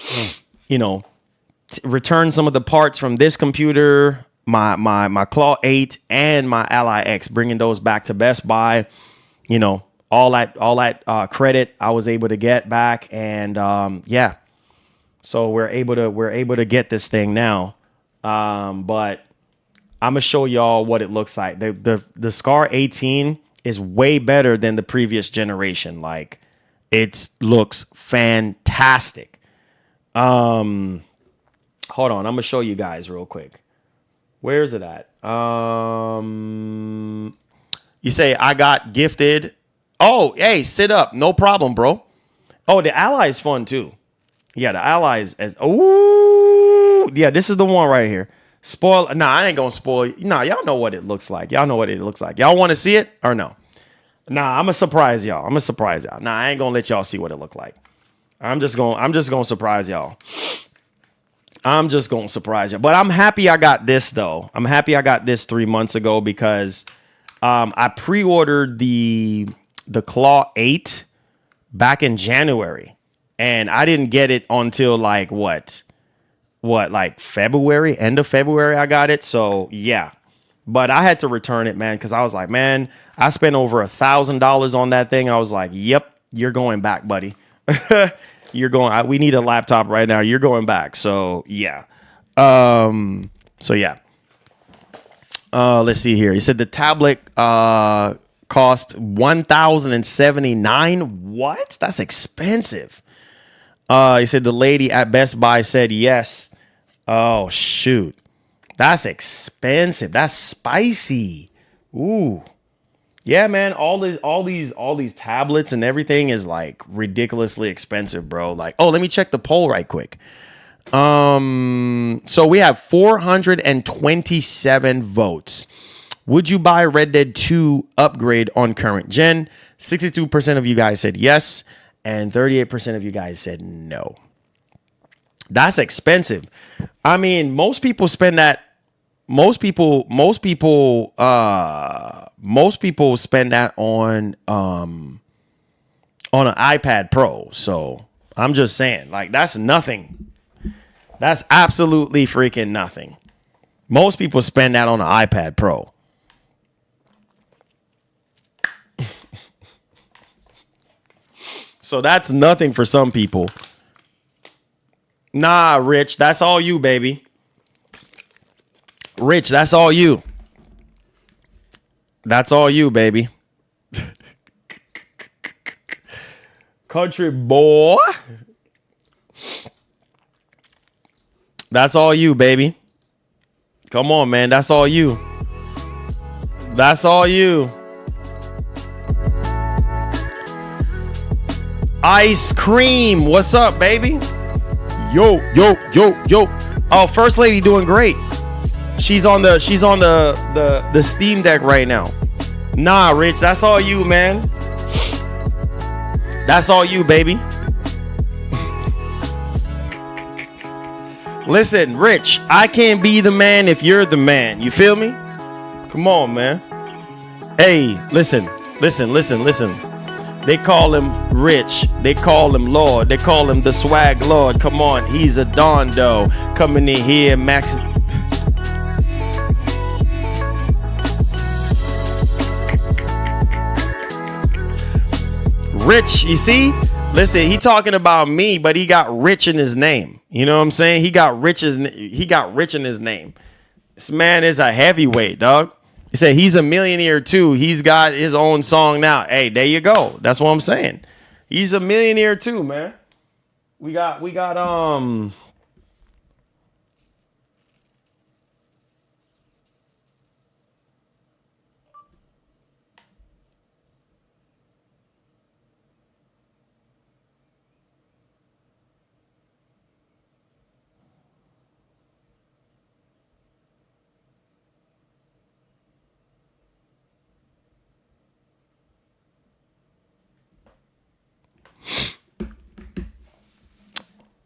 return some of the parts from this computer, my Claw 8 and my Ally X, bringing those back to Best Buy. All that credit I was able to get back, and yeah. So we're able to get this thing now. But I'm gonna show y'all what it looks like. The Scar 18 is way better than the previous generation. Like, it looks fantastic. Hold on, I'm gonna show you guys real quick. Where is it at? You say I got gifted. Oh, hey, sit up. No problem, bro. Oh, the Ally is fun too. Yeah, the Allies yeah, this is the one right here. Spoil. Nah, I ain't gonna spoil. Nah, y'all know what it looks like. Y'all want to see it or no? Nah, I'm gonna surprise y'all. Nah, I ain't gonna let y'all see what it look like. I'm just gonna surprise y'all. I'm just going to surprise you. But I'm happy I got this, though. I'm happy I got this 3 months ago because I pre-ordered the Claw 8 back in January. And I didn't get it until like like February, end of February I got it. So, yeah. But I had to return it, man, because I was like, man, I spent over $1,000 on that thing. I was like, yep, you're going back, buddy. You're going. We need a laptop right now. You're going back. So yeah. Yeah. Let's see here. He said the tablet cost $1,079. What? That's expensive. He said the lady at Best Buy said yes. Oh shoot, that's expensive. That's spicy. Ooh. Yeah, man, all these tablets and everything is like ridiculously expensive, bro. Like, oh, let me check the poll right quick. So we have 427 votes. Would you buy Red Dead 2 upgrade on current gen? 62% of you guys said yes, and 38% of you guys said no. That's expensive. I mean, most people spend that. Most people spend that on an iPad Pro. So I'm just saying, like, that's nothing. That's absolutely freaking nothing. Most people spend that on an iPad Pro. So that's nothing for some people. Nah, Rich, that's all you, baby. Rich, that's all you. That's all you, baby. Country boy. That's all you, baby. Come on, man. That's all you. That's all you. Ice cream. What's up, baby? Yo. Oh, First Lady doing great. She's on the Steam Deck right now. Nah, Rich, that's all you, man. That's all you, baby. Listen, Rich, I can't be the man if you're the man. You feel me? Come on, man. Hey, listen. They call him Rich. They call him Lord. They call him the Swag Lord. Come on, he's a Dondo. Coming in here, Max. Rich, you see? Listen, he talking about me, but he got rich in his name. You know what I'm saying? He got rich in his name. This man is a heavyweight, dog. He said he's a millionaire too. He's got his own song now. Hey, there you go. That's what I'm saying. He's a millionaire too, man. We got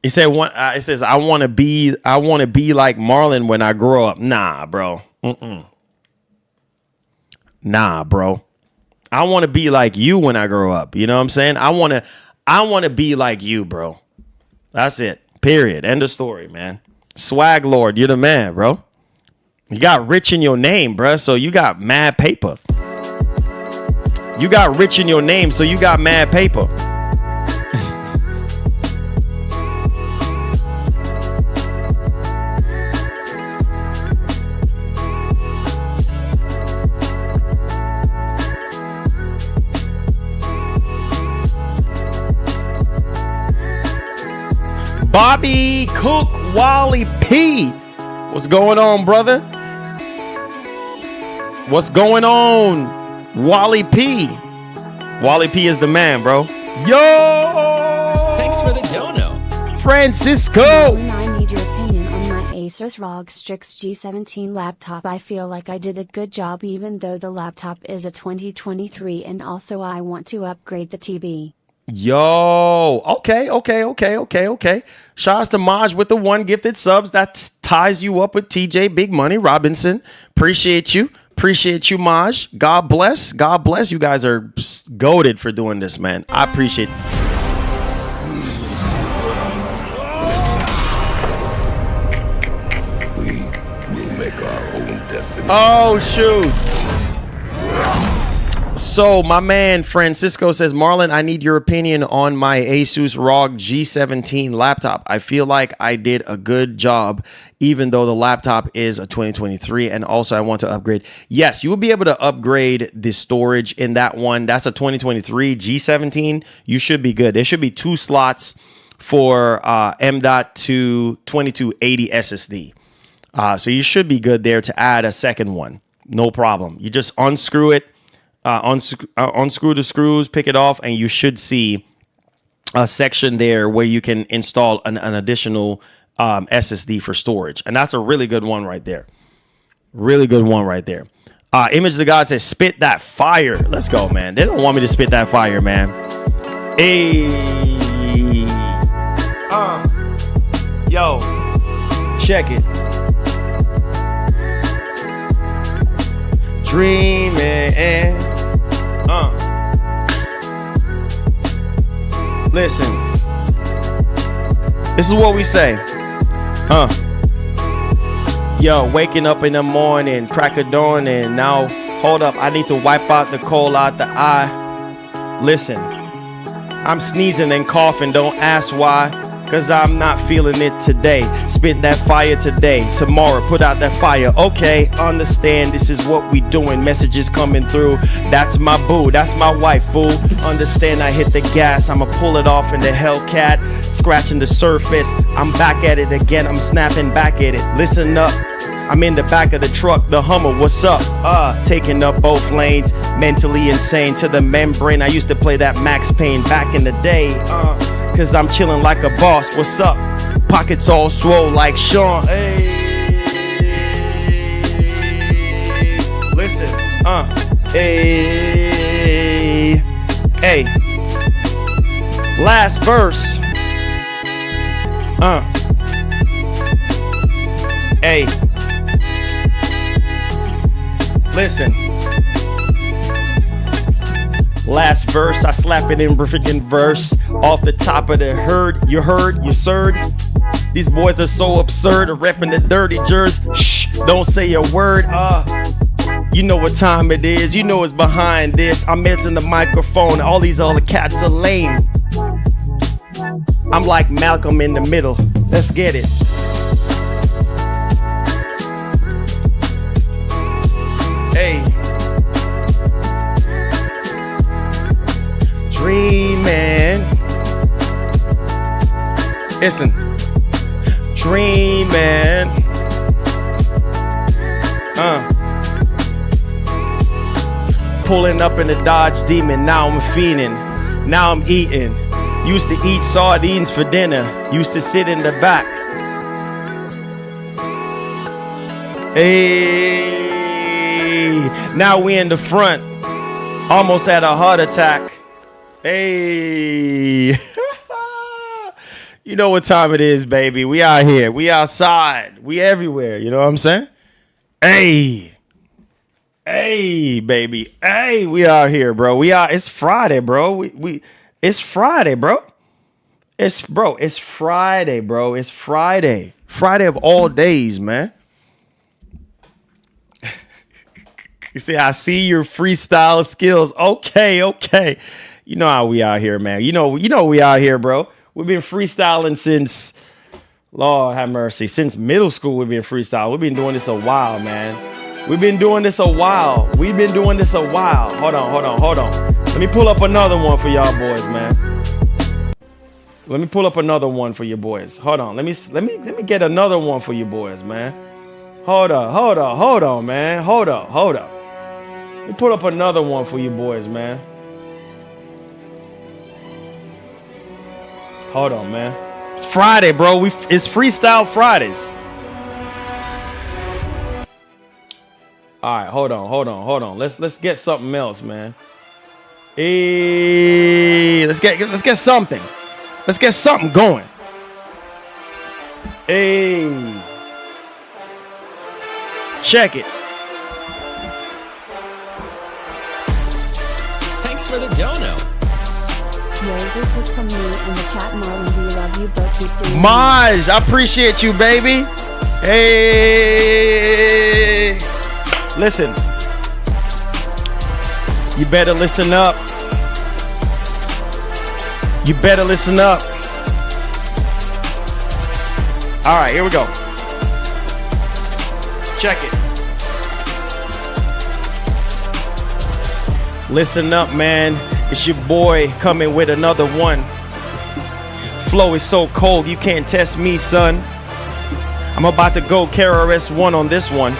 He said, it says, I want to be like Marlon when I grow up. Nah, bro. Nah, bro. I want to be like you when I grow up. You know what I'm saying? I want to be like you, bro. That's it. Period. End of story, man. Swag Lord, you're the man, bro. You got rich in your name, bro. So you got mad paper. You got rich in your name, so you got mad paper. Bobby Cook Wally P. What's going on, brother? What's going on, Wally P? Wally P is the man, bro. Yo!
Thanks for the dono.
Francisco!
I need your opinion on my Asus ROG Strix G17 laptop. I feel like I did a good job even though the laptop is a 2023 and also I want to upgrade the TV.
Yo, okay. Shouts to Maj with the 1 gifted subs. That ties you up with TJ Big Money Robinson. Appreciate you, Maj. God bless. You guys are goated for doing this, man. I appreciate it.
We will make our own destiny.
Oh, shoot. So my man Francisco says, Marlon, I need your opinion on my Asus ROG G17 laptop. I feel like I did a good job, even though the laptop is a 2023. And also I want to upgrade. Yes, you will be able to upgrade the storage in that one. That's a 2023 G17. You should be good. There should be 2 slots for M.2 2280 SSD. So you should be good there to add a second one. No problem. You just unscrew it. Unscrew the screws, pick it off, and you should see a section there where you can install an additional SSD for storage. And that's a really good one right there. Really good one right there. Image of the God says, spit that fire. Let's go, man. They don't want me to spit that fire, man. Hey. Yo. Check it. Dreaming. Listen. This is what we say. Yo, waking up in the morning, crack of dawn, and now, hold up, I need to wipe out the coal out the eye. Listen, I'm sneezing and coughing, don't ask why, cause I'm not feeling it today. Spit that fire today, tomorrow put out that fire. Okay, understand, this is what we doing. Messages coming through, that's my boo, that's my wife, fool. Understand, I hit the gas, I'ma pull it off in the Hellcat, scratching the surface. I'm back at it again, I'm snapping back at it. Listen up, I'm in the back of the truck, the Hummer, what's up? Taking up both lanes, mentally insane to the membrane. I used to play that Max Payne back in the day, cause I'm chilling like a boss. What's up? Pockets all swole like Sean. Hey. Listen. Hey. Hey. Last verse. Hey. Listen. Last verse, I slap it in freaking verse off the top of the herd. You heard, you sirred. These boys are so absurd, repping the dirty jers. Shh, don't say a word. You know what time it is. You know it's behind this. I'm into the microphone. All these other cats are lame. I'm like Malcolm in the middle. Let's get it. Hey. Dreaming. Listen. Dreaming. Pulling up in the Dodge Demon. Now I'm fiending. Now I'm eating. Used to eat sardines for dinner. Used to sit in the back. Hey. Now we in the front. Almost had a heart attack. Hey. You know what time it is, baby. We out here. We outside. We everywhere. You know what I'm saying? Hey. Hey, baby. Hey, we out here, bro. We out. It's Friday, bro. It's Friday, bro. It's Friday, bro. It's Friday. Friday of all days, man. You see, I see your freestyle skills. Okay. You know how we out here, man. You know we out here, bro. We've been freestyling since, Lord have mercy, since middle school. We've been freestyling. We've been doing this a while, man. We've been doing this a while. Hold on. Let me pull up another one for y'all boys, man. Let me pull up another one for you boys. Hold on. Let me get another one for you boys, man. Hold on, man. Hold up. Let me pull up another one for you boys, man. Hold on, man. It's Friday, bro. It's Freestyle Fridays. All right, hold on. Let's get something else, man. Hey, let's get something. Let's get something going. Hey, check it.
Thanks for the dono.
Yo, this is from me in the chat. Marlon, we love you, but keep doing
Maj, I appreciate you, baby. Hey, listen. You better listen up. You better listen up. All right, here we go. Check it. Listen up, man. It's your boy coming with another one. Flow is so cold, you can't test me, son. I'm about to go KRS-One on this one.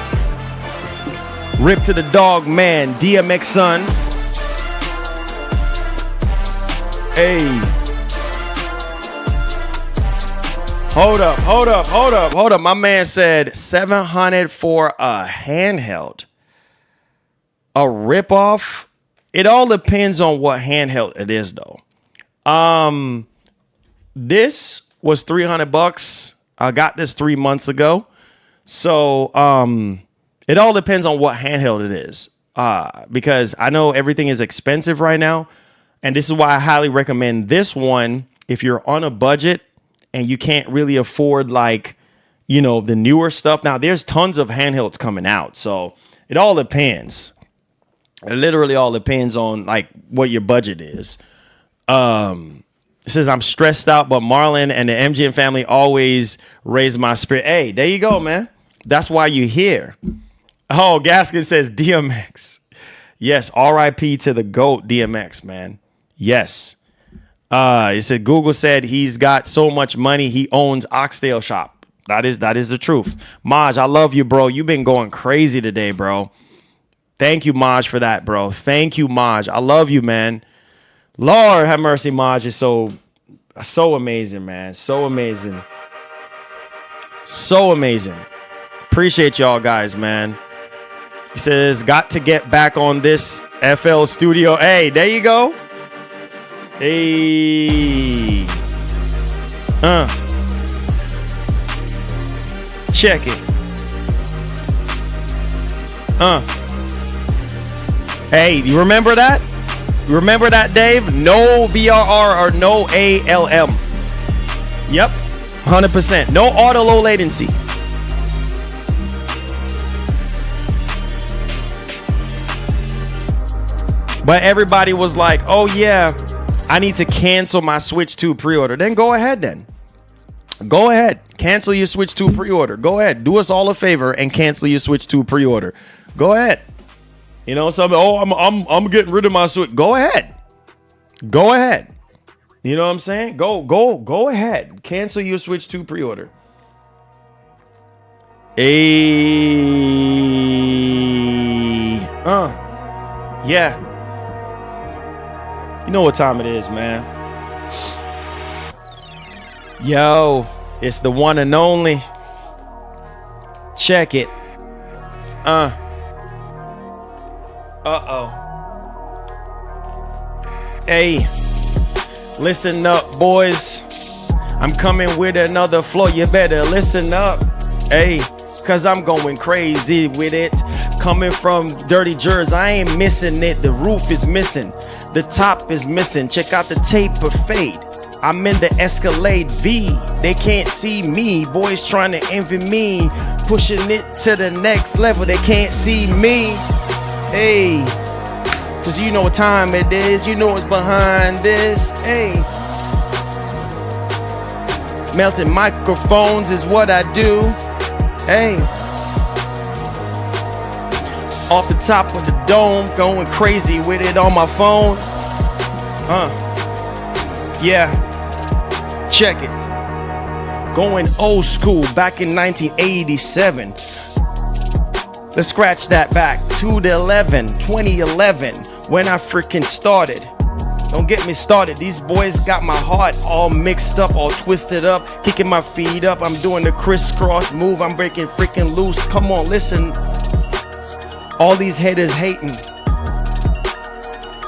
Rip to the dog, man. DMX, son. Hey. Hold up. My man said $700 for a handheld. A ripoff? It all depends on what handheld it is, though. This was $300. I got this 3 months ago. So, it all depends on what handheld it is. Because I know everything is expensive right now. And this is why I highly recommend this one if you're on a budget and you can't really afford, like, you know, the newer stuff. Now, there's tons of handhelds coming out. So it all depends. It literally all depends on, like, what your budget is. It says, I'm stressed out, but Marlon and the MGM family always raise my spirit. Hey, there you go, man. That's why you're here. Oh, Gaskin says DMX. Yes, RIP to the GOAT, DMX, man. Yes. It said Google said he's got so much money he owns Oxtail Shop. That is the truth. Maj, I love you, bro. You've been going crazy today, bro. Thank you, Maj, for that, bro. Thank you, Maj. I love you, man. Lord have mercy, Maj is so amazing, man. So amazing. So amazing. Appreciate y'all guys, man. He says, got to get back on this FL Studio. Hey, there you go. Hey. Check it. Hey, you remember that? Remember that, Dave? No VRR or no ALM. Yep. 100%. No auto low latency. But everybody was like, oh yeah, I need to cancel my Switch 2 pre-order. Then go ahead then. Go ahead. Cancel your Switch 2 pre-order. Go ahead. Do us all a favor and cancel your Switch 2 pre-order. Go ahead. You know, something, oh, I'm getting rid of my Switch. Go ahead. Go ahead. You know what I'm saying? Go ahead. Cancel your Switch 2 pre-order. Yeah. You know what time it is, man. Yo, it's the one and only. Check it. Hey, listen up, boys. I'm coming with another flow. You better listen up. Hey, cause I'm going crazy with it. Coming from Dirty Jersey, I ain't missing it. The roof is missing. The top is missing. Check out the tape of fade. I'm in the Escalade V. They can't see me. Boys trying to envy me. Pushing it to the next level. They can't see me. Hey, cause you know what time it is. You know what's behind this. Hey, melting microphones is what I do. Hey, off the top of the dome, going crazy with it on my phone. Yeah, check it. Going old school back in 1987. Let's scratch that back to the 2011, when I freaking started. Don't get me started. These boys got my heart all mixed up, all twisted up, kicking my feet up. I'm doing the crisscross move. I'm breaking freaking loose. Come on, listen. All these haters hating.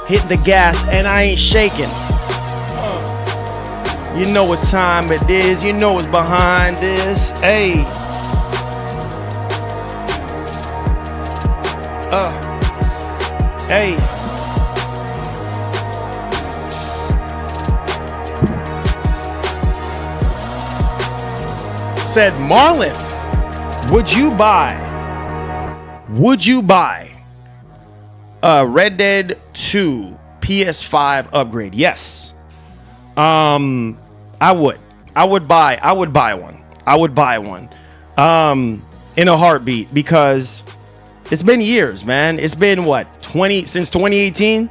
hit the gas and I ain't shaking. You know what time it is. You know what's behind this. Hey. Hey. Said Marlon, would you buy Red Dead 2 PS5 upgrade? Yes. I would buy one. I would buy one. In a heartbeat, because it's been years, man. It's been what, since 2018?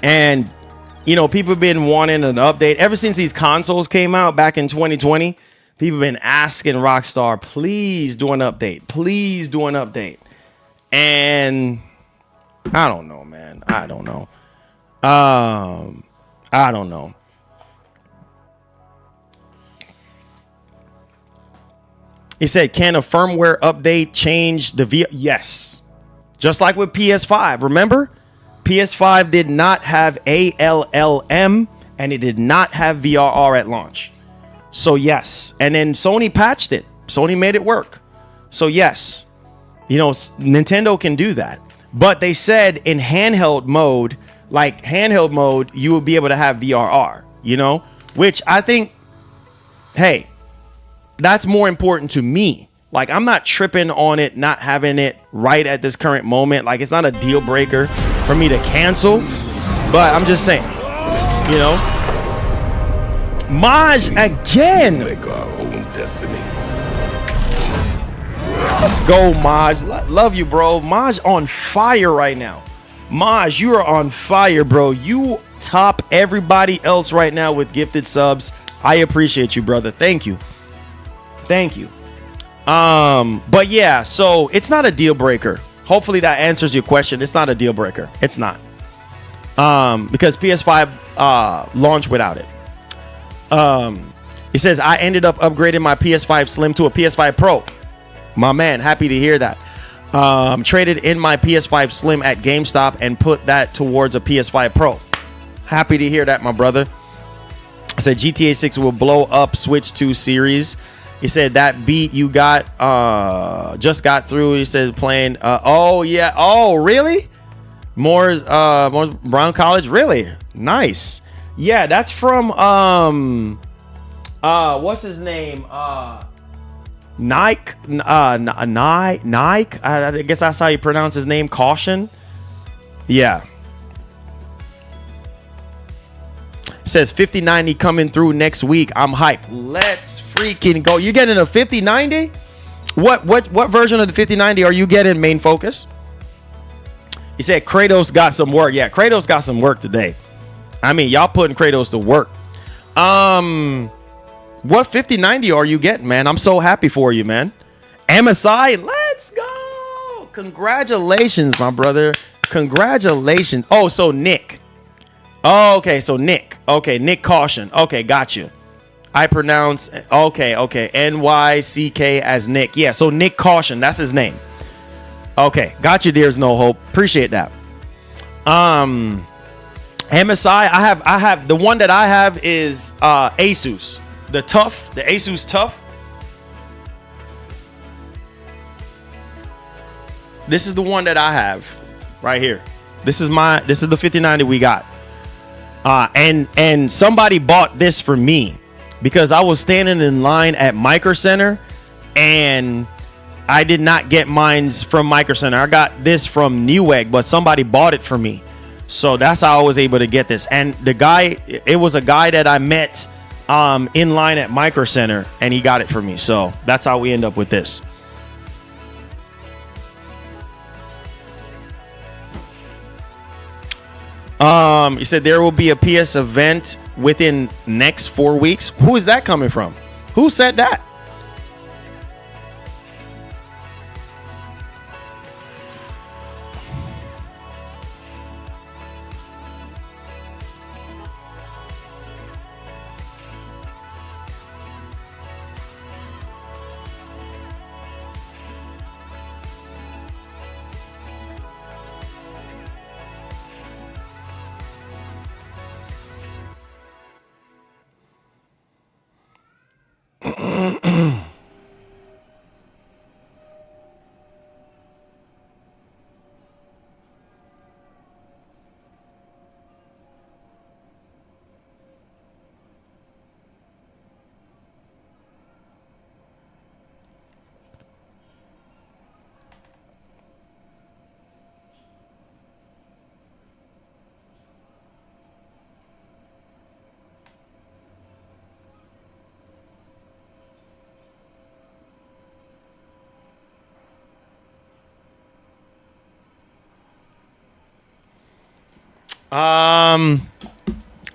And you know, people have been wanting an update ever since these consoles came out back in 2020. People have been asking Rockstar, please do an update. Please do an update. And I don't know, man. I don't know. I don't know. He said, can a firmware update change the VR? Yes. Just like with PS5. Remember? PS5 did not have ALLM and it did not have VRR at launch. So yes. And then Sony patched it. Sony made it work. So yes. You know, Nintendo can do that. But they said in handheld mode, you will be able to have VRR, you know, which I think, hey, that's more important to me. Like, I'm not tripping on it not having it right at this current moment. Like, it's not a deal breaker for me to cancel, but I'm just saying, you know. Maj again.
Make our own destiny.
Let's go, Maj. Love you, bro. Maj on fire right now. Maj, you are on fire, bro. You top everybody else right now with gifted subs. I appreciate you, brother. Thank you. Thank you. But yeah, so it's not a deal breaker. Hopefully that answers your question. It's not a deal breaker. It's not. Because PS5 launched without it. He says, I ended up upgrading my PS5 Slim to a PS5 Pro. My man, happy to hear that. Traded in my PS5 Slim at GameStop and put that towards a PS5 Pro. Happy to hear that, my brother. I said GTA 6 will blow up Switch 2 series. He said that beat you got just got through. He said playing oh yeah. Oh, really? More Brown College, really? Nice. Yeah, that's from what's his name? Nike. I guess that's how you pronounce his name. Caution. Yeah. Says 5090 coming through next week. I'm hyped. Let's freaking go. You getting a 5090? What version of the 5090 are you getting, main focus? He said Kratos got some work. Yeah, Kratos got some work today. I mean, y'all putting Kratos to work. What 5090 are you getting, man? I'm so happy for you, man. MSI, let's go. Congratulations, my brother. Congratulations. Oh, so Nick. Oh, okay, so Nick. Okay, Nick Caution. Okay, got you. I pronounce, okay, NYCK as Nick. Yeah, so Nick Caution, that's his name. Okay, got you, There's No Hope. Appreciate that. MSI, I have the one that I have is Asus. The Asus Tough. This is the one that I have right here. This is the 5090 we got. And somebody bought this for me because I was standing in line at Micro Center and I did not get mines from Micro Center. I got this from Newegg, but somebody bought it for me. So that's how I was able to get this. And the guy, it was a guy that I met in line at Micro Center and he got it for me. So that's how we end up with this. He said there will be a PS event within next 4 weeks. Who is that coming from? Who said that?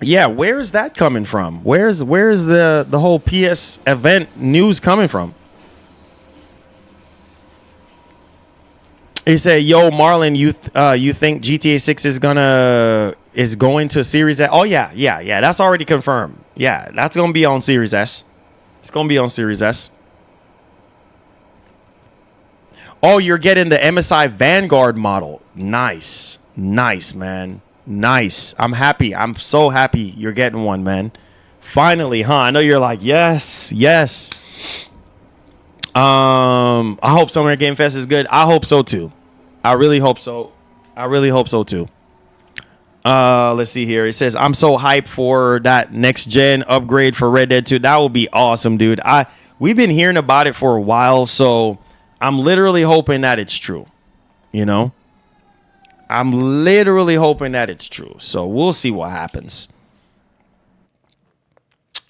Yeah, where is that coming from? Where's the whole PS event news coming from? He said, "Yo, Marlon, you think GTA 6 is going to Series S?" Oh yeah. That's already confirmed. Yeah, that's gonna be on Series S. It's gonna be on Series S. Oh, you're getting the MSI Vanguard model. Nice, man. Nice. I'm happy. I'm so happy you're getting one, man. Finally, huh? I know you're like, yes. I hope Summer Game Fest is good. I hope so too. I really hope so. Too. Let's see here. It says, I'm so hyped for that next gen upgrade for Red Dead 2. That will be awesome, dude. We've been hearing about it for a while, so I'm literally hoping that it's true. You know? I'm literally hoping that it's true. So we'll see what happens.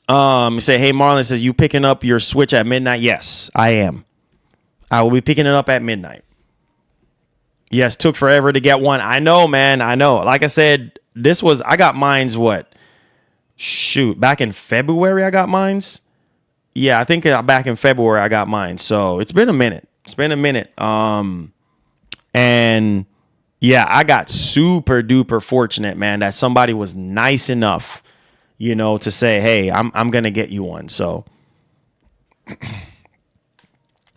You say, hey, Marlon, says, you picking up your Switch at midnight? Yes, I am. I will be picking it up at midnight. Yes, took forever to get one. I know, man. I know. Like I said, I got mine's what? Shoot, back in February I got mine's. Yeah, I think back in February I got mine. So it's been a minute. And yeah, I got super duper fortunate, man, that somebody was nice enough, you know, to say, hey, I'm going to get you one. So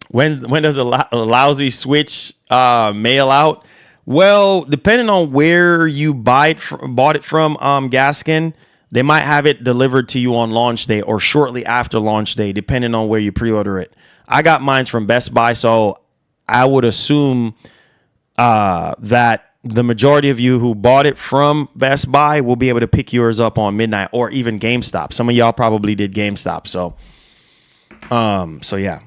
when does a lousy Switch mail out? Well, depending on where you bought it from, Gaskin, they might have it delivered to you on launch day or shortly after launch day, depending on where you pre-order it. I got mine from Best Buy, so I would assume that the majority of you who bought it from Best Buy will be able to pick yours up on midnight or even GameStop. Some of y'all probably did GameStop. So yeah.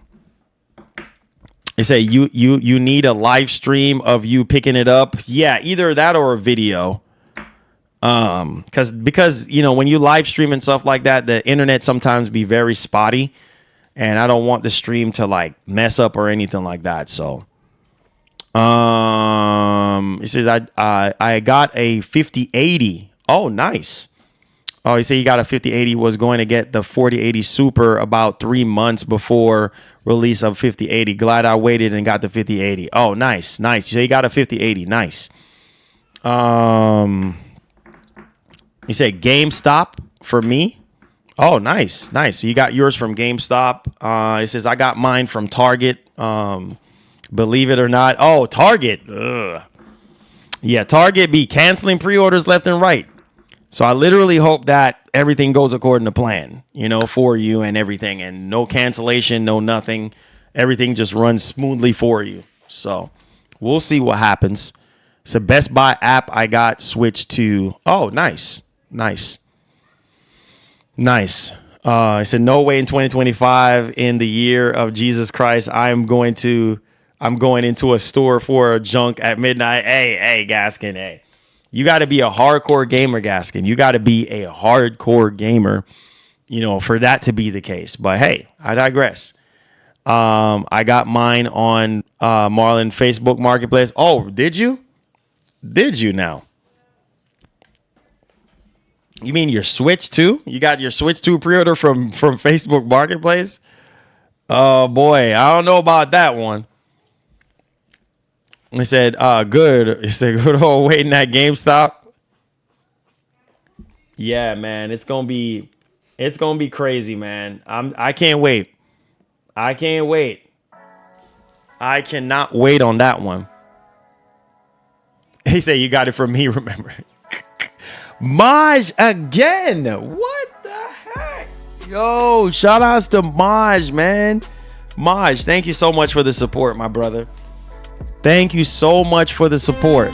They say you need a live stream of you picking it up. Yeah, either that or a video. Because you know, when you live stream and stuff like that, the internet sometimes be very spotty, and I don't want the stream to like mess up or anything like that. So he says I got a 5080. Oh, nice. Oh, he said he got a 5080, was going to get the 4080 Super about 3 months before release of 5080. Glad I waited and got the 5080. Oh, nice. So he got a 5080. Nice. He said GameStop for me. Oh, nice. So you got yours from GameStop. He says I got mine from Target. Believe it or not. Oh, Target. Ugh. Yeah, Target be canceling pre-orders left and right. So I literally hope that everything goes according to plan, you know, for you and everything, and no cancellation, no nothing. Everything just runs smoothly for you. So we'll see what happens. It's a Best Buy app I got switched to. Oh, nice. I said, no way in 2025, in the year of Jesus Christ, I'm going into a store for a junk at midnight. Hey, Gaskin, hey. You got to be a hardcore gamer, Gaskin. You got to be a hardcore gamer, you know, for that to be the case. But hey, I digress. I got mine on Marlon Facebook Marketplace. Oh, did you? Did you now? You mean your Switch 2? You got your Switch 2 pre-order from Facebook Marketplace? Oh, boy. I don't know about that one. He said, good. He said, good old waiting at GameStop. Yeah, man. It's gonna be crazy, man. I can't wait. I cannot wait on that one. He said, you got it from me, remember. Maj again. What the heck? Yo, shout outs to Maj, man. Maj, thank you so much for the support, my brother. Thank you so much for the support.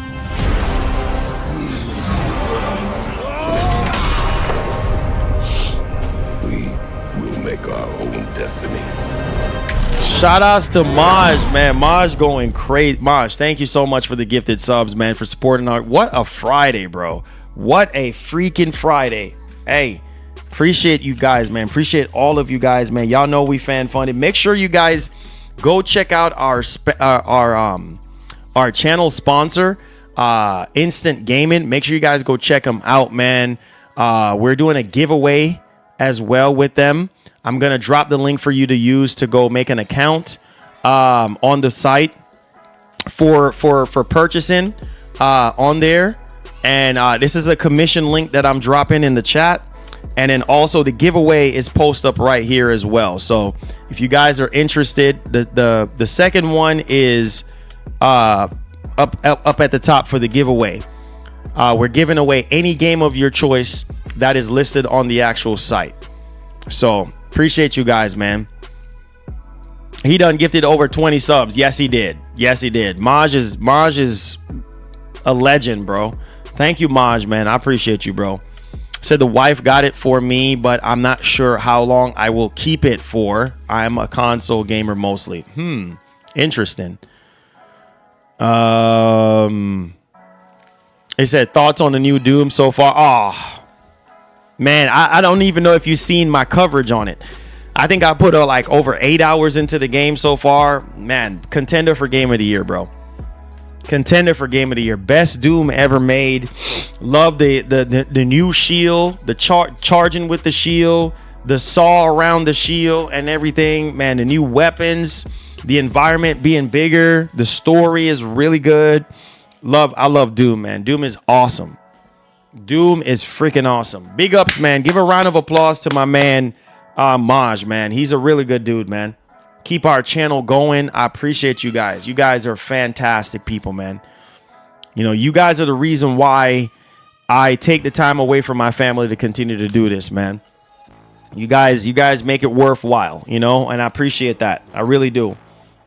We will make our own destiny.
Shout outs to Maj, man. Maj going crazy. Maj, thank you so much for the gifted subs, man, for supporting our. What a Friday, bro. What a freaking Friday. Hey, appreciate you guys, man. Appreciate all of you guys, man. Y'all know we fan funded. Make sure you guys go check out our channel sponsor, Instant Gaming. Make sure you guys go check them out, man. We're doing a giveaway as well with them. I'm gonna drop the link for you to use to go make an account on the site for purchasing on there. And this is a commission link that I'm dropping in the chat. And then also the giveaway is posted up right here as well. So if you guys are interested, the second one is up at the top for the giveaway. We're giving away any game of your choice that is listed on the actual site. So appreciate you guys, man. He done gifted over 20 subs. Yes, he did. Yes, he did. Maj is a legend, bro. Thank you, Maj, man. I appreciate you, bro. Said the wife got it for me, but I'm not sure how long I will keep it for. I'm a console gamer mostly. Interesting. He said thoughts on the new Doom so far. Oh, man, I don't even know if you've seen my coverage on it. I think I put like over 8 hours into the game so far. Man, contender for game of the year, bro. Contender for game of the year. Best Doom ever made. Love the new shield, the charging with the shield, the saw around the shield and everything. Man, the new weapons, the environment being bigger, the story is really good. I love Doom, man. Doom is awesome. Doom is freaking awesome. Big ups, man. Give a round of applause to my man Maj, man. He's a really good dude, man. Keep our channel going. I appreciate you guys. You guys are fantastic people, man. You know, you guys are the reason why I take the time away from my family to continue to do this, man. You guys make it worthwhile, you know, and I appreciate that. I really do.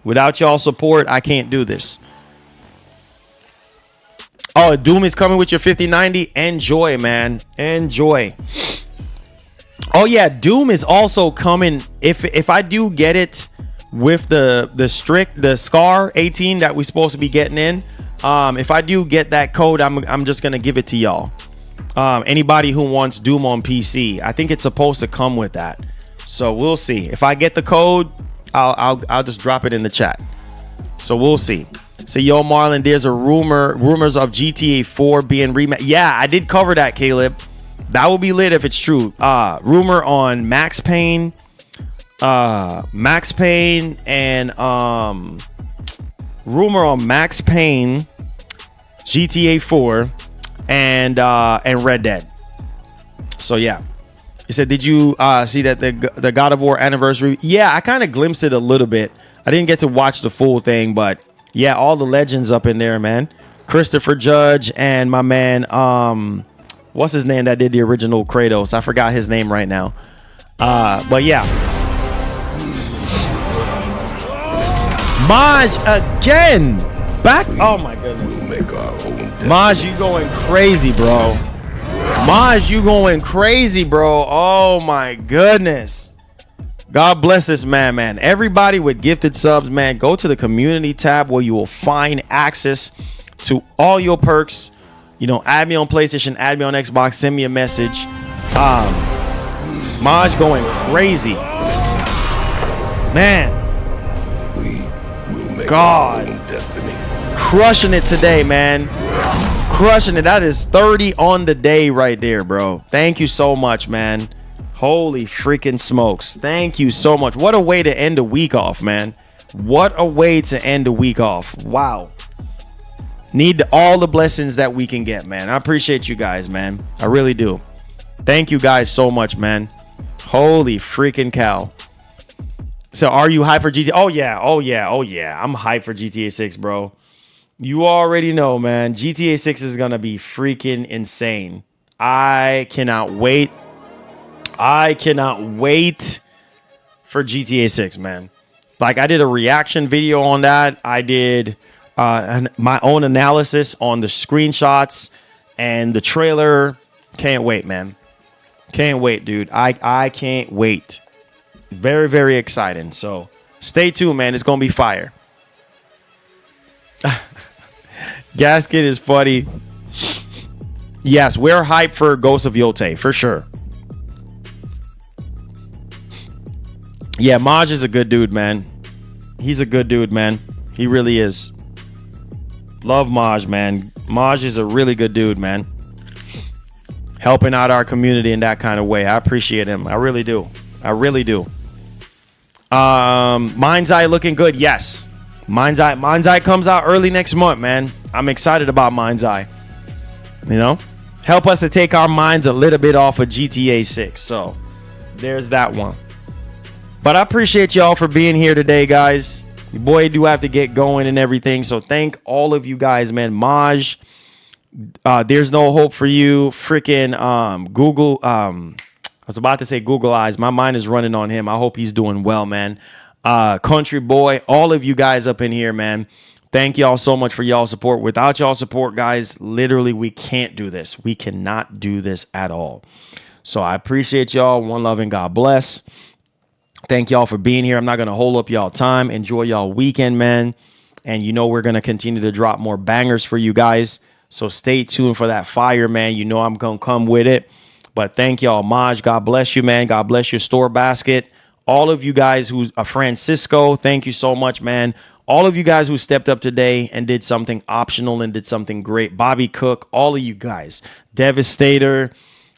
Without y'all support, I can't do this. Oh, Doom is coming with your 5090. Enjoy, man. Enjoy. Oh yeah, Doom is also coming. If I do get it with the Scar 18 that we're supposed to be getting in, if I do get that code, I'm just gonna give it to y'all. Anybody who wants Doom on PC, I think it's supposed to come with that. So we'll see. If I get the code, I'll just drop it in the chat. So we'll see. So yo, Marlon, there's a rumors of GTA 4 being remade. Yeah, I did cover that, Caleb. That will be lit if it's true. Rumor on Max Payne and rumor on Max Payne, GTA 4, and Red Dead. So yeah. He said, did you see that the God of War anniversary? Yeah, I kind of glimpsed it a little bit. I didn't get to watch the full thing, but yeah, all the legends up in there, man. Christopher Judge and my man, what's his name that did the original Kratos? I forgot his name right now. But yeah. Maj again. Back. Oh my goodness.
We'll make our own destiny.
Maj, you going crazy, bro. Maj, you going crazy, bro. Oh my goodness. God bless this man. Everybody with gifted subs, man, go to the community tab where you will find access to all your perks. You know, add me on PlayStation, add me on Xbox, send me a message. Maj going crazy. Man.
We will make
God.
our own destiny.
Crushing it today, man. Crushing it. That is 30 on the day right there, bro. Thank you so much, man. Holy freaking smokes. Thank you so much. What a way to end a week off, man. What a way to end a week off. Wow. Need all the blessings that we can get, man. I appreciate you guys, man. I really do. Thank you guys so much, man. Holy freaking cow. So are you hyped for GTA? Oh yeah. I'm hyped for GTA 6, bro. You already know, man. GTA 6 is gonna be freaking insane. I cannot wait. I cannot wait for GTA 6, man. Like, I did a reaction video on that. I did my own analysis on the screenshots and the trailer. Can't wait, man. Can't wait, dude. I can't wait. Very, very exciting. So stay tuned, man. It's going to be fire. Gasket is funny. Yes, we're hyped for Ghost of Yote, for sure. Yeah, Maj is a good dude, man. He's a good dude, man. He really is. Love Maj, man. Maj is a really good dude, man. Helping out our community in that kind of way. I appreciate him. I really do. I really do. Mind's Eye looking good. Yes. Mind's Eye comes out early next month, man. I'm excited about Mind's Eye. You know? Help us to take our minds a little bit off of GTA 6. So, there's that one. But I appreciate y'all for being here today, guys. Your boy do have to get going and everything. So, thank all of you guys, man. Maj, there's no hope for you. Freaking Google. I was about to say Google Eyes. My mind is running on him. I hope he's doing well, man. Country Boy, all of you guys up in here, man. Thank y'all so much for y'all support. Without y'all support, guys, literally we can't do this. We cannot do this at all. So I appreciate y'all. One love and God bless. Thank y'all for being here. I'm not going to hold up y'all time. Enjoy y'all weekend, man. And you know we're going to continue to drop more bangers for you guys. So stay tuned for that fire, man. You know I'm going to come with it. But thank y'all. Maj, God bless you, man. God bless your store basket. All of you guys who are Francisco, thank you so much, man. All of you guys who stepped up today and did something optional and did something great. Bobby Cook, all of you guys. Devastator,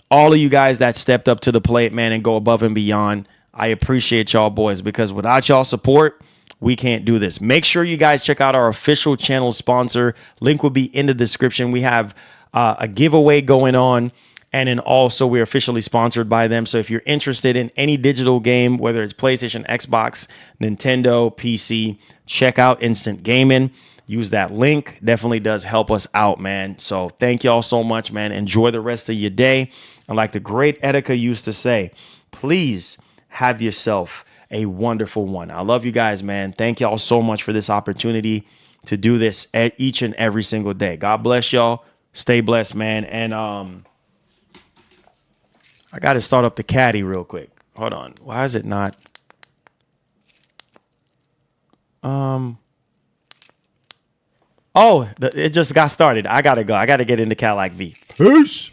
all of you guys that stepped up to the plate, man, and go above and beyond. I appreciate y'all, boys, because without y'all support, we can't do this. Make sure you guys check out our official channel sponsor. Link will be in the description. We have a giveaway going on. And then also we're officially sponsored by them. So if you're interested in any digital game, whether it's PlayStation, Xbox, Nintendo, PC, check out Instant Gaming. Use that link. Definitely does help us out, man. So thank y'all so much, man. Enjoy the rest of your day. And like the great Etika used to say, please have yourself a wonderful one. I love you guys, man. Thank y'all so much for this opportunity to do this each and every single day. God bless y'all. Stay blessed, man. And I got to start up the caddy real quick. Hold on. Why is it not? Oh, it just got started. I got to go. I got to get into Cadillac V. Peace.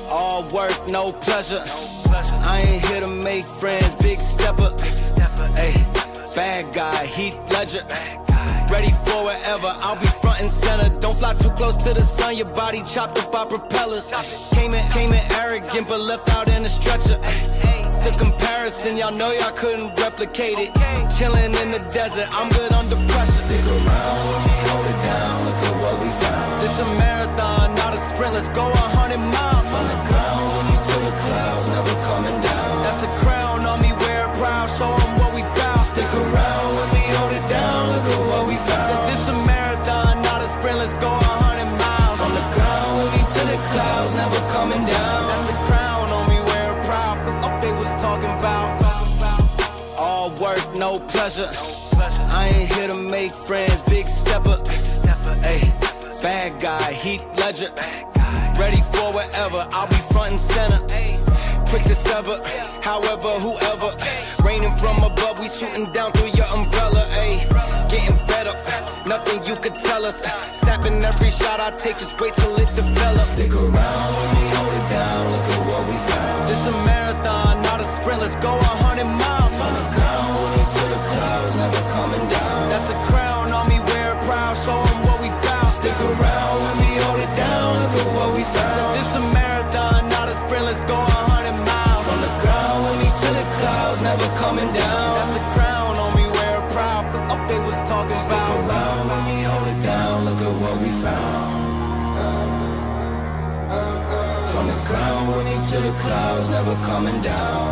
All work, no pleasure. I ain't here to make friends, big stepper. Hey, bad guy, Heath Ledger. Ready for wherever, I'll be front and center. Don't fly too close to the sun, your body chopped up by propellers. Came in arrogant, but left out in a stretcher. The comparison, y'all know y'all couldn't replicate it. Chilling in the desert, I'm good under pressure. Stick around with me, hold it down, look at what we found. This a marathon, not a sprint, let's go 100 miles. On the ground, with me to the clouds, never coming down. That's the crown on me, wear it proud, show 'em what we bout. Stick around with me, hold it down, look at what we found. Said this a marathon, not a sprint, let's go 100 miles. On the ground, with me to the clouds, never coming down. That's the crown on me, wear it proud. What they was talking about. All work, no pleasure. I ain't here to make friends, big stepper. Hey, bad guy, Heath Ledger. Ready for wherever, I'll be front and center. Quick to sever, however, whoever. Raining from above, we shooting down through your umbrella. Ay, getting fed up, nothing you could tell us. Snapping every shot I take, just wait till it develops. Stick around with me, hold it down, look at what we found. This a marathon, not a sprint, let's go 100 miles. On the ground, with me to the clouds, never coming down. That's the crown on me, wear it proud, show 'em what we bout. Stick around with me, hold it down, look at what we found. Said this a marathon, not a sprint, let's go to the clouds, never coming down.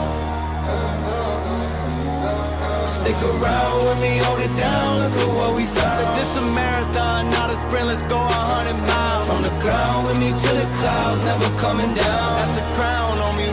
Stick around with me, hold it down, look at what we found. Said this a marathon, not a sprint, let's go 100 miles. From the ground with me to the clouds, never coming down. That's the crown on me.